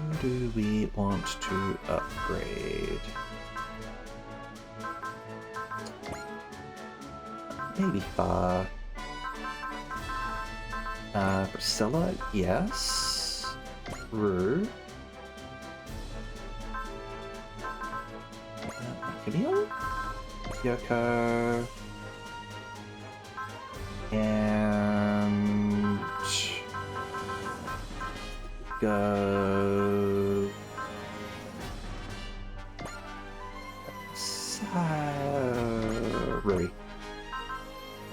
who do we want to upgrade? Maybe Priscilla, yes. Rue. Camille? Yoko. And... go... Rui.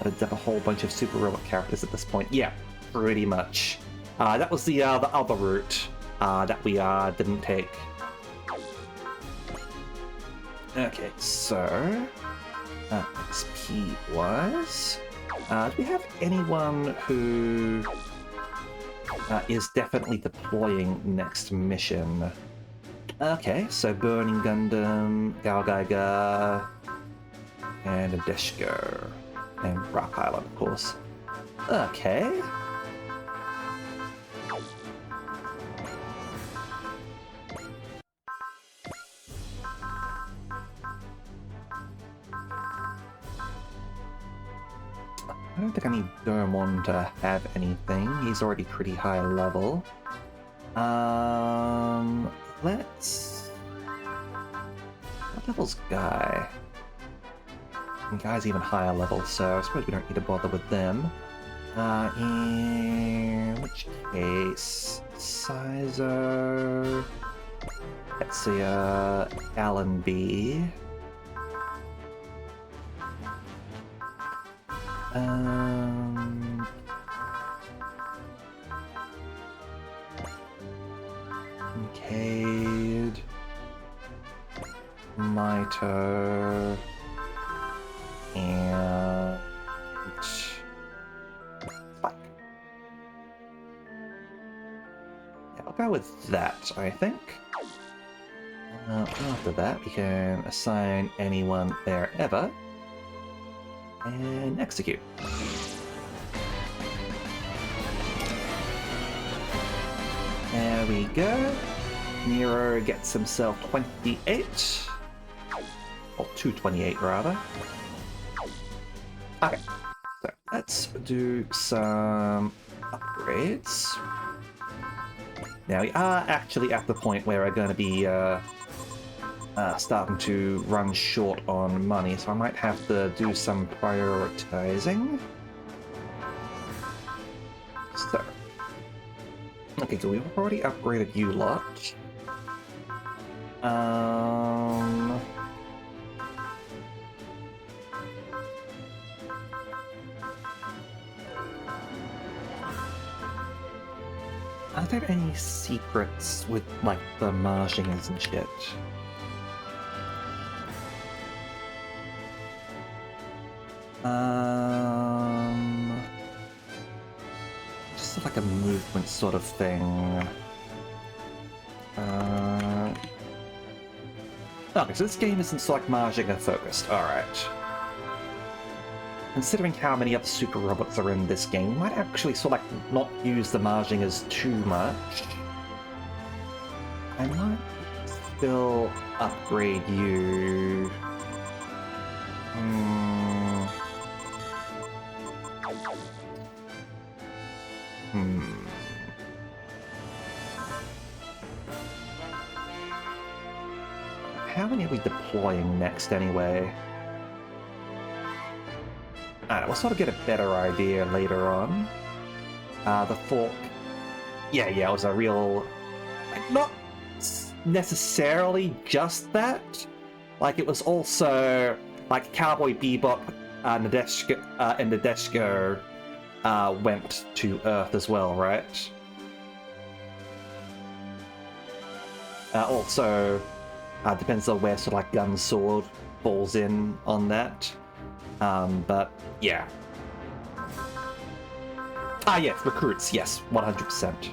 I've a whole bunch of super robot characters at this point. Yeah, pretty much. That was the other route that we didn't take. Okay, so XP wise, do we have anyone who is definitely deploying next mission? Okay, so Burning Gundam, Galgaiga, and Adeshko. And Rock Island, of course. Okay. I don't think I need Dormon to have anything. He's already pretty high level. Let's... What level's Guy? And Guy's even higher level, so I suppose we don't need to bother with them. In which case... Sizer... Let's see, Alan B. Cade... Mito... And... Fuck. Yeah, I'll go with that, I think. After that, we can assign anyone there ever. And execute. There we go. Nero gets himself 28. Or 228 rather. Okay, so let's do some upgrades. Now we are actually at the point where we're going to be starting to run short on money, so I might have to do some prioritizing. So, okay, so we've already upgraded you lot. Are there any secrets with, like, the marshings and shit? Just like a movement sort of thing. Okay, so this game isn't so, like, Marjinga focused. Alright. Considering how many other super robots are in this game, we might actually sort of like not use the Marjingas too much. I might still upgrade you. How many are we deploying next anyway? Alright, we'll sort of get a better idea later on. The fork... Yeah, it was a real... Like, not necessarily just that. Like, it was also... Like, Cowboy Bebop and Nadeshiko went to Earth as well, right? Also, depends on where sort of like Gun Sword falls in on that. But yeah. Ah, yes, recruits, yes, 100%.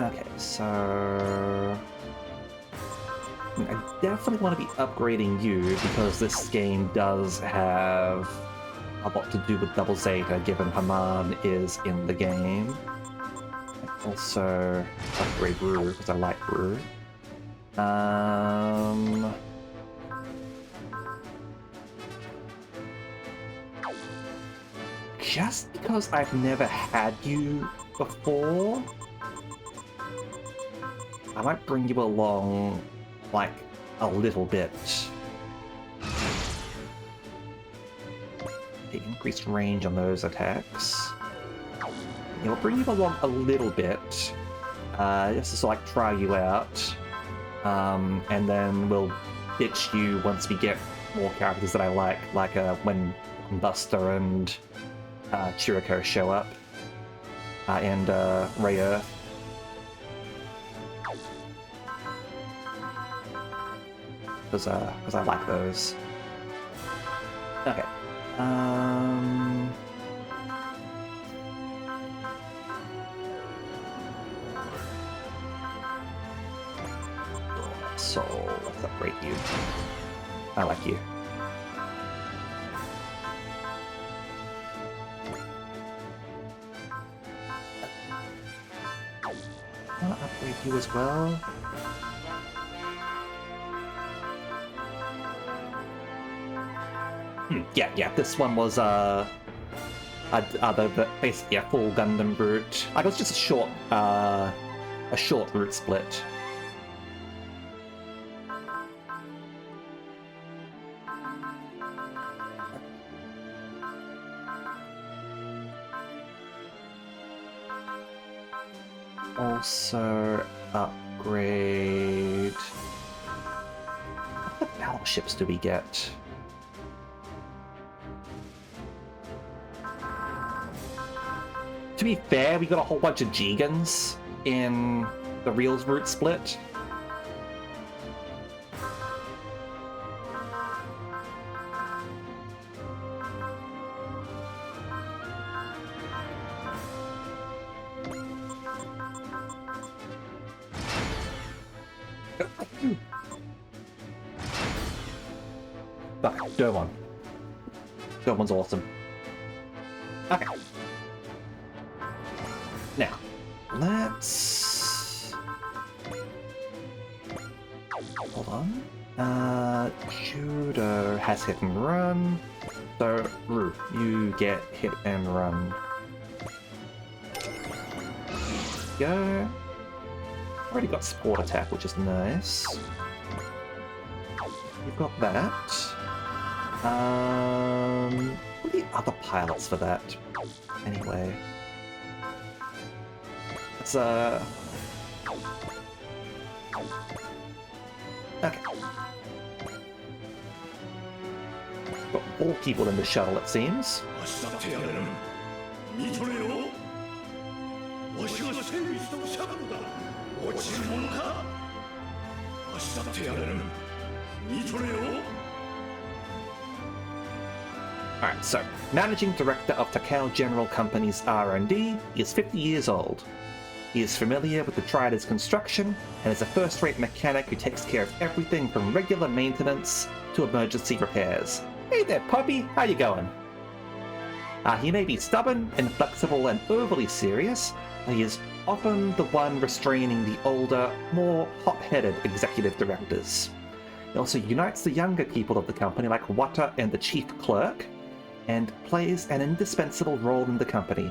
Okay, so... I definitely want to be upgrading you, because this game does have a lot to do with Double Zeta, given Haman is in the game. And also, upgrade Rue, because I like Rue. Just because I've never had you before, I might bring you along, like, a little bit. Okay, increased range on those attacks. Yeah, we'll bring you along a little bit, just to sort of, like, try you out. And then we'll ditch you once we get more characters that I like when Buster and Chiriko show up, and Ray Earth. Because I like those. Okay. So let's upgrade you. I like you. I'll upgrade you as well. Yeah, this one was basically a full Gundam route. Like, it was just a short route split. Also upgrade. What battleships do we get? To be fair, we got a whole bunch of Jigans in the Reels route split. Durwan. Durwan's awesome. Okay. Now, let's... Hold on. Judo has hit and run. So, Rue, you get hit and run. Go. Already got support attack, which is nice. You've got that. What are the other pilots for that? Anyway. Let's, Okay. Got 4 people in the shuttle, it seems. Alright, so, Managing Director of Takao General Company's R&D, he is 50 years old. He is familiar with the Trident's construction, and is a first-rate mechanic who takes care of everything from regular maintenance to emergency repairs. Hey there, puppy! How you going? He may be stubborn, inflexible, and overly serious, but he is often the one restraining the older, more hot-headed executive directors. He also unites the younger people of the company like Wata and the chief clerk, and plays an indispensable role in the company.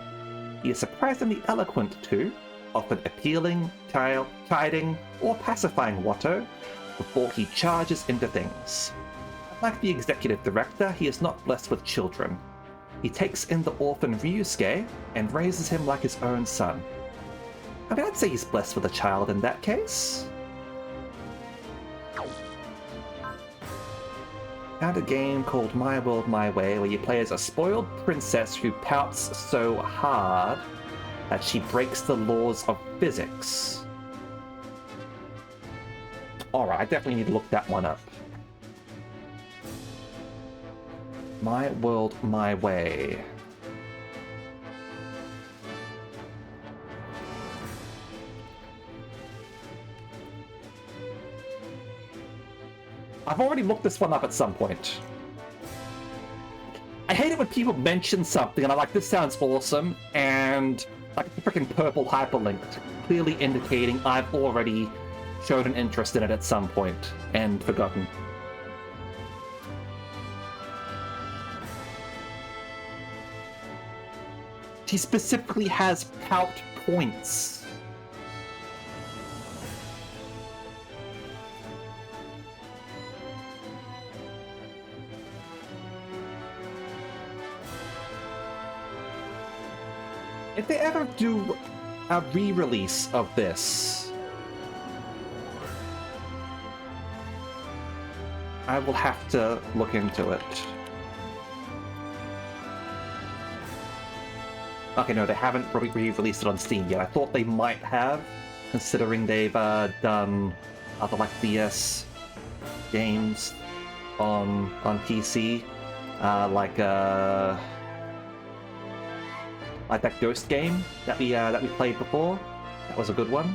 He is surprisingly eloquent too, often appealing, chiding, or pacifying Watto before he charges into things. Like the executive director, he is not blessed with children. He takes in the orphan Ryusuke and raises him like his own son. I mean, I'd say he's blessed with a child in that case. Found a game called My World, My Way, where you play as a spoiled princess who pouts so hard that she breaks the laws of physics. Alright, I definitely need to look that one up. My World, My Way. I've already looked this one up at some point. I hate it when people mention something and I'm like, this sounds awesome, and like a freaking purple hyperlink, clearly indicating I've already showed an interest in it at some point and forgotten. She specifically has pout points. If they ever do a re-release of this, I will have to look into it. Okay, no, they haven't re-released it on Steam yet. I thought they might have, considering they've done other like DS games on PC, like that Ghost game that we played before. That was a good one.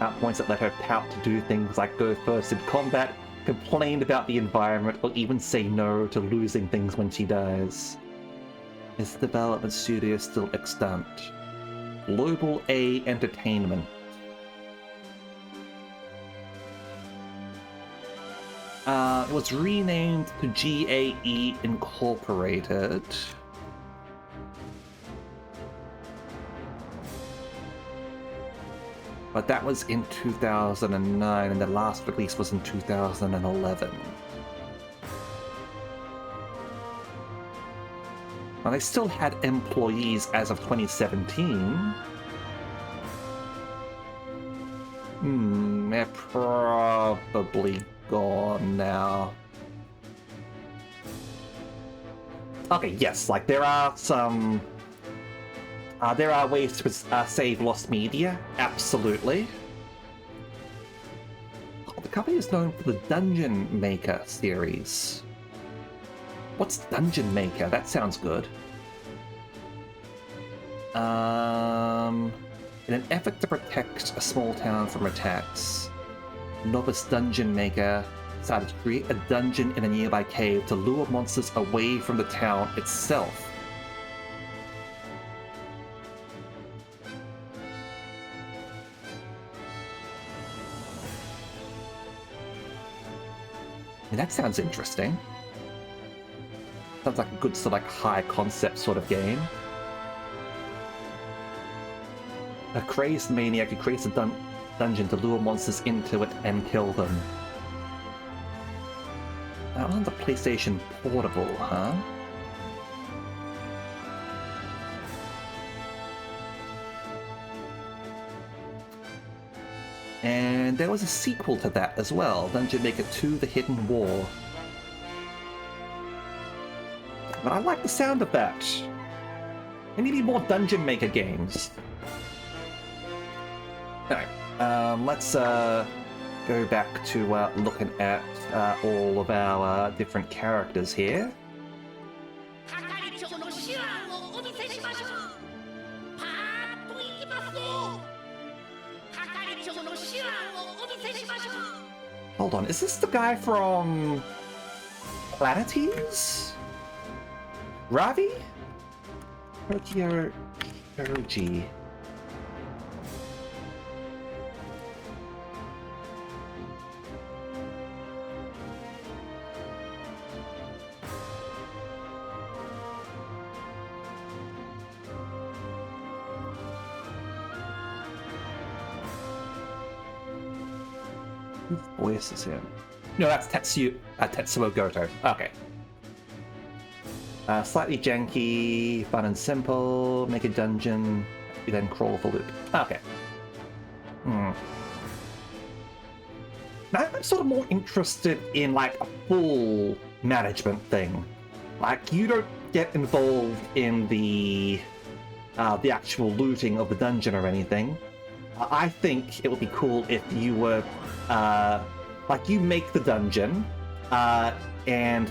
At points that let her pout to do things like go first in combat, complain about the environment, or even say no to losing things when she dies. Is the development studio still extant? Global A Entertainment. It was renamed to GAE Incorporated. But that was in 2009, and the last release was in 2011. Now, they still had employees as of 2017. They're probably gone now. Okay, yes, like there are some... there are ways to save lost media, absolutely. Oh, the company is known for the Dungeon Maker series. What's Dungeon Maker? That sounds good. In an effort to protect a small town from attacks, novice Dungeon Maker decided to create a dungeon in a nearby cave to lure monsters away from the town itself. And that sounds interesting. Sounds like a good sort of like high concept sort of game. A crazed maniac who creates a dungeon to lure monsters into it and kill them. Now on the PlayStation Portable, huh? And there was a sequel to that as well, Dungeon Maker 2: The Hidden War. But I like the sound of that. I need more Dungeon Maker games. Alright, let's go back to looking at all of our different characters here. Hold on, is this the guy from Planetes? Ravi? Tokyo Shoji. Whose voice is him? No, that's Tetsuo Goto. Okay. Slightly janky, fun and simple, make a dungeon, you then crawl the loop. Okay. Now I'm sort of more interested in like a full management thing. Like you don't get involved in the actual looting of the dungeon or anything. I think it would be cool if you were like you make the dungeon and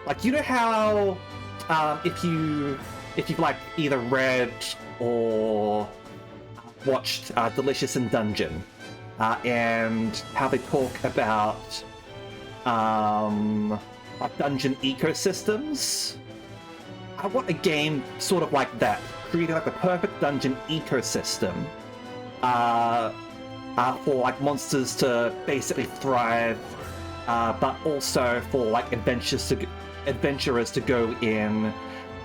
like you know how if you've like either read or watched Delicious in Dungeon and how they talk about like dungeon ecosystems. I want a game sort of like that, creating like the perfect dungeon ecosystem for like monsters to basically thrive, but also for like adventurers to go in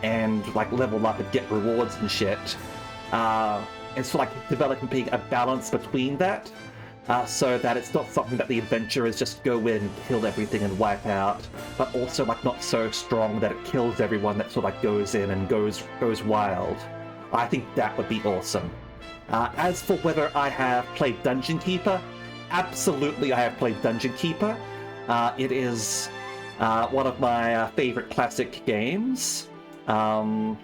and like level up and get rewards and shit. And so like developing a balance between that, so that it's not something that the adventurers just go in, kill everything and wipe out, but also like not so strong that it kills everyone that sort of like goes in and goes wild. I think that would be awesome. As for whether I have played Dungeon Keeper, absolutely I have played Dungeon Keeper. It is one of my favorite classic games. I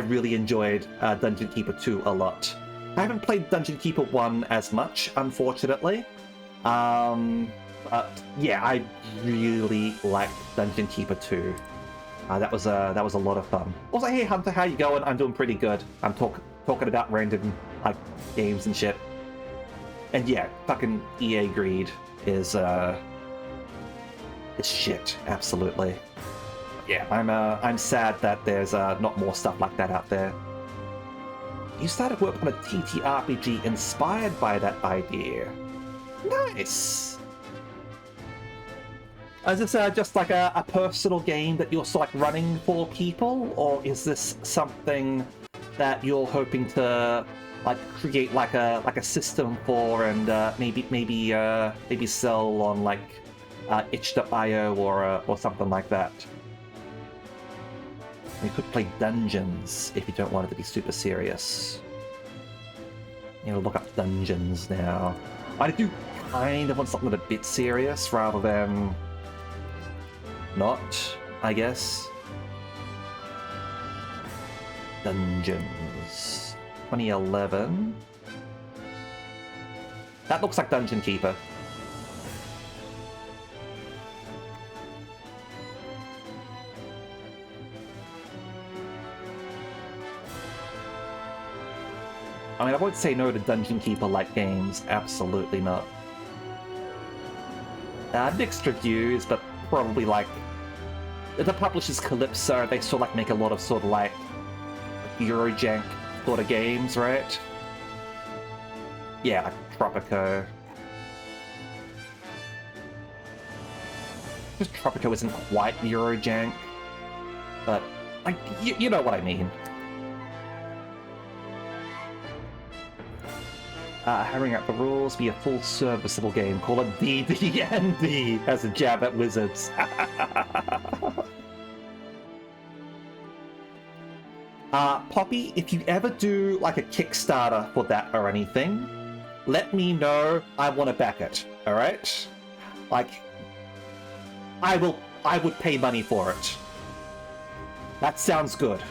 really enjoyed Dungeon Keeper 2 a lot. I haven't played Dungeon Keeper 1 as much, unfortunately. But yeah, I really liked Dungeon Keeper 2. That was a lot of fun. Also, hey Hunter, how you going? I'm doing pretty good. I'm talking about random like games and shit. And yeah, fucking EA greed is shit. Absolutely. Yeah, I'm sad that there's not more stuff like that out there. You started work on a TTRPG inspired by that idea. Nice. Is this just like a personal game that you're sort of like running for people, or is this something that you're hoping to like create like a system for and maybe sell on like itch.io or something like that? You could play Dungeons if you don't want it to be super serious. You know, look up Dungeons now. I do kind of want something a bit serious rather than not, I guess. Dungeons. 2011. That looks like Dungeon Keeper. I mean, I won't say no to Dungeon Keeper-like games, absolutely not. Mixed reviews, but probably like... The publisher's Calypso, they sort of like make a lot of sort of like Eurojank sort of games, right? Yeah, like Tropico. Just Tropico isn't quite Eurojank, but like, you know what I mean. Hammering out the rules, be a full serviceable game. Call it DD&D as a jab at wizards. Poppy, if you ever do like a Kickstarter for that or anything, let me know. I want to back it. All right? Like, I would pay money for it. That sounds good.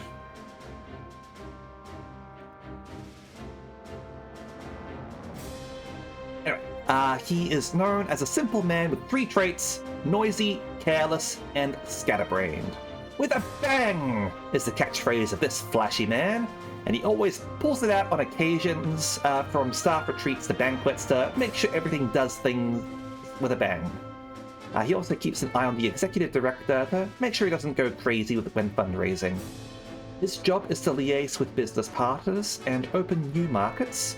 He is known as a simple man with 3 traits: noisy, careless, and scatterbrained. With a bang is the catchphrase of this flashy man, and he always pulls it out on occasions, from staff retreats to banquets, to make sure everything does things with a bang. He also keeps an eye on the executive director to make sure he doesn't go crazy when fundraising. His job is to liaise with business partners and open new markets.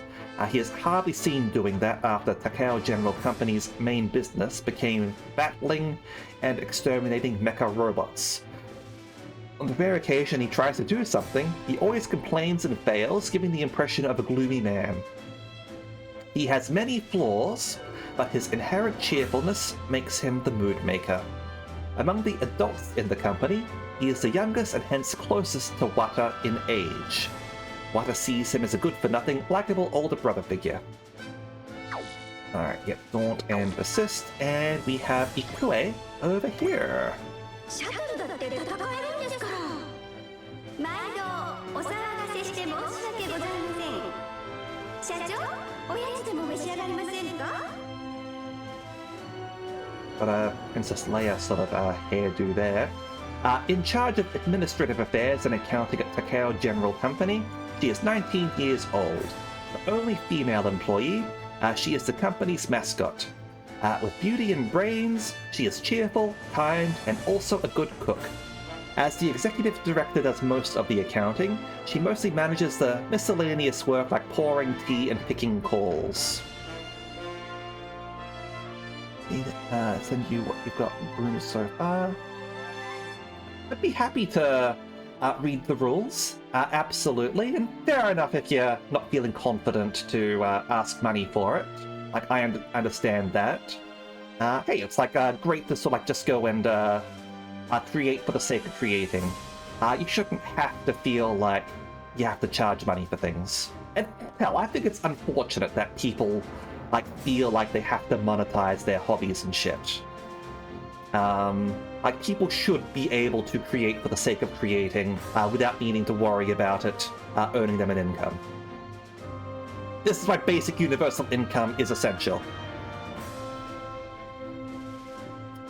He is hardly seen doing that after Takao General Company's main business became battling and exterminating mecha robots. On the rare occasion he tries to do something, he always complains and fails, giving the impression of a gloomy man. He has many flaws, but his inherent cheerfulness makes him the mood maker. Among the adults in the company, he is the youngest and hence closest to Wata in age. Wata sees him as a good-for-nothing, likable older brother figure. Alright, yep, Daunt and Assist, and we have Ikue over here. シャトルだって戦えるんですから。毎度お騒がせして申し訳ございません。社長、おやつでも召し上がりませんか? Got Princess Leia sort of hairdo there. In charge of administrative affairs and accounting at Takao General Company, she is 19 years old. The only female employee, she is the company's mascot. With beauty and brains, she is cheerful, kind, and also a good cook. As the executive director does most of the accounting, she mostly manages the miscellaneous work like pouring tea and picking calls. Send you what you've got in rooms so far. I'd be happy to read the rules, absolutely, and fair enough if you're not feeling confident to ask money for it. Like, I understand that. Hey, it's like great to sort of like just go and create for the sake of creating. You shouldn't have to feel like you have to charge money for things. And hell, I think it's unfortunate that people like feel like they have to monetize their hobbies and shit. Like, people should be able to create for the sake of creating without needing to worry about it earning them an income. This is why basic universal income is essential.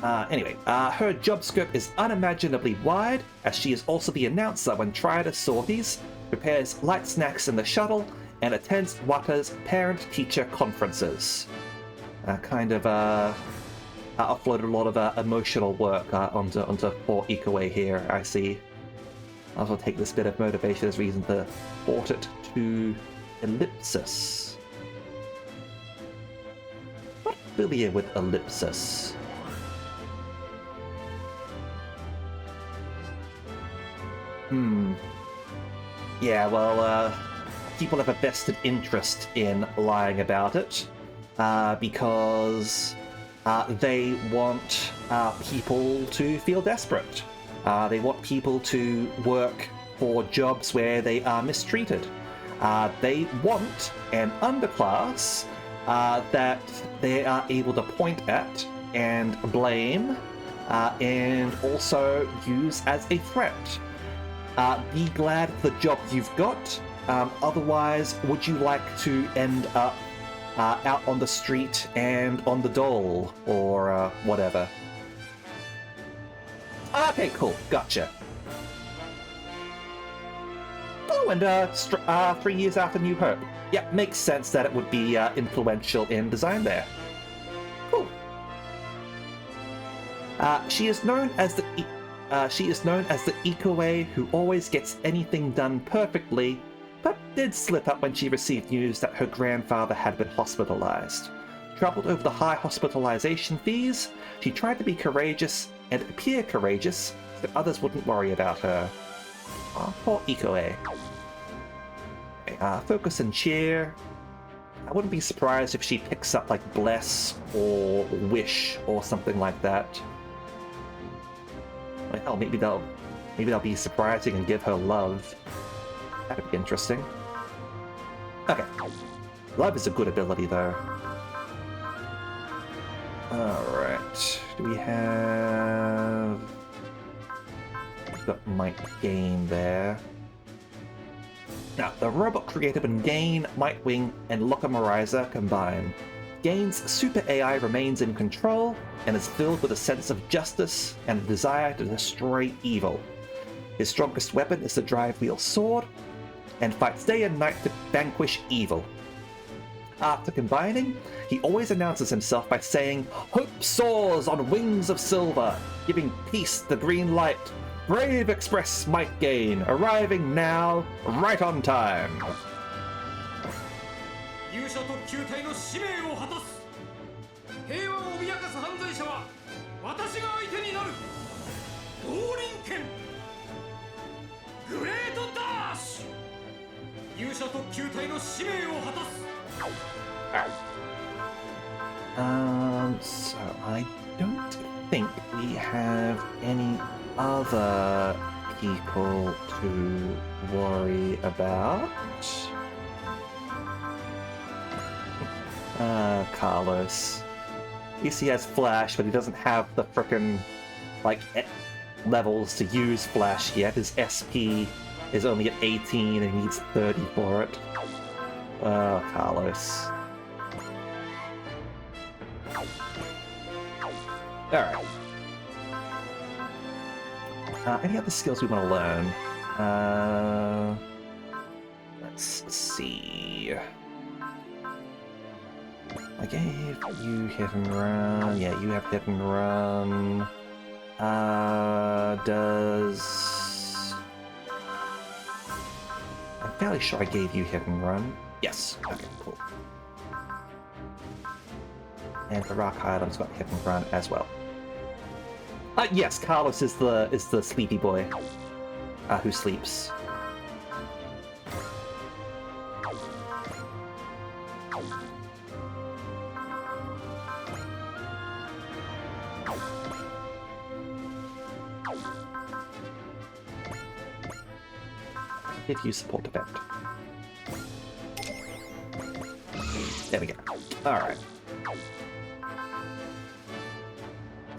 Anyway, her job scope is unimaginably wide, as she is also the announcer when Triadus sorties, prepares light snacks in the shuttle, and attends Wata's parent-teacher conferences. Offloaded a lot of emotional work onto poor Ikoue here, I see. I'll also take this bit of motivation as reason to port it to Ellipsis. Not familiar with Ellipsis. Yeah, well, people have a vested interest in lying about it, because they want people to feel desperate. They want people to work for jobs where they are mistreated. They want an underclass that they are able to point at and blame, and also use as a threat. Be glad for the job you've got. Otherwise, would you like to end up out on the street and on the dole, or whatever? Okay, cool. Gotcha. Oh, and 3 years after New Hope. Yeah, makes sense that it would be influential in design there. Cool. She is known as the Ikoue who always gets anything done perfectly, but did slip up when she received news that her grandfather had been hospitalized. Troubled over the high hospitalization fees, she tried to be courageous and appear courageous so others wouldn't worry about her. Oh, poor Ikoue. Focus and cheer. I wouldn't be surprised if she picks up like Bless or Wish or something like that. Like, hell, maybe they'll be surprising and give her love. That'd be interesting. Okay. Love is a good ability, though. Alright. Do we have... We've got Might Gain there. Now, the robot created when Gain, Might Wing, and Locomorizer combine. Gain's super AI remains in control and is filled with a sense of justice and a desire to destroy evil. His strongest weapon is the drive wheel sword, and fights day and night to vanquish evil. After combining, he always announces himself by saying, "Hope soars on wings of silver, giving peace the green light. Brave Express Might Gain, arriving now, right on time." 勇者特急隊の使命を果たす。平和を脅かす犯罪者は私が相手になる。降臨剣グレートダッシュ。勇者特急隊の使命を果たす。So I don't think we have any other people to worry about. Carlos. At least he has Flash, but he doesn't have the frickin' like levels to use Flash yet. His SP is only at 18 and he needs 30 for it. Oh, Carlos. Alright. Any other skills we want to learn? Let's see. I gave you hit and run. Yeah, you have hit and run. Does... I'm fairly sure I gave you hit and run. Yes. Okay, cool. And the Rock Island's got hit and run as well. Yes, Carlos is the sleepy boy who sleeps. If you support event. There we go. Alright.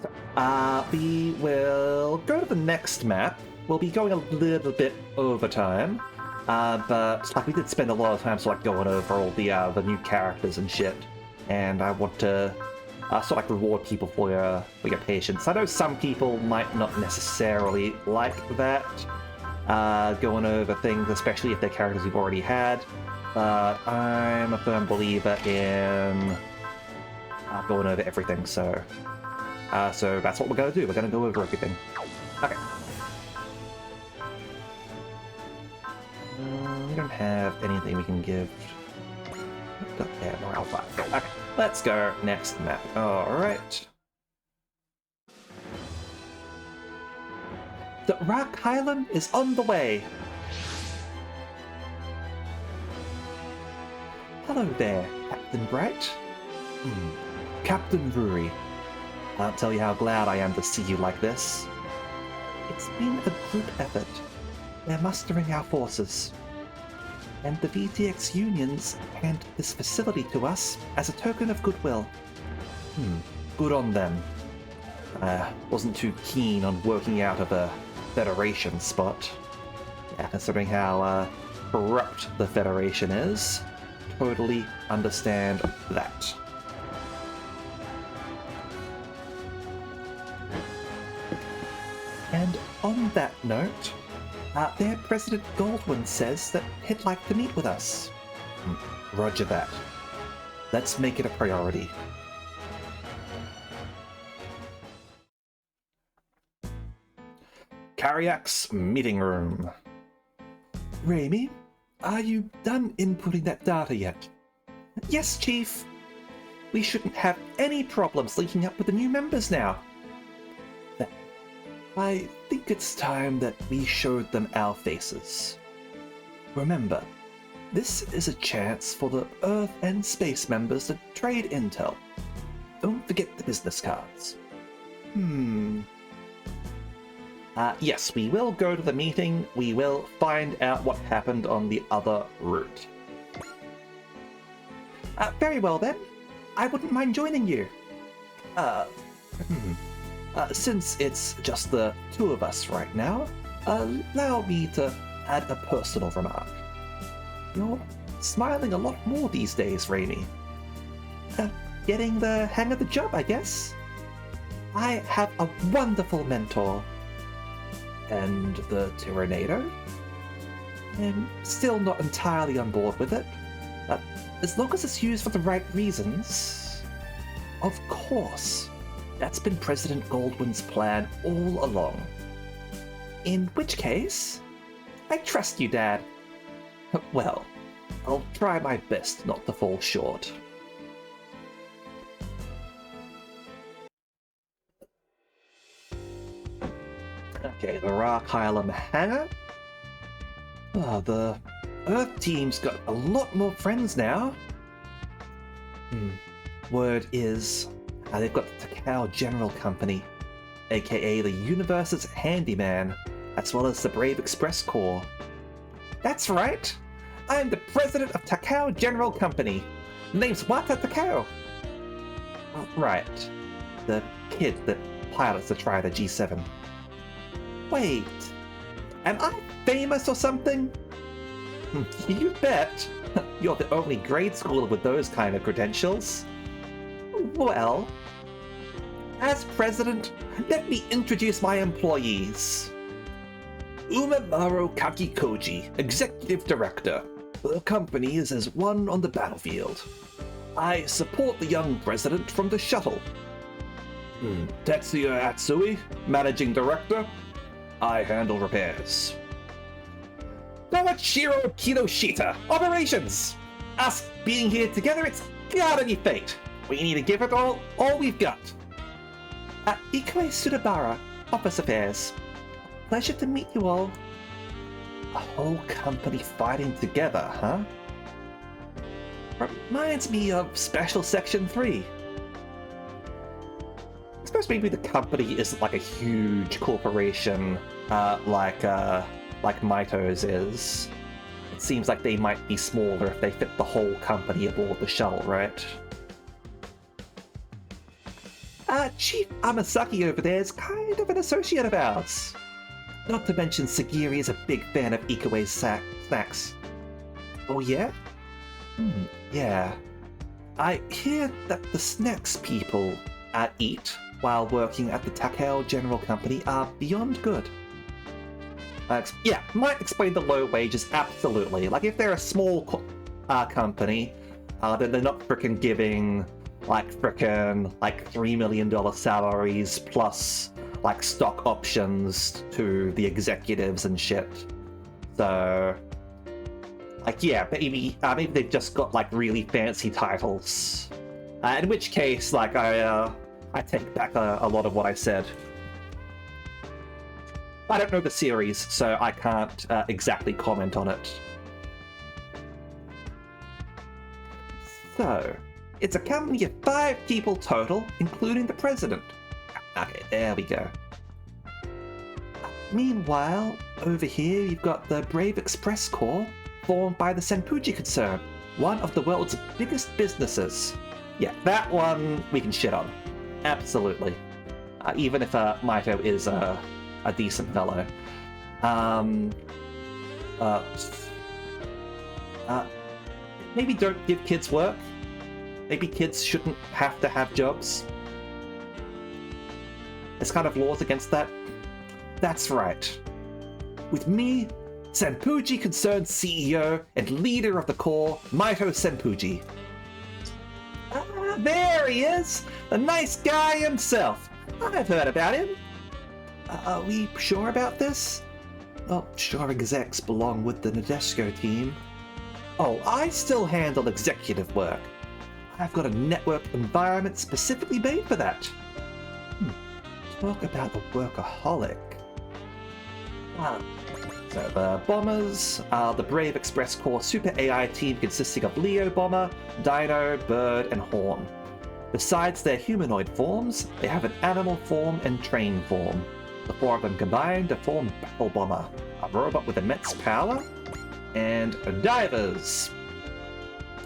So, we will go to the next map. We'll be going a little bit over time. But like we did spend a lot of time sort of like going over all the new characters and shit. And I want to sort of like reward people for your patience. I know some people might not necessarily like that. Going over things, especially if they're characters we've already had. But I'm a firm believer in going over everything, so that's what we're going to do. We're going to go over everything. Okay. We don't have anything we can give. Yeah, morale 5. Okay, let's go next map. Alright. The Rock Island is on the way. Hello there, Captain Bright. Captain Ruri. Can't tell you how glad I am to see you like this. It's been a group effort. We're mustering our forces. And the VTX unions hand this facility to us as a token of goodwill. Good on them. Wasn't too keen on working out of a Federation spot. Yeah, considering how corrupt the Federation is, totally understand that. And on that note, their President Goldwyn says that he'd like to meet with us. Roger that. Let's make it a priority. Kariak's meeting room. Raimi, are you done inputting that data yet? Yes, Chief. We shouldn't have any problems linking up with the new members now. I think it's time that we showed them our faces. Remember, this is a chance for the Earth and Space members to trade intel. Don't forget the business cards. Yes, we will go to the meeting. We will find out what happened on the other route. Very well then. I wouldn't mind joining you. Since it's just the two of us right now, allow me to add a personal remark. You're smiling a lot more these days, Raimi. Getting the hang of the job, I guess. I have a wonderful mentor. And the Tyrannado? I'm still not entirely on board with it, but as long as it's used for the right reasons... Of course. That's been President Goldwyn's plan all along. In which case, I trust you, Dad. Well, I'll try my best not to fall short. Okay, the Rock Island hangar. The Earth team's got a lot more friends now. Word is, they've got the Takao General Company, aka the Universe's Handyman, as well as the Brave Express Corps. That's right! I'm the president of Takao General Company. Name's Wata Takao. Right. The kid that pilots the Trider G7. Wait, am I famous or something? You bet. You're the only grade schooler with those kind of credentials. Well, as president, let me introduce my employees. Umemaru Kakikoji, Executive Director. The company is as one on the battlefield. I support the young president from the shuttle. Tetsuya Atsui, managing director. I handle repairs. Kawachiro Kinoshita, operations! Us being here together, it's gotta be fate. We need to give it all we've got. Ikae Sudabara, office affairs. Pleasure to meet you all. A whole company fighting together, huh? Reminds me of Special Section 3. I suppose maybe the company isn't like a huge corporation like Maito's is. It seems like they might be smaller if they fit the whole company aboard the shuttle, right? Chief Amasaki over there is kind of an associate of ours. Not to mention Sagiri is a big fan of Ikawe's snacks. Oh yeah? Yeah. I hear that the snacks people eat while working at the Takeo General Company are beyond good. Yeah, might explain the low wages, absolutely. Like, if they're a small company, then they're not frickin' giving, like, $3 million salaries plus, like, stock options to the executives and shit. So, like, yeah, maybe they've just got, like, really fancy titles. In which case, like, I take back a lot of what I said. I don't know the series, so I can't exactly comment on it. So, it's a company of 5 people total, including the president. Okay, there we go. Meanwhile, over here you've got the Brave Express Corps, formed by the Senpuji concern, one of the world's biggest businesses. Yeah, that one we can shit on. Absolutely. Even if Maito is a decent fellow. Maybe don't give kids work. Maybe kids shouldn't have to have jobs. There's kind of laws against that. That's right. With me, Senpuji Concerned CEO and leader of the Corps, Maito Senpuji. There he is! The nice guy himself! I've heard about him. Are we sure about this? Well, sure execs belong with the Nadeshiko team. Oh, I still handle executive work. I've got a network environment specifically made for that. Talk about the workaholic. So the bombers are the Brave Express Corps Super AI team consisting of Leo Bomber, Dino, Bird, and Horn. Besides their humanoid forms, they have an animal form and train form. The 4 of them combined to form Battle Bomber, a robot with immense power, and divers.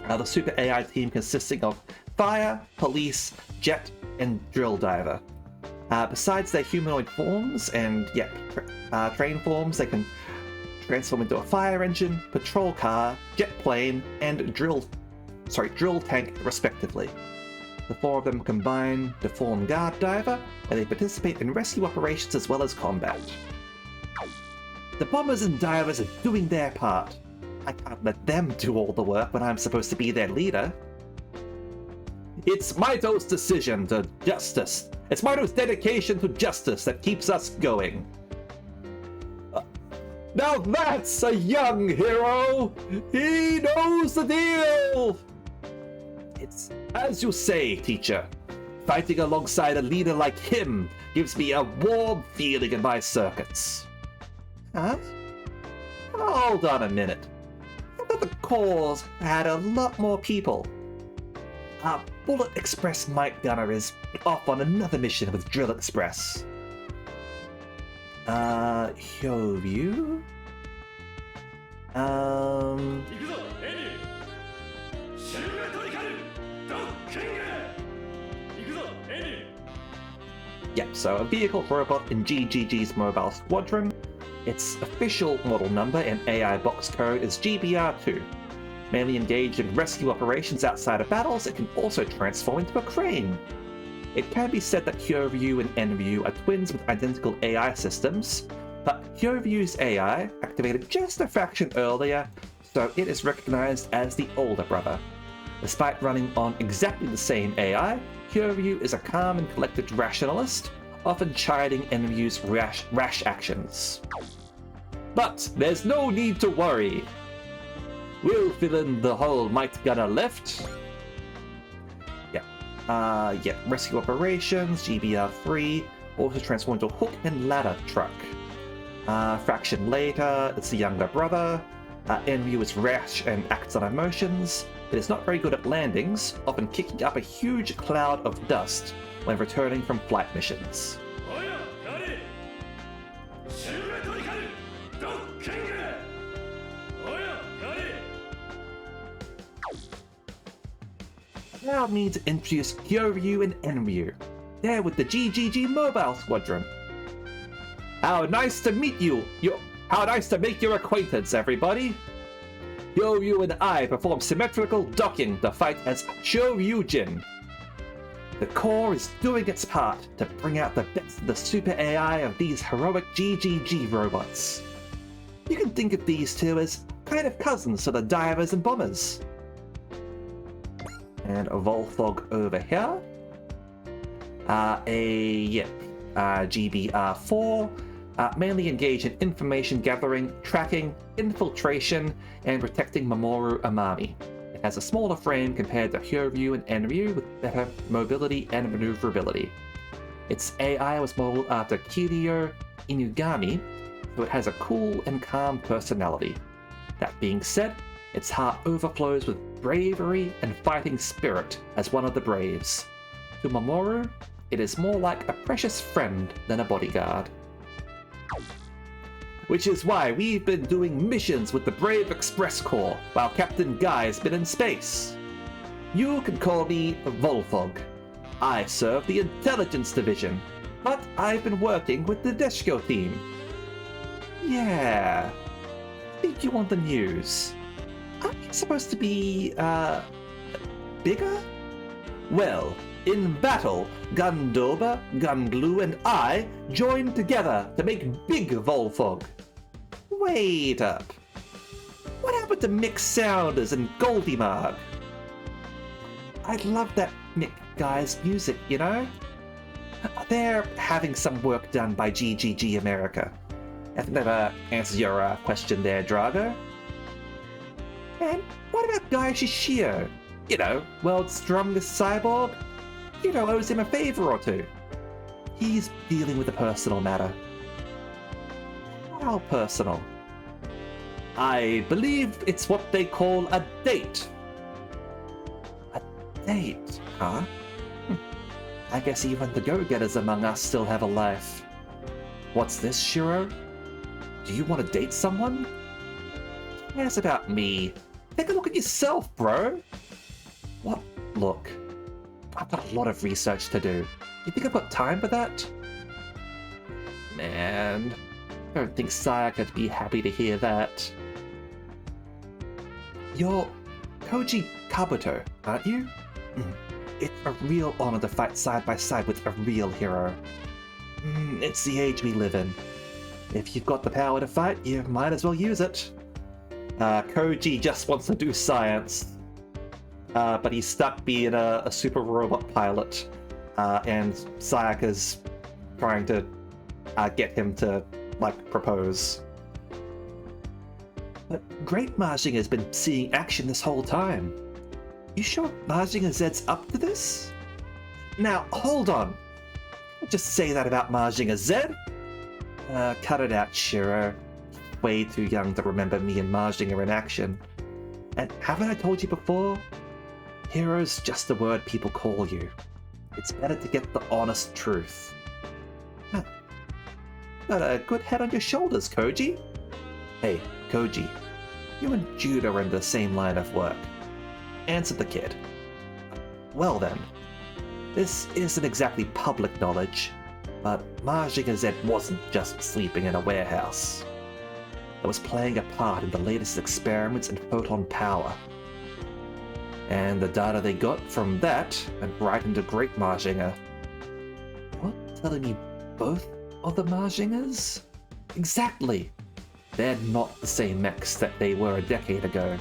The Super AI team consisting of Fire, Police, Jet, and Drill Diver. Besides their humanoid forms and train forms, they can transform into a fire engine, patrol car, jet plane, and drill tank, respectively. The 4 of them combine to form Guard Diver, where they participate in rescue operations as well as combat. The bombers and divers are doing their part. I can't let them do all the work when I'm supposed to be their leader. It's Maito's decision to justice. It's Maito's dedication to justice that keeps us going. Now that's a young hero! He knows the deal! It's as you say, teacher. Fighting alongside a leader like him gives me a warm feeling in my circuits. Huh? Hold on a minute. I thought the Corps had a lot more people. Bullet Express Mike Gunner is off on another mission with Drill Express. Hyovu? Yep, so a vehicle robot in GGG's Mobile Squadron. Its official model number and AI box code is GBR2. Mainly engaged in rescue operations outside of battles, it can also transform into a crane. It can be said that Hyovu and Envyu are twins with identical AI systems, but Hyovu's AI activated just a fraction earlier, so it is recognized as the older brother. Despite running on exactly the same AI, Kyoryu is a calm and collected rationalist, often chiding enemies' rash actions. But there's no need to worry. We'll fill in the whole might gunner left. Yeah, rescue operations, GBR3, also transformed into a hook and ladder truck. Fraction later, it's the younger brother. Envy is rash and acts on emotions. It is not very good at landings, often kicking up a huge cloud of dust when returning from flight missions. Allow me to introduce Kyoryu and Enryu. They're with the GGG Mobile Squadron. How nice to meet you! How nice to make your acquaintance, everybody! Kyoryu and I perform symmetrical docking to fight as Shoryujin. The Corps is doing its part to bring out the best of the super AI of these heroic GGG robots. You can think of these two as kind of cousins to the divers and bombers. And a Volthog over here. GBR4. Mainly engage in information gathering, tracking, infiltration, and protecting Mamoru Amami. It has a smaller frame compared to Kyoryu and Enryu with better mobility and maneuverability. Its AI was modeled after Kiryu Inugami, so it has a cool and calm personality. That being said, its heart overflows with bravery and fighting spirit as one of the Braves. To Mamoru, it is more like a precious friend than a bodyguard. Which is why we've been doing missions with the Brave Express Corps while Captain Guy's been in space. You can call me Volthog. I serve the Intelligence Division, but I've been working with the Deshko team. Yeah, I think you want the news. Are we supposed to be, bigger? Well, in battle, Gundoba, Gunglu, and I joined together to make Big Volthog. Wait up. What happened to Mick Sounders and Goldie Marg? I love that Mick guy's music, you know? They're having some work done by GGG America. I think that answers your question there, Drago. And what about Guy Shishio? You know, world's strongest cyborg? You know, owes him a favor or two. He's dealing with a personal matter. How personal? I believe it's what they call a date. A date, huh? I guess even the go-getters among us still have a life. What's this, Shiro? Do you want to date someone? Who cares about me? Take a look at yourself, bro. What? Look, I've got a lot of research to do. You think I've got time for that? Man, I don't think Sayaka'd be happy to hear that. You're Koji Kabuto, aren't you? It's a real honor to fight side by side with a real hero. It's the age we live in. If you've got the power to fight, you might as well use it. Koji just wants to do science, but he's stuck being a super robot pilot, and Sayaka's trying to get him to, like, propose. But Great Majin has been seeing action this whole time. You sure Majin Z's up to this? Now, hold on. Don't just say that about Majin Z. Cut it out, Shiro. Way too young to remember me and Majin in action. And haven't I told you before? Hero's just a word people call you. It's better to get the honest truth. Huh. Got a good head on your shoulders, Koji. Hey, Koji. You and Jude are in the same line of work. Answer the kid. Well then. This isn't exactly public knowledge, but Majin Z wasn't just sleeping in a warehouse. It was playing a part in the latest experiments in photon power. And the data they got from that went right into Great Majin. What? Telling me both of the Majingers? Exactly! They're not the same mechs that they were a decade ago.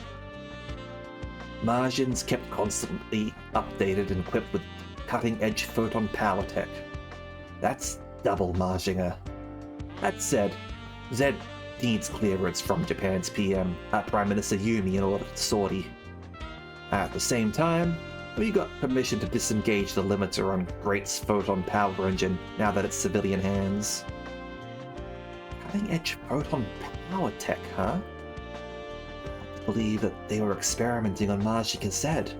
Martians kept constantly updated and equipped with cutting-edge photon power tech. That's double Marginger. That said, Zed needs clearance from Japan's Prime Minister Yumi in order to sortie. At the same time, we got permission to disengage the limiter on Great's photon power engine now that it's civilian hands. Cutting-edge photon power tech, huh? I believe that they were experimenting on Marginger Zed.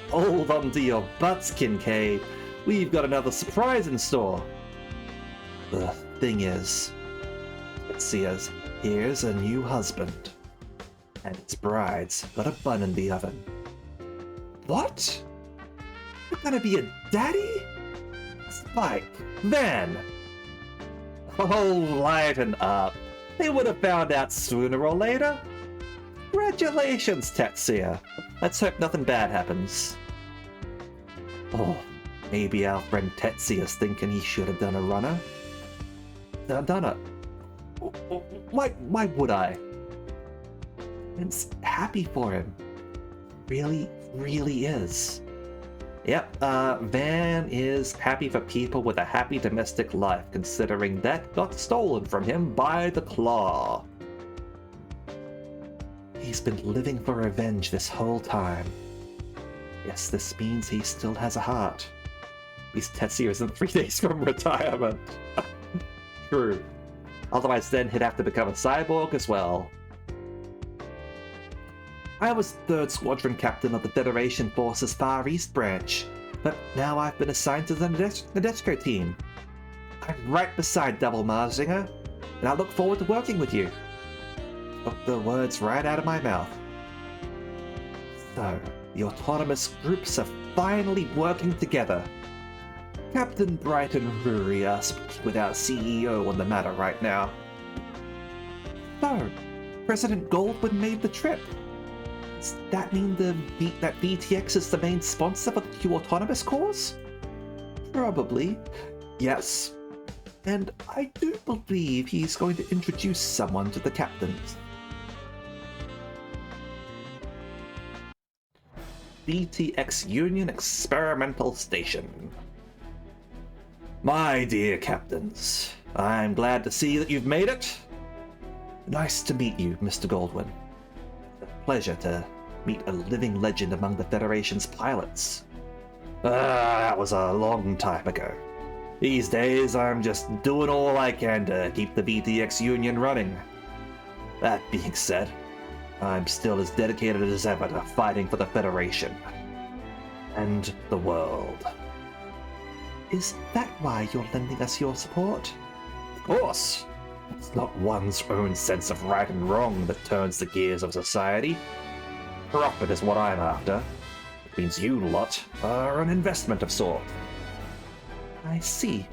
Hold on to your butts, Kincaid. We've got another surprise in store. The thing is, Tetsuya's here's a new husband, and its bride's got a bun in the oven. What? You're gonna be a daddy? Spike, Van! Oh, lighten up. They would have found out sooner or later. Congratulations, Tetsuya. Let's hope nothing bad happens. Oh, maybe our friend Tetsuya's thinking he should have done a runner. Done it. Why would I? It's happy for him. Really is. Yep, Van is happy for people with a happy domestic life, considering that got stolen from him by the Claw. He's been living for revenge this whole time. Yes, this means he still has a heart. At least Tetsuya isn't 3 days from retirement. True. Otherwise then he'd have to become a cyborg as well. I was 3rd Squadron Captain of the Federation Force's Far East branch, but now I've been assigned to the Nadeshiko team. I'm right beside Double Marzinger, and I look forward to working with you. Took the words right out of my mouth. So, the autonomous groups are finally working together. Captain Bright and Ruri are speaking with our CEO on the matter right now. So, President Goldwyn made the trip. Does that mean that VTX is the main sponsor for the Q Autonomous cause? Probably, yes. And I do believe he's going to introduce someone to the captains. VTX Union Experimental Station. My dear captains, I'm glad to see that you've made it. Nice to meet you, Mr. Goldwyn. A pleasure to meet a living legend among the Federation's pilots. That was a long time ago. These days, I'm just doing all I can to keep the VTX Union running. That being said, I'm still as dedicated as ever to fighting for the Federation and the world. Is that why you're lending us your support? Of course. It's not one's own sense of right and wrong that turns the gears of society. Profit is what I'm after. It means you lot are an investment of sort. I see.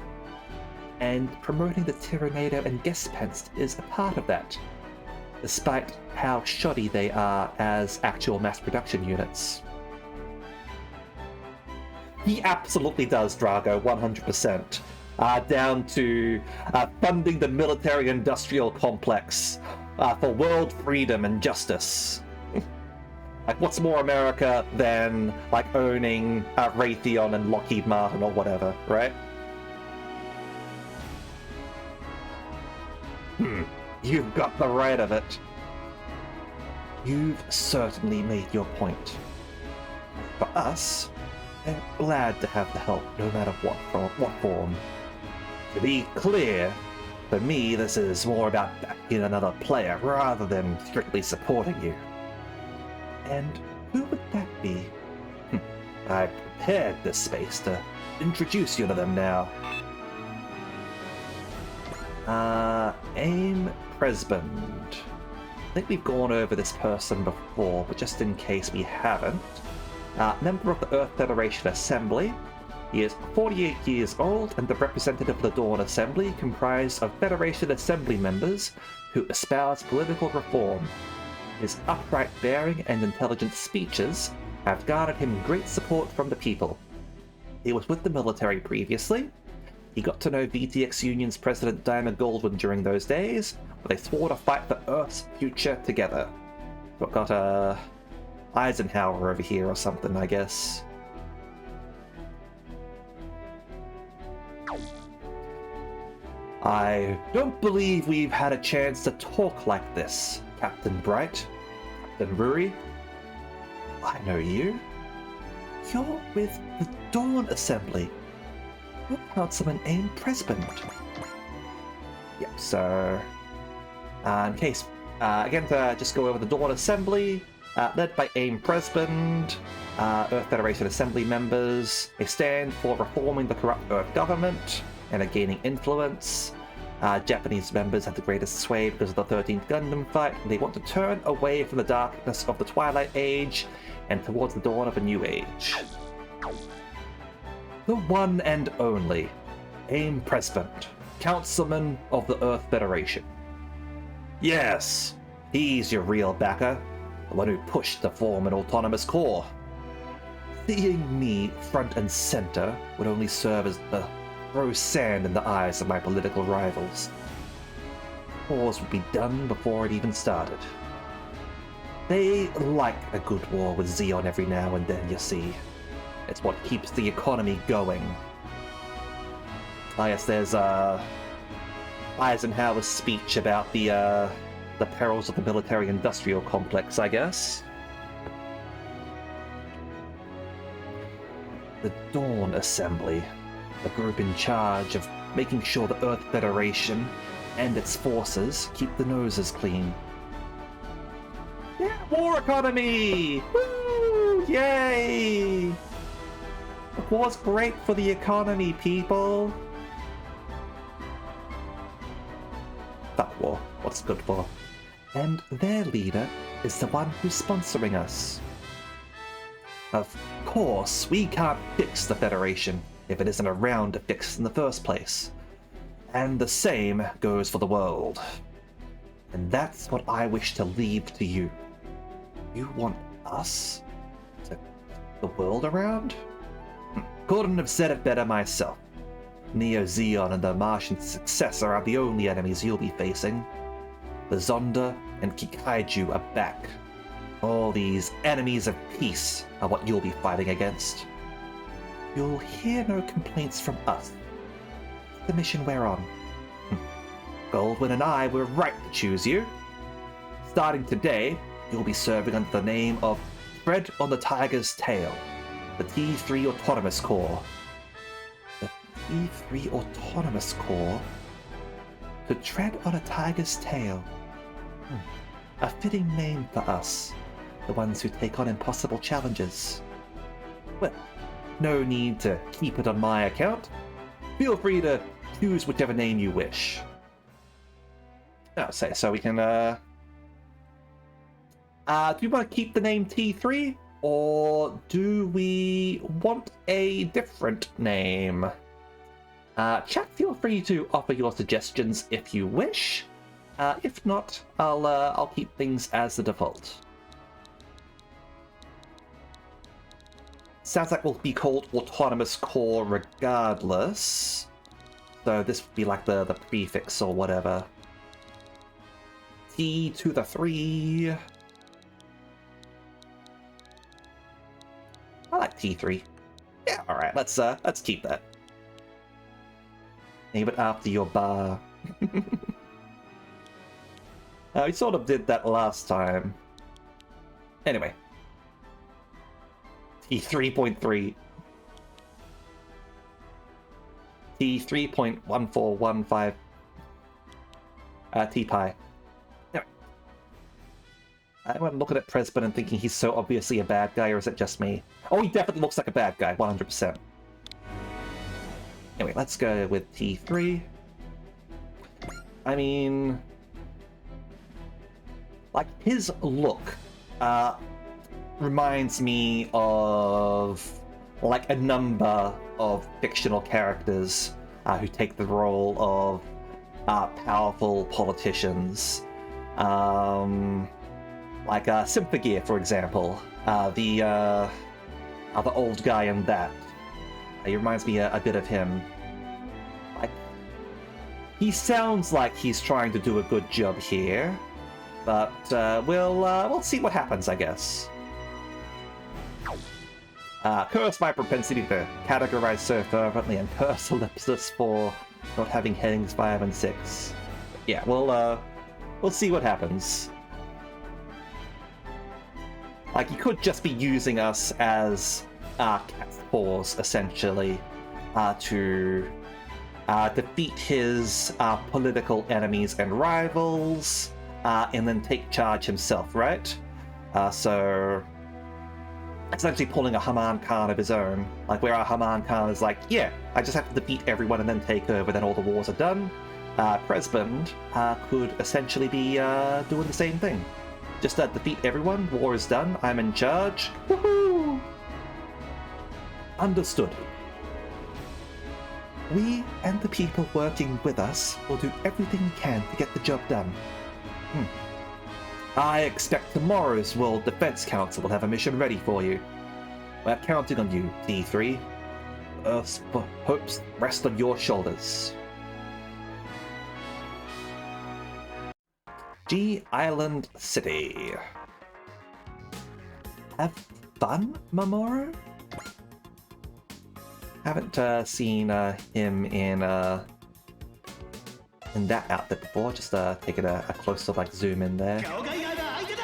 And promoting the Tyrannado and Gespence is a part of that, despite how shoddy they are as actual mass production units. He absolutely does, Drago, 100%. Down to funding the military-industrial complex for world freedom and justice. Like, what's more America than, like, owning Raytheon and Lockheed Martin or whatever, right? You've got the right of it. You've certainly made your point. For us, we're glad to have the help, no matter what form. To be clear, for me, this is more about backing another player rather than strictly supporting you. And who would that be? I prepared this space to introduce you to them now. Aim Presbund. I think we've gone over this person before, but just in case we haven't. Member of the Earth Federation Assembly. He is 48 years old and the representative of the Dawn Assembly, comprised of Federation Assembly members who espouse political reform. His upright bearing and intelligent speeches have garnered him great support from the people. He was with the military previously. He got to know VTX Union's President Diamond Goldwyn during those days, but they swore to fight for Earth's future together. But got Eisenhower over here or something, I guess. I don't believe we've had a chance to talk like this, Captain Bright. Captain Ruri. I know you. You're with the Dawn Assembly. You're Councilman Aim Presbund. Yep, so... in case... again, to just go over the Dawn Assembly, led by Aim Presbund, Earth Federation Assembly members. They stand for reforming the corrupt Earth government and are gaining influence. Japanese members have the greatest sway because of the 13th Gundam fight. They want to turn away from the darkness of the Twilight Age and towards the dawn of a new age. The one and only Aim Presbund, Councilman of the Earth Federation. Yes, he's your real backer, the one who pushed to form an autonomous corps. Seeing me front and center would only serve as the throw sand in the eyes of my political rivals. Wars would be done before it even started. They like a good war with Zeon every now and then, you see. It's what keeps the economy going. I guess there's Eisenhower's speech about the perils of the military-industrial complex, I guess. The Dawn Assembly, the group in charge of making sure the Earth Federation and its forces keep the noses clean. Yeah, war economy! Woo! Yay! War's great for the economy, people! Fuck war. What's it good for? And their leader is the one who's sponsoring us. Of course, we can't fix the Federation if it isn't around to fix in the first place. And the same goes for the world. And that's what I wish to leave to you. You want us to turn the world around? Couldn't have said it better myself. Neo Zeon and the Martian successor are the only enemies you'll be facing. The Zonda and Kikaiju are back. All these enemies of peace are what you'll be fighting against. You'll hear no complaints from us. The mission we're on. Goldwyn and I were right to choose you. Starting today, you'll be serving under the name of Tread on the Tiger's Tail, the T3 Autonomous Corps. The T3 Autonomous Corps? To tread on a tiger's tail. A fitting name for us, the ones who take on impossible challenges. Well, no need to keep it on my account. Feel free to choose whichever name you wish. Oh, so we can, do you want to keep the name T3? Or do we want a different name? Chat, feel free to offer your suggestions if you wish. If not, I'll keep things as the default. Sounds like we'll be called Autonomous Corps regardless. So this would be like the prefix or whatever. T to the 3. I like T3. Yeah, alright, let's keep that. Name it after your bar. We sort of did that last time. Anyway. T3.3. T3.1415. T-Pi. Anyway. I'm looking at Presbund and thinking he's so obviously a bad guy, or is it just me? Oh, he definitely looks like a bad guy, 100%. Anyway, let's go with T3. I mean... like, his look reminds me of like a number of fictional characters who take the role of powerful politicians. Like Symphogear, for example. The old guy in that. He reminds me a bit of him. Like, he sounds like he's trying to do a good job here. But we'll see what happens, I guess. Curse my propensity to categorize so fervently, and curse Ellipsis for not having headings 5 and 6. Yeah, we'll see what happens. Like, he could just be using us as cat's paws, essentially, to defeat his political enemies and rivals, and then take charge himself, right? So, essentially pulling a Haman Khan of his own, like where our Haman Khan is like, yeah, I just have to defeat everyone and then take over, then all the wars are done. Presbund could essentially be doing the same thing. Just defeat everyone, war is done, I'm in charge. Woohoo! Understood. We and the people working with us will do everything we can to get the job done. I expect tomorrow's World Defense Council will have a mission ready for you. We're counting on you, T3. Earth's hopes rest on your shoulders. G Island City. Have fun, Mamoru? Haven't seen him in that outfit before. Just taking a closer like zoom in there. ガオガイガーが相手だ。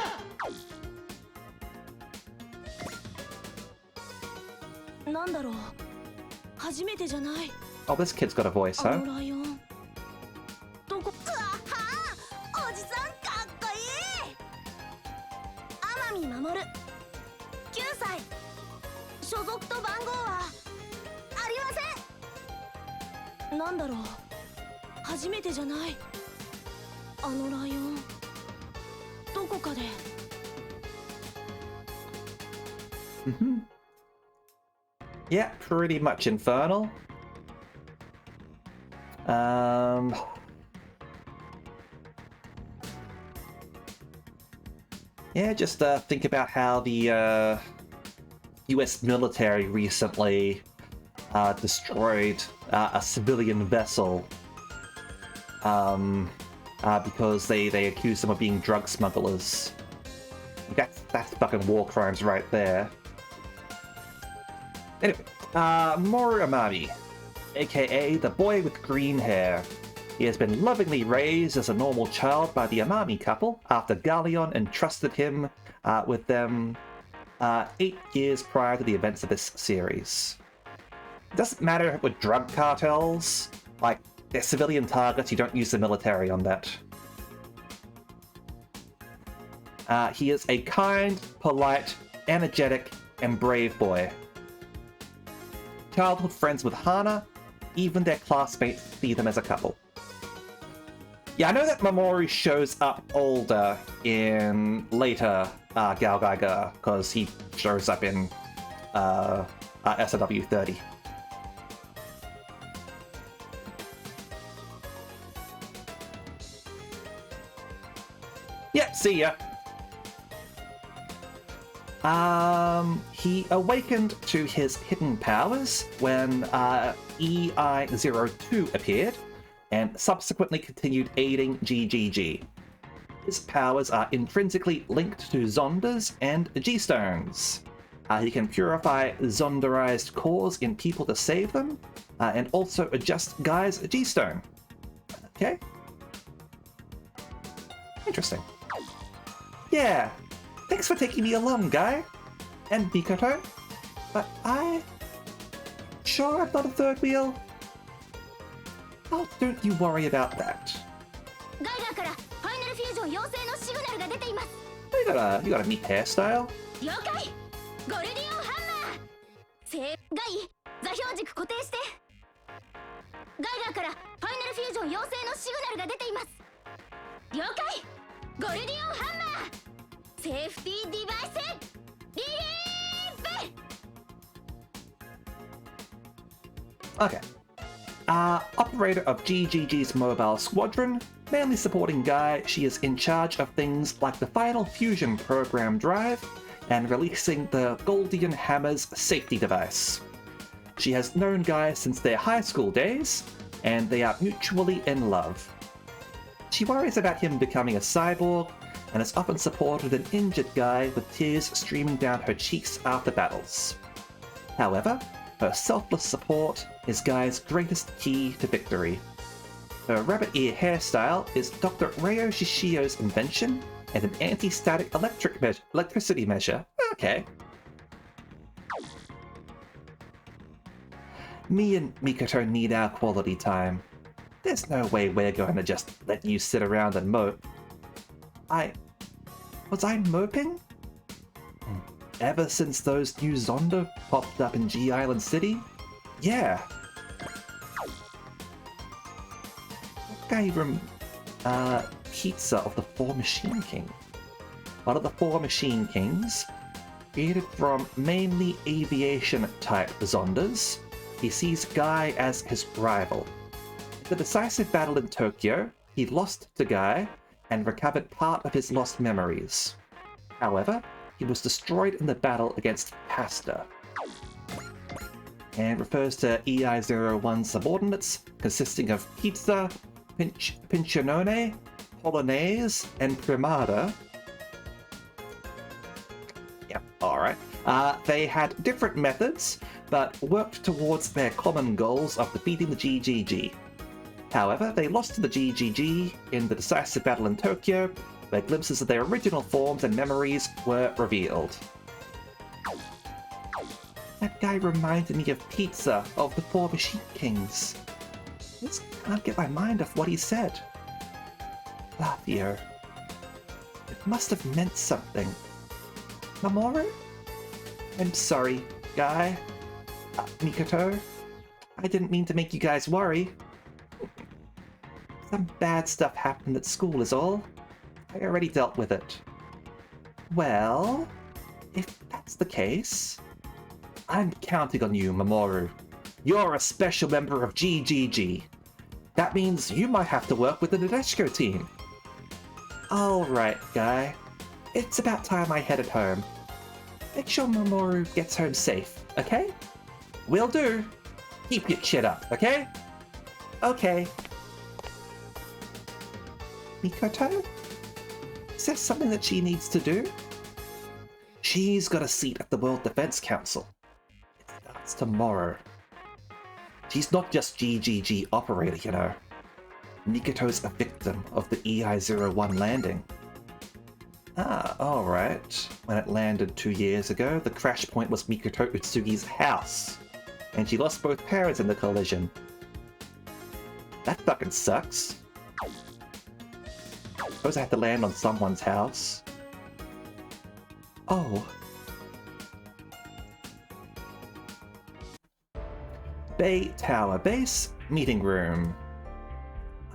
なんだろう。初めてじゃない。 Oh, this kid's got a voice, あ huh? のライオン。どこ？うわはあ、おじさんかっこいい。天海守。9歳。所属と番号はありません。なんだろう。初めてじゃない。あのライオン。どこかで。Yeah, pretty much infernal. Yeah, just think about how the US military recently destroyed a civilian vessel because they accused them of being drug smugglers. That's fucking war crimes right there. Anyway, Moru Amami, aka the boy with green hair. He has been lovingly raised as a normal child by the Amami couple after Galleon entrusted him with them 8 years prior to the events of this series. It doesn't matter with drug cartels, like, they're civilian targets, you don't use the military on that. He is a kind, polite, energetic, and brave boy. Childhood friends with Hana, even their classmates see them as a couple. Yeah, I know that Mamoru shows up older in later Galgaiga, because he shows up in SOW 30. Yeah, see ya. He awakened to his hidden powers when EI-02 appeared, and subsequently continued aiding GGG. His powers are intrinsically linked to Zondas and G-Stones. He can purify Zonderized cores in people to save them, and also adjust Guy's G-Stone. Okay. Interesting. Yeah, thanks for taking me along, Guy. And Mikoto. But sure I'm not a third wheel? Oh, don't you worry about that. You got a neat hairstyle. 了解。ゴルディオンハンマー。ガイ、座標軸固定して。ガイガーからファイナルフュージョン要請のシグナルが出ています。了解。ゴルディオンハンマー。セーフティーデバイス。リリープ。 Okay. Operator of GGG's mobile squadron, mainly supporting Guy, she is in charge of things like the final fusion program drive and releasing the Goldian Hammer's safety device. She has known Guy since their high school days, and they are mutually in love. She worries about him becoming a cyborg, and has often supported an injured guy with tears streaming down her cheeks after battles. However, her selfless support is Guy's greatest key to victory. Her rabbit ear hairstyle is Dr. Ryo Shishio's invention and an anti-static electricity measure. Okay. Me and Mikoto need our quality time. There's no way we're going to just let you sit around and mope. Was I moping? Ever since those new Zonda popped up in G Island City? Yeah. Pizza of the Four Machine King. One of the Four Machine Kings, created from mainly aviation-type Zondas, he sees Guy as his rival. In the decisive battle in Tokyo, he lost to Guy and recovered part of his lost memories. However, he was destroyed in the battle against Pasta, and refers to EI-01 subordinates consisting of Pizza, Pincionone, Polonaise, and Primada. Yep, alright. They had different methods, but worked towards their common goals of defeating the GGG. However, they lost to the GGG in the decisive battle in Tokyo, where glimpses of their original forms and memories were revealed. That guy reminded me of Pizza of the Four Machine Kings. I just can't get my mind off what he said. Flavio. It must have meant something. Mamoru? I'm sorry, Guy. Mikoto. I didn't mean to make you guys worry. Some bad stuff happened at school is all. I already dealt with it. Well, if that's the case, I'm counting on you, Mamoru. You're a special member of GGG. That means you might have to work with the Nadeshiko team. Alright, Guy. It's about time I headed home. Make sure Mamoru gets home safe, okay? Will do. Keep your chin up, okay? Okay. Mikoto? Is there something that she needs to do? She's got a seat at the World Defense Council. It starts tomorrow. She's not just GGG operator, you know. Mikoto's a victim of the EI-01 landing. Ah, alright. When it landed 2 years ago, the crash point was Mikoto Utsugi's house, and she lost both parents in the collision. That fucking sucks. Suppose I have to land on someone's house. Oh. Bay Tower Base Meeting Room.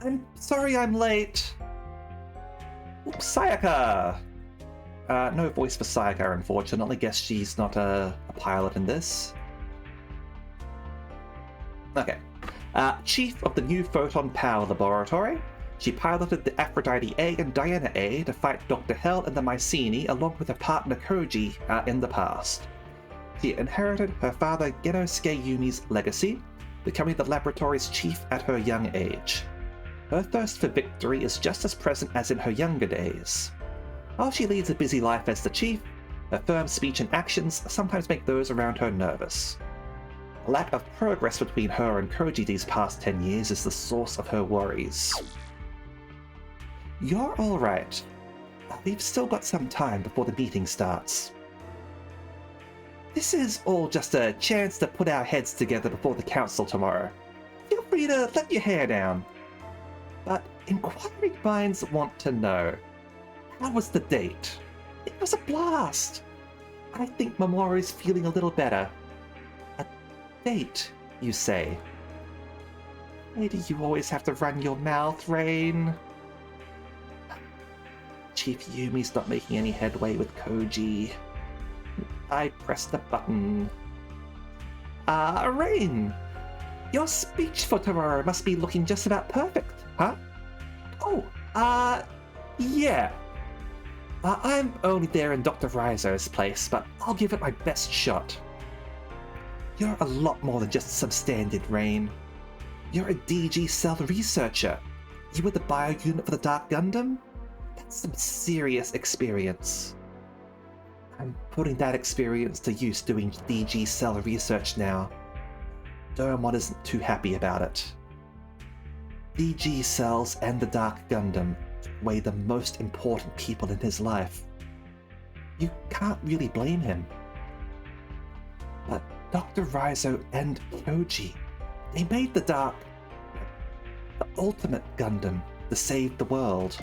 I'm sorry I'm late. Oops, Sayaka! No voice for Sayaka, unfortunately. Guess she's not a pilot in this. Okay. Chief of the new Photon Power Laboratory. She piloted the Aphrodite A and Diana A to fight Dr. Hell and the Mycenae along with her partner Koji in the past. She inherited her father Genosuke Yumi's legacy, becoming the laboratory's chief at her young age. Her thirst for victory is just as present as in her younger days. While she leads a busy life as the chief, her firm speech and actions sometimes make those around her nervous. A lack of progress between her and Koji these past 10 years is the source of her worries. You're alright. We've still got some time before the meeting starts. This is all just a chance to put our heads together before the council tomorrow. Feel free to let your hair down. But inquiring minds want to know, how was the date? It was a blast! I think Mamoru's feeling a little better. A date, you say? Why do you always have to run your mouth, Rain? Chief Yumi's not making any headway with Koji. I pressed the button. Rain! Your speech for tomorrow must be looking just about perfect, huh? Oh, yeah. I'm only there in Dr. Rizo's place, but I'll give it my best shot. You're a lot more than just some standard, Rain. You're a DG cell researcher. You were the bio unit for the Dark Gundam? That's some serious experience. I'm putting that experience to use doing DG cell research now. Doraemon isn't too happy about it. DG cells and the Dark Gundam weigh the most important people in his life. You can't really blame him. But Dr. Raizo and Kyoji, they made the ultimate Gundam to save the world.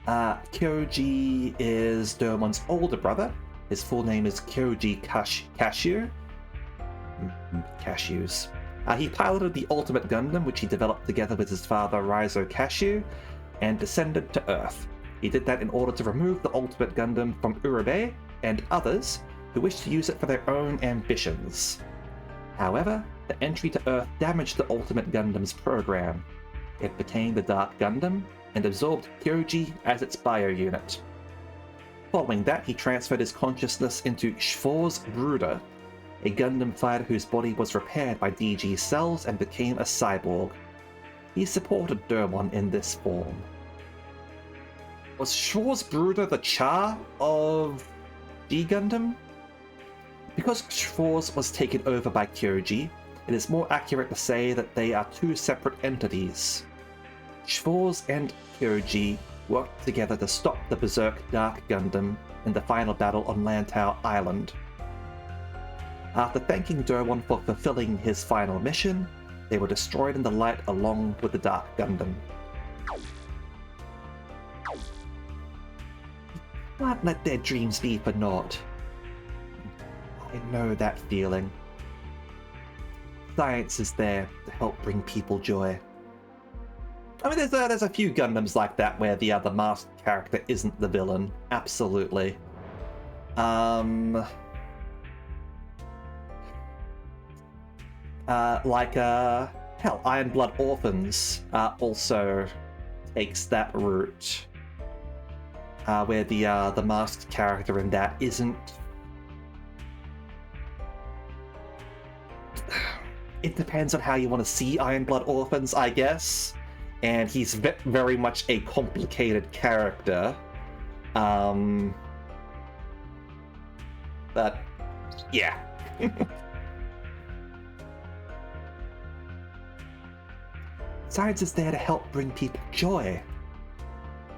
Kyoji is Doraemon's older brother. His full name is Kyoji Cashew. Cashews. He piloted the Ultimate Gundam, which he developed together with his father Raizo Cashew, and descended to Earth. He did that in order to remove the Ultimate Gundam from Urabe and others who wished to use it for their own ambitions. However, the entry to Earth damaged the Ultimate Gundam's program. It became the Dark Gundam and absorbed Kyoji as its bio-unit. Following that, he transferred his consciousness into Schwarz Bruder, a Gundam fighter whose body was repaired by DG cells and became a cyborg. He supported Doraemon in this form. Was Schwarz Bruder the Cha of G Gundam? Because Schwarz was taken over by Kyoji, it is more accurate to say that they are two separate entities. Schwarz and Kyoji worked together to stop the Berserk Dark Gundam in the final battle on Lantau Island. After thanking Doraemon for fulfilling his final mission, they were destroyed in the light along with the Dark Gundam. You can't let their dreams be for naught. I know that feeling. Science is there to help bring people joy. I mean, there's a few Gundams like that where the other masked character isn't the villain. Absolutely. Hell, Iron Blood Orphans also takes that route, where the masked character in that isn't. It depends on how you want to see Iron Blood Orphans, I guess. And he's very much a complicated character. But yeah. Science is there to help bring people joy,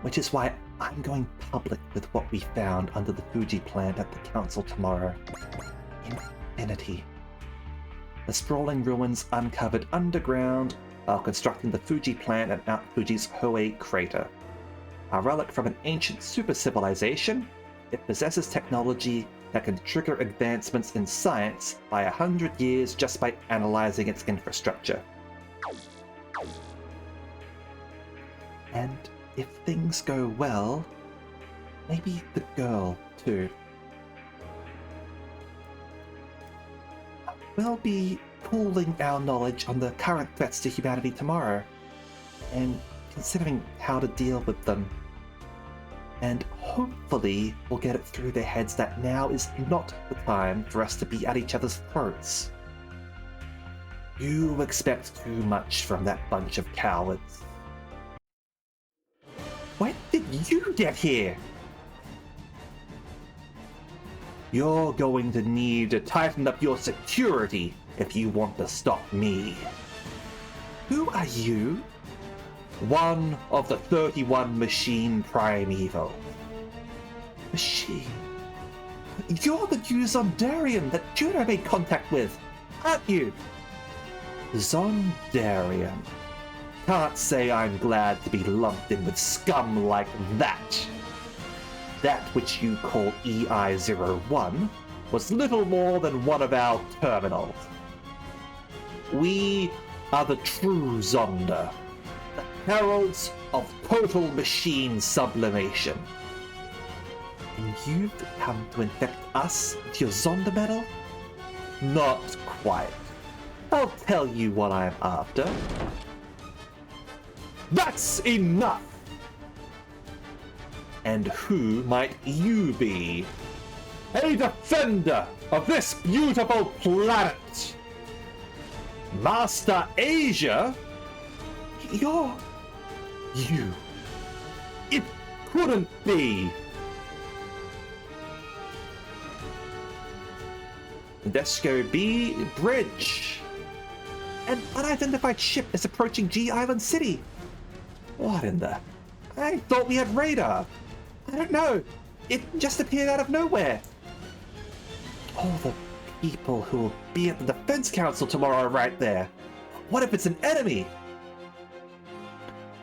which is why I'm going public with what we found under the Fuji plant at the council tomorrow. Infinity. The sprawling ruins uncovered underground while constructing the Fuji plant at Mount Fuji's Hoei crater. A relic from an ancient super civilization, it possesses technology that can trigger advancements in science by 100 years just by analyzing its infrastructure. And if things go well, maybe the girl too. We'll be pooling our knowledge on the current threats to humanity tomorrow, and considering how to deal with them. And hopefully we'll get it through their heads that now is not the time for us to be at each other's throats. You expect too much from that bunch of cowards. When did you get here? You're going to need to tighten up your security if you want to stop me. Who are you? One of the 31 Machine Primeval. Machine? You're the new Zondarian that Juno made contact with, aren't you? Zondarian. Can't say I'm glad to be lumped in with scum like that. That which you call EI-01 was little more than one of our terminals. We are the true Zonda, the heralds of total machine sublimation. And you've come to infect us with your Zonda metal? Not quite. I'll tell you what I'm after. That's enough! And who might you be? A defender of this beautiful planet! Master Asia? You It couldn't be! Desco B Bridge. An unidentified ship is approaching G Island City. What in the... I thought we had radar. I don't know. It just appeared out of nowhere. All the people who will be at the Defense Council tomorrow are right there. What if it's an enemy?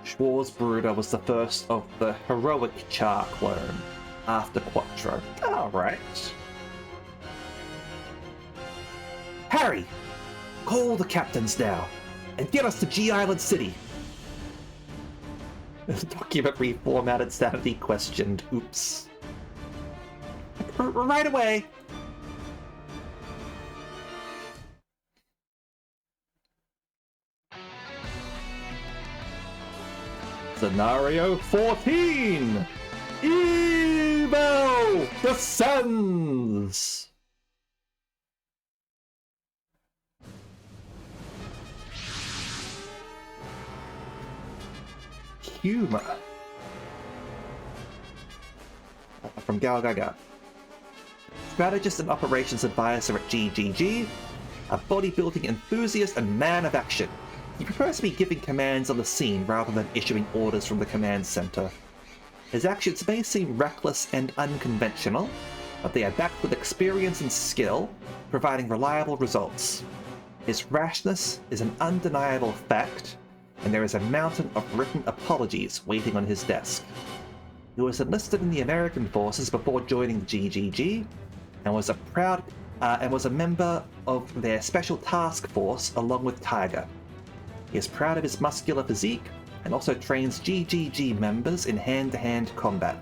Schwarzbruder was the first of the heroic Char clone after Quattro. Alright. Harry! Call the captains now and get us to G Island City. Document reformatted, sanity questioned. Oops. Right away. Scenario 14! Evil descends! Humor. From Gal Gaga. Strategist and operations advisor at GGG, a bodybuilding enthusiast and man of action. He prefers to be giving commands on the scene rather than issuing orders from the command center. His actions may seem reckless and unconventional, but they are backed with experience and skill, providing reliable results. His rashness is an undeniable fact, and there is a mountain of written apologies waiting on his desk. He was enlisted in the American forces before joining the GGG, and was a member of their special task force along with Tiger. He is proud of his muscular physique and also trains GGG members in hand-to-hand combat.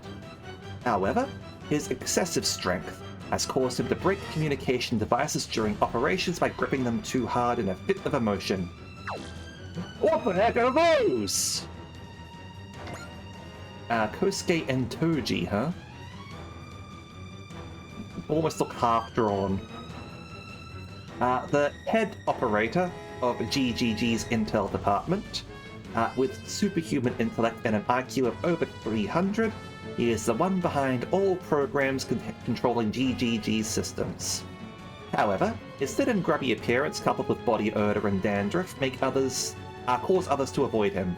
However, his excessive strength has caused him to break communication devices during operations by gripping them too hard in a fit of emotion. What the heck are those? Kosuke and Toji, huh? Almost look half-drawn. The head operator of GGG's Intel department, with superhuman intellect and an IQ of over 300, he is the one behind all programs controlling GGG's systems. However, his thin and grubby appearance coupled with body odor and dandruff cause others to avoid him.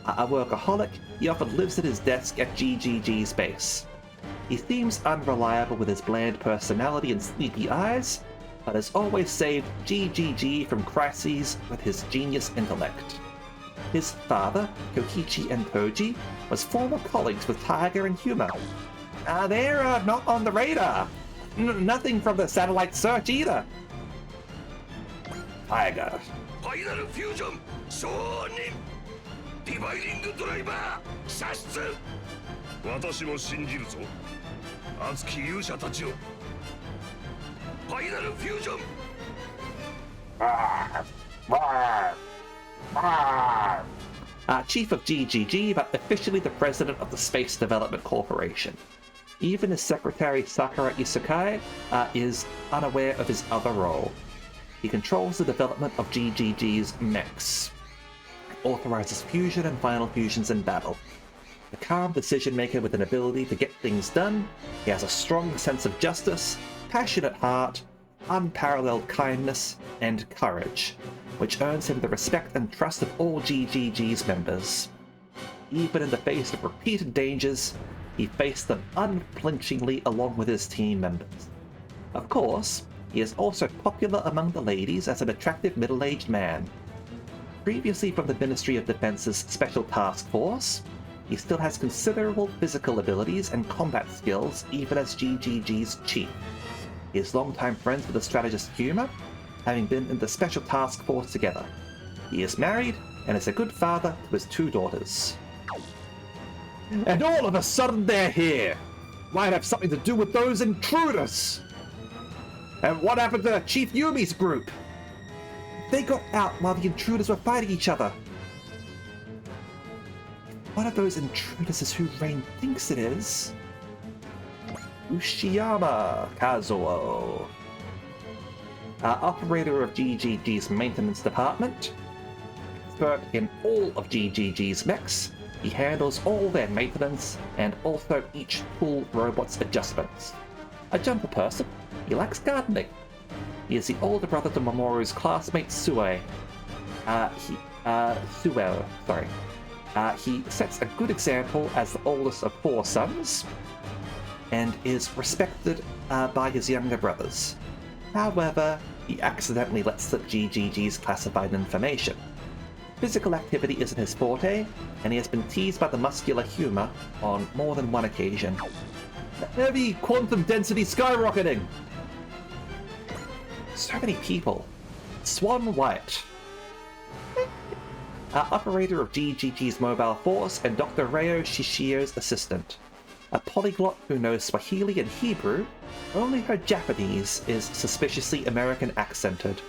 A workaholic, he often lives at his desk at GGG's base. He seems unreliable with his bland personality and sleepy eyes, but has always saved GGG from crises with his genius intellect. His father, Kokichi and Toji, was former colleagues with Tiger and Humor. They're not on the radar. Nothing from the satellite search either. Tiger. Final fusion 承認ディバイディングドライバー射出私も信じるぞ熱き勇者たちをファイナルフュージョン Chief of GGG, but officially the president of the Space Development Corporation. Even his secretary Sakura Isekai is unaware of his other role. He controls the development of GGG's mechs, authorizes fusion and final fusions in battle. A calm decision maker with an ability to get things done, he has a strong sense of justice, passionate heart, unparalleled kindness, and courage, which earns him the respect and trust of all GGG's members. Even in the face of repeated dangers, he faced them unflinchingly along with his team members. Of course, he is also popular among the ladies as an attractive middle-aged man. Previously from the Ministry of Defense's Special Task Force, he still has considerable physical abilities and combat skills even as GGG's chief. He is longtime friends with the strategist Humor, having been in the Special Task Force together. He is married and is a good father to his 2 daughters. And all of a sudden they're here! Might have something to do with those intruders! And what happened to Chief Yumi's group? They got out while the intruders were fighting each other. One of those intruders is who Rain thinks it is. Ushiyama Kazuo. Operator of GGG's maintenance department. Expert in all of GGG's mechs, He handles all their maintenance and also each tool robot's adjustments. A jumper person, he likes gardening. He is the older brother to Mamoru's classmate Sueo. He sets a good example as the oldest of 4 sons and is respected by his younger brothers. However, he accidentally lets slip GGG's classified information. Physical activity isn't his forte, and he has been teased by the muscular humor on more than one occasion. Heavy quantum density skyrocketing! So many people. Swan White. Operator of GGG's mobile force and Dr. Reo Shishio's assistant. A polyglot who knows Swahili and Hebrew, only her Japanese is suspiciously American accented.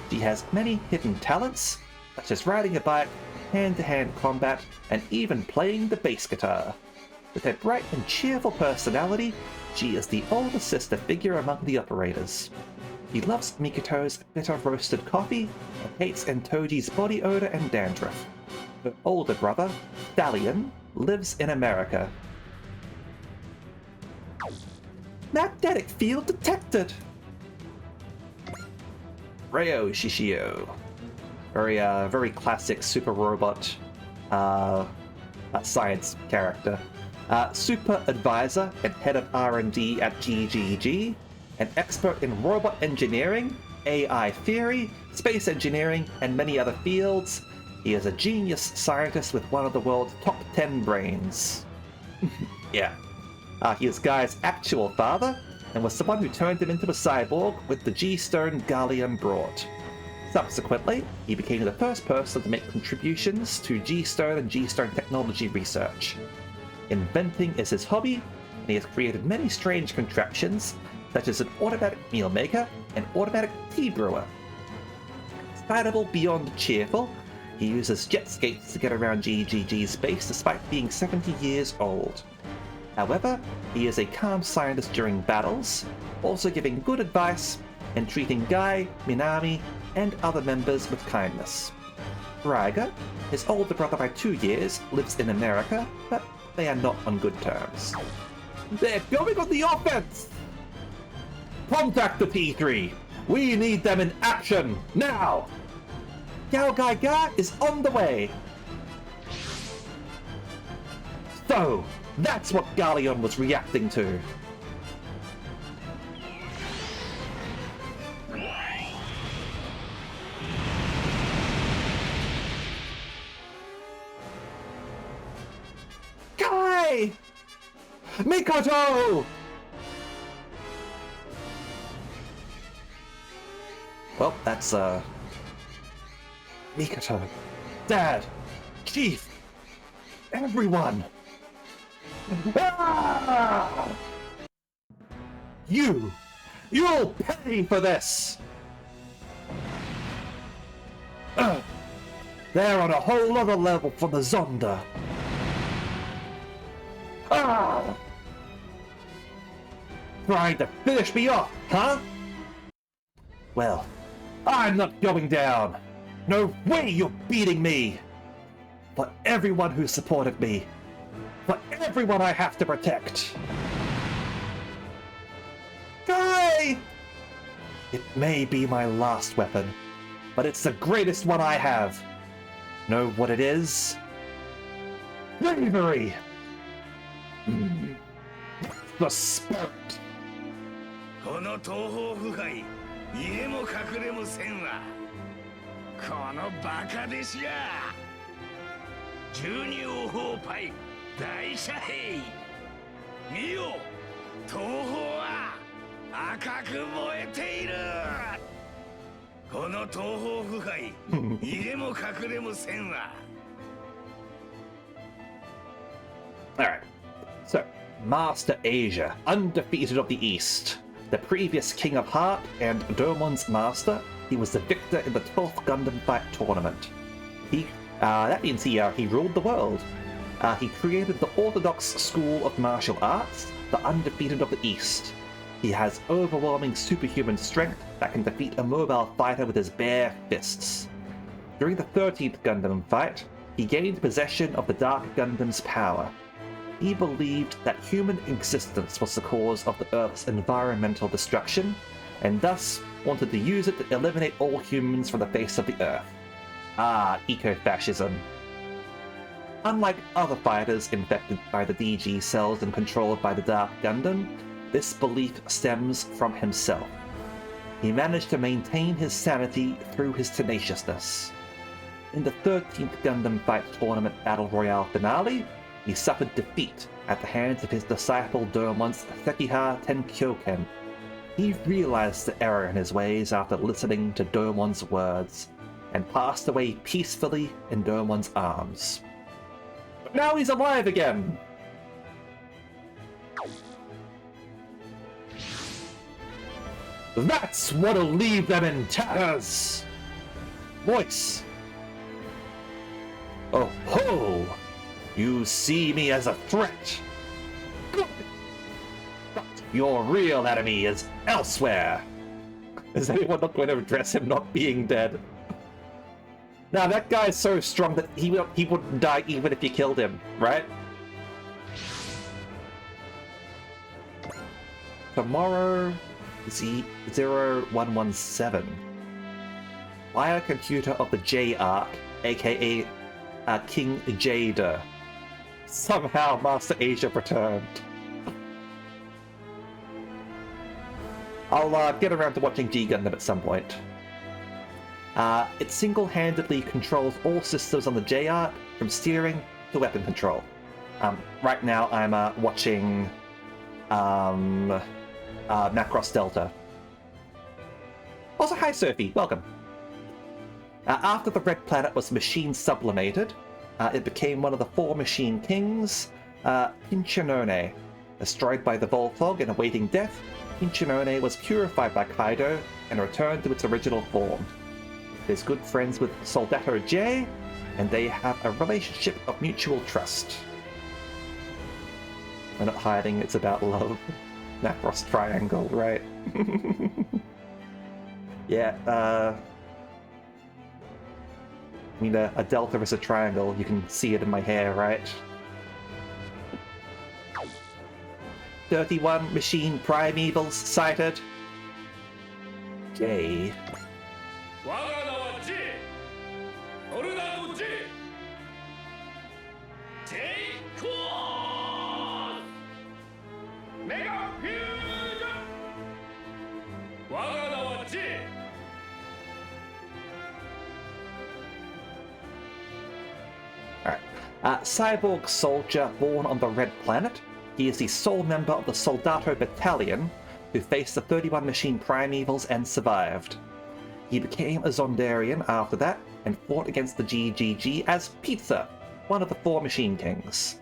She has many hidden talents, such as riding a bike, hand-to-hand combat, and even playing the bass guitar. With her bright and cheerful personality, she is the older sister figure among the operators. He loves Mikoto's bitter roasted coffee and hates Entoji's body odor and dandruff. Her older brother, Stallion, lives in America. Magnetic field detected! Reo Shishio. Very classic super robot science character. Super advisor and head of R&D at GGG, an expert in robot engineering, AI theory, space engineering, and many other fields. He is a genius scientist with one of the world's top 10 brains. Yeah. He is Guy's actual father, and was the one who turned him into a cyborg with the G-Stone Gallium brought. Subsequently, he became the first person to make contributions to G-Stone and G-Stone technology research. Inventing is his hobby, and he has created many strange contraptions, such as an automatic meal maker and automatic tea brewer. Excitable beyond cheerful, he uses jet skates to get around GGG's base despite being 70 years old. However, he is a calm scientist during battles, also giving good advice and treating Guy, Minami, and other members with kindness. Raiga, his older brother by 2 years, lives in America, but they are not on good terms. They're going on the offense! Contact the T3! We need them in action, now! Gao Gai Ga is on the way! So, that's what Galleon was reacting to. Kai! Mikoto! Well, that's, Mikoto, Dad, Chief, everyone! Ah! You'll pay for this! They're on a whole other level from the Zonda. Ah! Trying to finish me off, huh? Well, I'm not going down. No way you're beating me! For everyone who supported me. For everyone I have to protect. Guy! It may be my last weapon, but it's the greatest one I have. Know what it is? Bravery! The spirit! この東方腐敗家も隠れもせんわこのバカ弟子が十二王法パイ大遮蔽見よ東方は赤く燃えているこの東方腐敗家も隠れもせんわ Alright, so, Master Asia, undefeated of the East. The previous King of Heart and Domon's master, he was the victor in the 12th Gundam Fight Tournament. That means he ruled the world. He created the orthodox school of martial arts, the undefeated of the East. He has overwhelming superhuman strength that can defeat a mobile fighter with his bare fists. During the 13th Gundam fight, he gained possession of the Dark Gundam's power. He believed that human existence was the cause of the Earth's environmental destruction, and thus wanted to use it to eliminate all humans from the face of the Earth. Ah, eco-fascism. Unlike other fighters infected by the DG cells and controlled by the Dark Gundam, this belief stems from himself. He managed to maintain his sanity through his tenaciousness. In the 13th Gundam Fight Tournament Battle Royale finale, he suffered defeat at the hands of his disciple Domon's Sekiha Tenkyoken. He realized the error in his ways after listening to Domon's words, and passed away peacefully in Domon's arms. But now he's alive again! That's what'll leave them in tatters! Voice! Oh ho! You see me as a threat! Good! But your real enemy is elsewhere! Is anyone not going to address him not being dead? Now that guy's so strong that he wouldn't die even if you killed him, right? Tomorrow... Z0117. Biocomputer of the J-Arc, aka King Jada. Somehow Master Asia returned. I'll get around to watching G Gundam at some point. It single-handedly controls all systems on the J-Arc, from steering to weapon control. Right now I'm watching Macross Delta. Also, hi Sophie, welcome. After the Red Planet was machine sublimated, it became one of the 4 Machine Kings, Pinchinone. Destroyed by the Volfog and awaiting death, Pinchinone was purified by Kaido and returned to its original form. It is good friends with Soldato J, and they have a relationship of mutual trust. We're not hiding, it's about love. Macross Triangle, right? Yeah, I mean, a delta is a triangle. You can see it in my hair, right? 31 machine primevals sighted. J. Cyborg soldier born on the Red Planet, he is the sole member of the Soldato Battalion who faced the 31 machine primevals and survived. He became a Zondarian after that and fought against the GGG as Pizza, one of the 4 Machine Kings.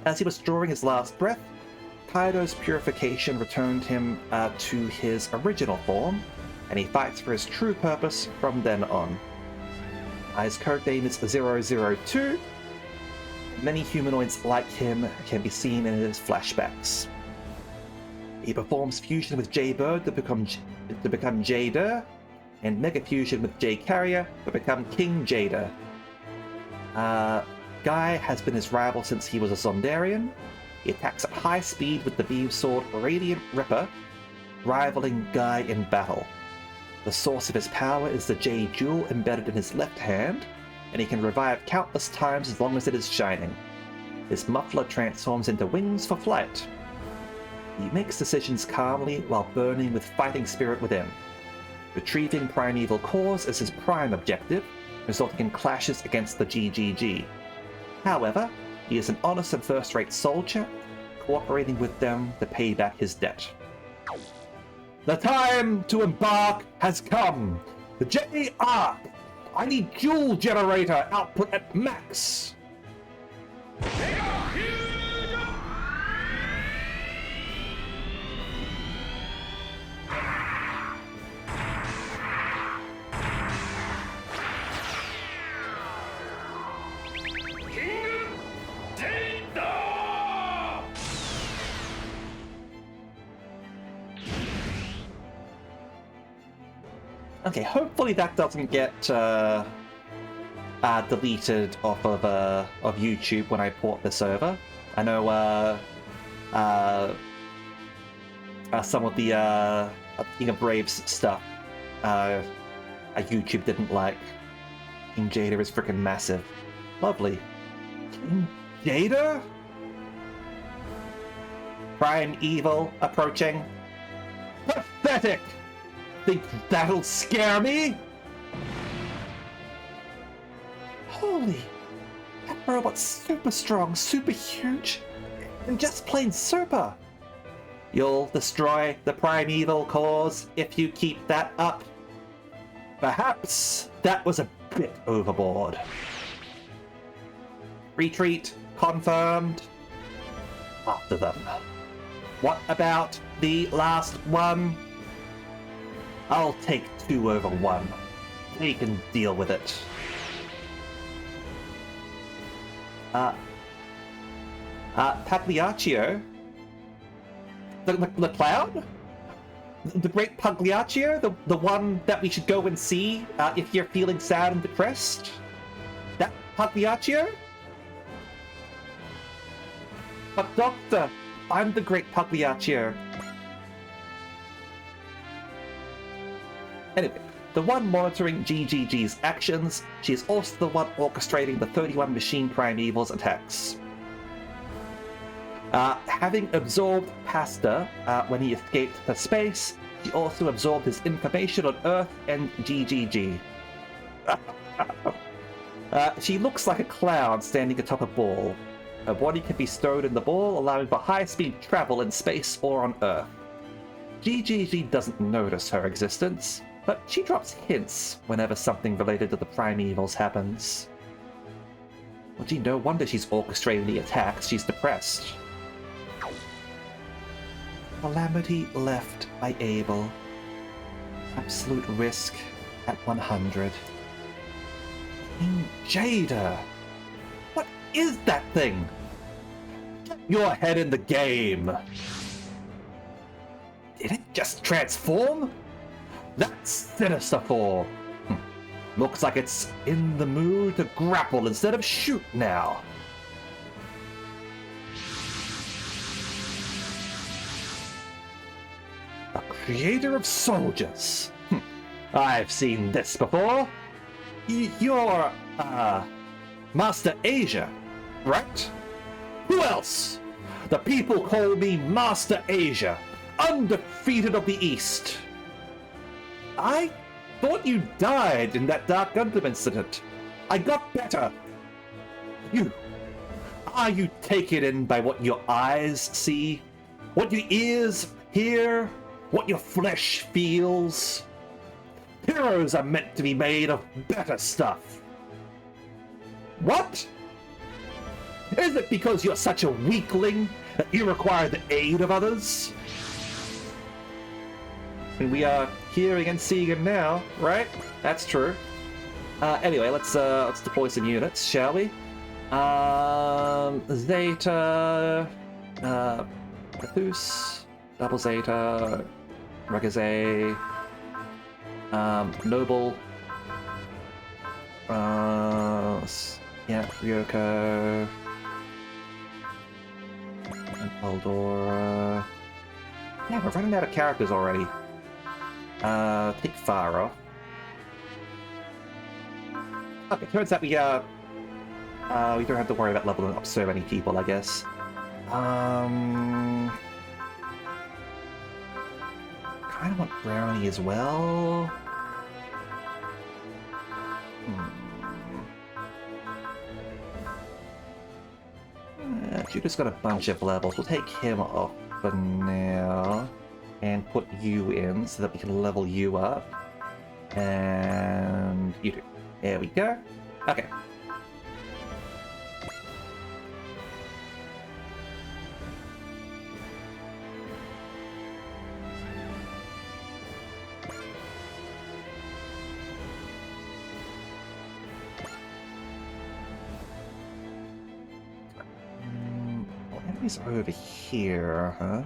As he was drawing his last breath, Kaido's purification returned him to his original form, and he fights for his true purpose from then on. His code name is 002. Many humanoids like him can be seen in his flashbacks. He performs fusion with J-Bird to become Jada, and Mega Fusion with J-Carrier to become King Jada. Guy has been his rival since he was a Zondarian. He attacks at high speed with the beam sword Radiant Ripper, rivaling Guy in battle. The source of his power is the J-Jewel embedded in his left hand, and he can revive countless times as long as it is shining. His muffler transforms into wings for flight. He makes decisions calmly while burning with fighting spirit within. Retrieving primeval cores is his prime objective, resulting in clashes against the GGG. However, he is an honest and first-rate soldier, cooperating with them to pay back his debt. The time to embark has come! The J-Arc! I need dual generator output at max! Okay, hopefully that doesn't get deleted off of YouTube when I port this over. I know some of the King of Braves stuff YouTube didn't like. King Jada is freaking massive. Lovely. King Jada? Prime Evil approaching. Pathetic! Think that'll scare me? Holy, that robot's super strong, super huge, and just plain super. You'll destroy the primeval cause if you keep that up. Perhaps that was a bit overboard. Retreat confirmed. After them. What about the last one? I'll take 2 over 1. They can deal with it. Pagliaccio? The clown? The great Pagliaccio? The one that we should go and see if you're feeling sad and depressed? That Pagliaccio? But Doctor, I'm the great Pagliaccio. Anyway, the one monitoring GGG's actions, she is also the one orchestrating the 31 Machine Primeval's attacks. Having absorbed Pasta when he escaped to space, she also absorbed his information on Earth and GGG. She looks like a clown standing atop a ball. Her body can be stowed in the ball, allowing for high-speed travel in space or on Earth. GGG doesn't notice her existence, but she drops hints whenever something related to the Primevals happens. Well, gee, no wonder she's orchestrating the attacks. She's depressed. Calamity left by Abel. Absolute risk at 100. King Jada! What is that thing? Get your head in the game! Did it just transform? That's sinister form. Looks like it's in the mood to grapple instead of shoot now. A creator of soldiers. I've seen this before. You're, Master Asia, right? Who else? The people call me Master Asia, undefeated of the East. I thought you died in that Dark Gundam incident. I got better. Are you taken in by what your eyes see? What your ears hear? What your flesh feels? Heroes are meant to be made of better stuff. What? Is it because you're such a weakling that you require the aid of others? And we are hearing and seeing him now, right? That's true. Anyway, let's deploy some units, shall we? Zeta, Bethus, Double Zeta, Ragaze, Noble, yeah, Ryoko, and Eldora. Yeah, we're running out of characters already. Take Faro. Okay, turns out we don't have to worry about leveling up so many people, I guess. Kinda want Brownie as well. Judah's got a bunch of levels. We'll take him off for now. And put you in so that we can level you up. And you do. There we go. Okay. Enemies over here, huh?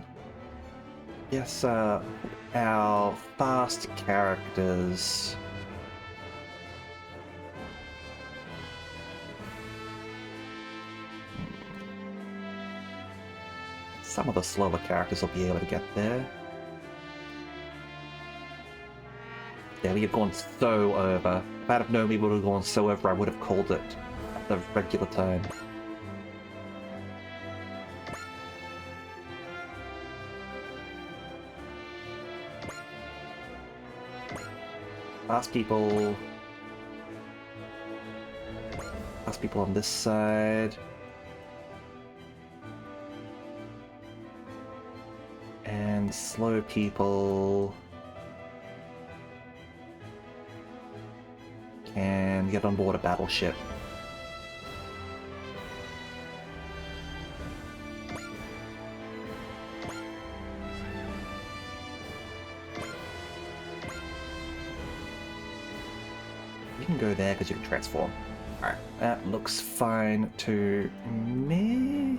Yes, our fast characters. some of the slower characters will be able to get there. Yeah, we have gone so over. If I'd have known we would have gone so over, I would have called it at the regular time. Last people on this side. And slow people can get on board a battleship. You can go there because you can transform. Alright, that looks fine to me.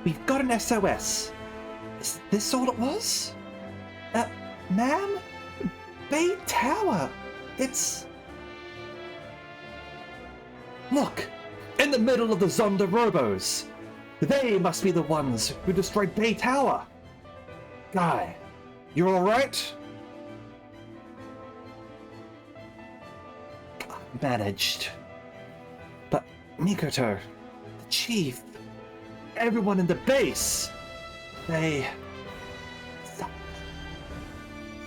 We've got an SOS. Is this all it was? Ma'am? Bay Tower. It's... Look! In the middle of the Zonda Robos. They must be the ones who destroyed Bay Tower. Guy, you alright? Managed. But Mikoto, the chief... Everyone in the base! They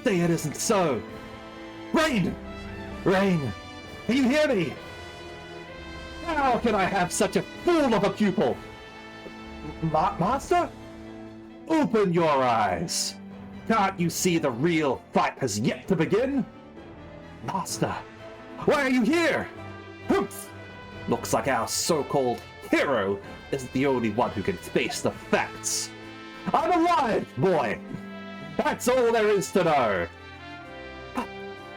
it isn't so! Rain! Rain! Can you hear me? How can I have such a fool of a pupil? Master? Open your eyes! Can't you see the real fight has yet to begin? Master, why are you here? Humph! Looks like our so-called hero is the only one who can face the facts. I'm alive, boy! That's all there is to know. But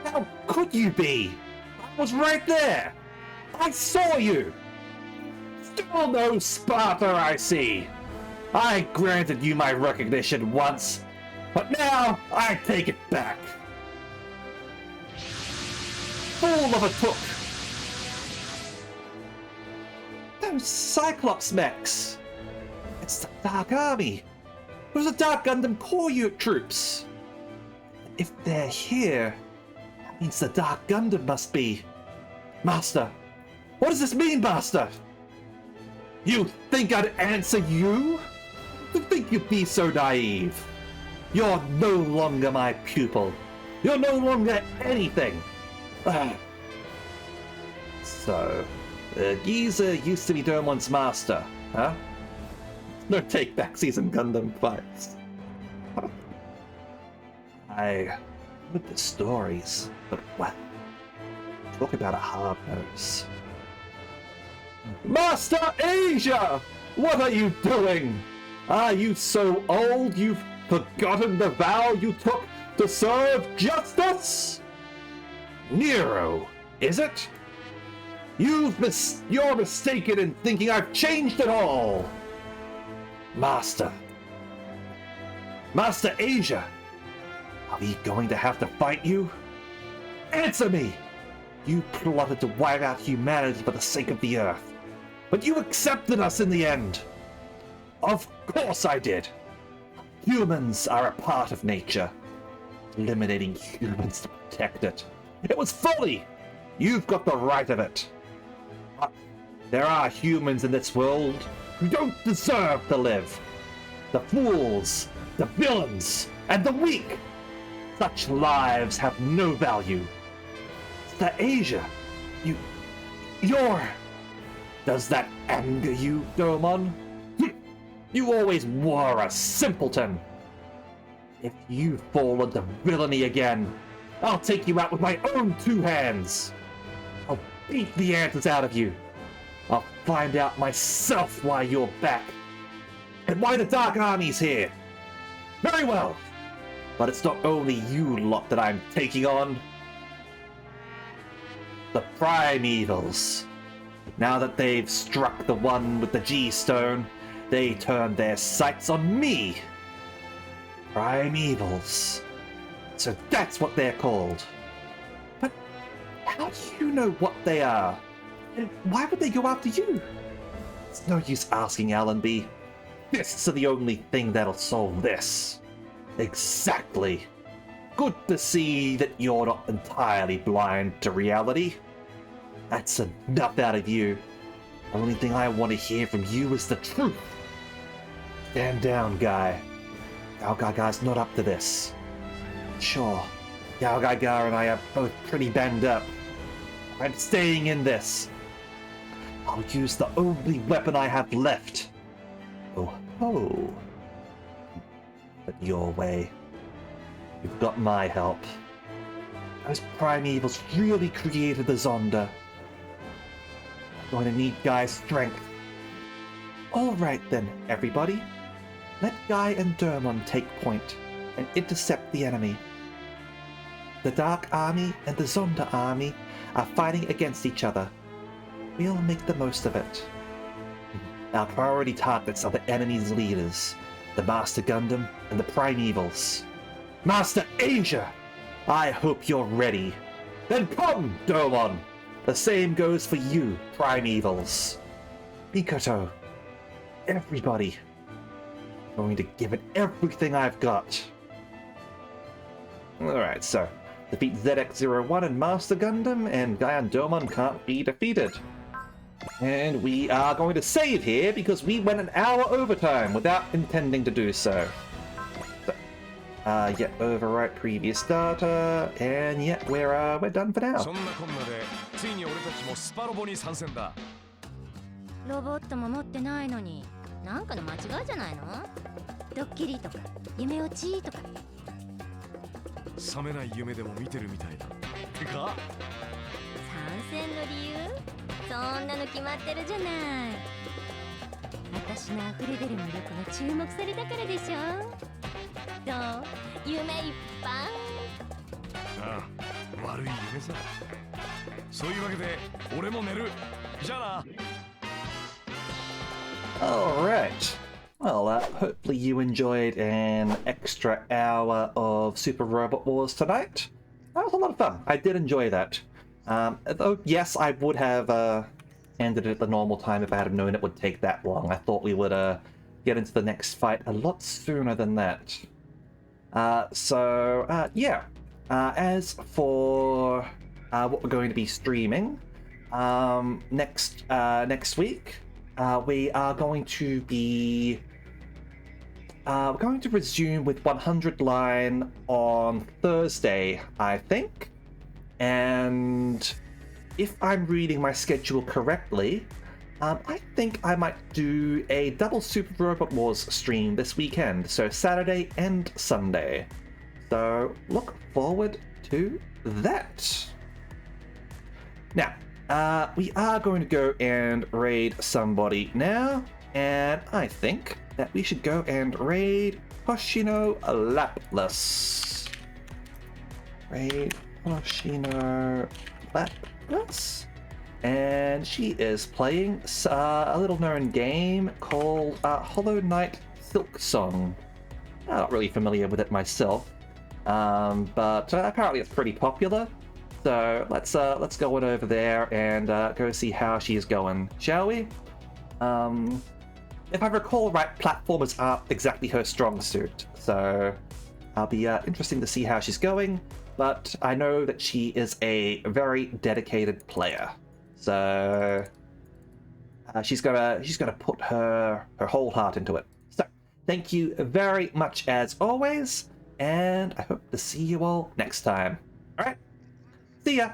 how could you be? I was right there. I saw you. Still no Sparta, I see. I granted you my recognition once, but now I take it back. Fool of a took. Those Cyclops mechs! It's the Dark Army! It was the Dark Gundam Core Unit troops! If they're here, that means the Dark Gundam must be... Master! What does this mean, Master? You think I'd answer you? You think you'd be so naive? You're no longer my pupil. You're no longer anything! So... Giza used to be Domon's master, huh? No take-backsies in Gundam fights. I heard the stories, but well, talk about a hard nose. Master Asia! What are you doing? Are you so old you've forgotten the vow you took to serve justice? Nero, is it? You're mistaken in thinking I've changed at all! Master Asia! Are we going to have to fight you? Answer me! You plotted to wipe out humanity for the sake of the Earth, but you accepted us in the end! Of course I did! Humans are a part of nature. Eliminating humans to protect it. It was folly! You've got the right of it. But there are humans in this world who don't deserve to live. The fools, the villains, and the weak. Such lives have no value. The Asia, you're... Does that anger you, Domon? You always were a simpleton. If you fall into villainy again, I'll take you out with my own two hands. I'll beat the answers out of you. I'll find out myself why you're back. And why the Dark Army's here. Very well. But it's not only you lot that I'm taking on. the Primevals. Now that they've struck the one with the G-Stone, they turn their sights on me. Primevals. So that's what they're called. But how do you know what they are? And why would they go after you? It's no use asking, Allenby. Fists are the only thing that'll solve this. Exactly. Good to see that you're not entirely blind to reality. That's enough out of you. The only thing I want to hear from you is the truth. Stand down, guy. Gao Gaga's not up to this. Sure, Gao Gaga and I are both pretty banged up. I'm staying in this. I'll use the only weapon I have left. Oh ho. But your way. You've got my help. Those Primevals really created the Zonda. I'm going to need Guy's strength. Alright then, everybody. Let Guy and Dermon take point and intercept the enemy. The Dark Army and the Zonda Army are fighting against each other. We'll make the most of it. Our priority targets are the enemy's leaders, the Master Gundam and the Primevals. Master Asia! I hope you're ready. Then come, Domon! The same goes for you, Primevals. Mikoto, everybody. I'm going to give it everything I've got. Alright, so defeat ZX-01 and Master Gundam, and Guy Domon can't be defeated. And we are going to save here because we went an hour overtime without intending to do so. Yeah, overwrite previous data, and yeah, we're done for now. そんなこんなでついに俺たちもスパロボに参戦だ。ロボットも持ってないのに、なんかの間違いじゃないの？ドッキリとか夢落ちとか。覚めない夢でも見てるみたいだ。てか？参戦の理由？そんなの決まってるじゃない。私の溢れ出る魅力が注目されたからでしょ。どう？夢いっぱい。ああ、悪い夢さ。そういうわけで俺も寝る。じゃあな。Alright. Well, hopefully you enjoyed an extra hour of Super Robot Wars tonight. That was a lot of fun. I did enjoy that. Though, yes, I would have ended it at the normal time if I had known it would take that long. I thought we would get into the next fight a lot sooner than that. Yeah. As for what we're going to be streaming next week, we are going to be we're going to resume with 100 Line on Thursday, I think. And if I'm reading my schedule correctly, I think I might do a double Super Robot Wars stream this weekend, so Saturday and Sunday. So look forward to that. Now, we are going to go and raid somebody now, and I think that we should go and raid Hoshino Lapless. Raid Hoshino Lapless. And she is playing a little known game called Hollow Knight Silk Song. I'm not really familiar with it myself, but apparently it's pretty popular. So let's go on over there and go see how she's going, shall we? If I recall right, platformers aren't exactly her strong suit, so I'll be interesting to see how she's going. But I know that she is a very dedicated player, so she's gonna put her whole heart into it. So thank you very much as always, and I hope to see you all next time. All right, see ya.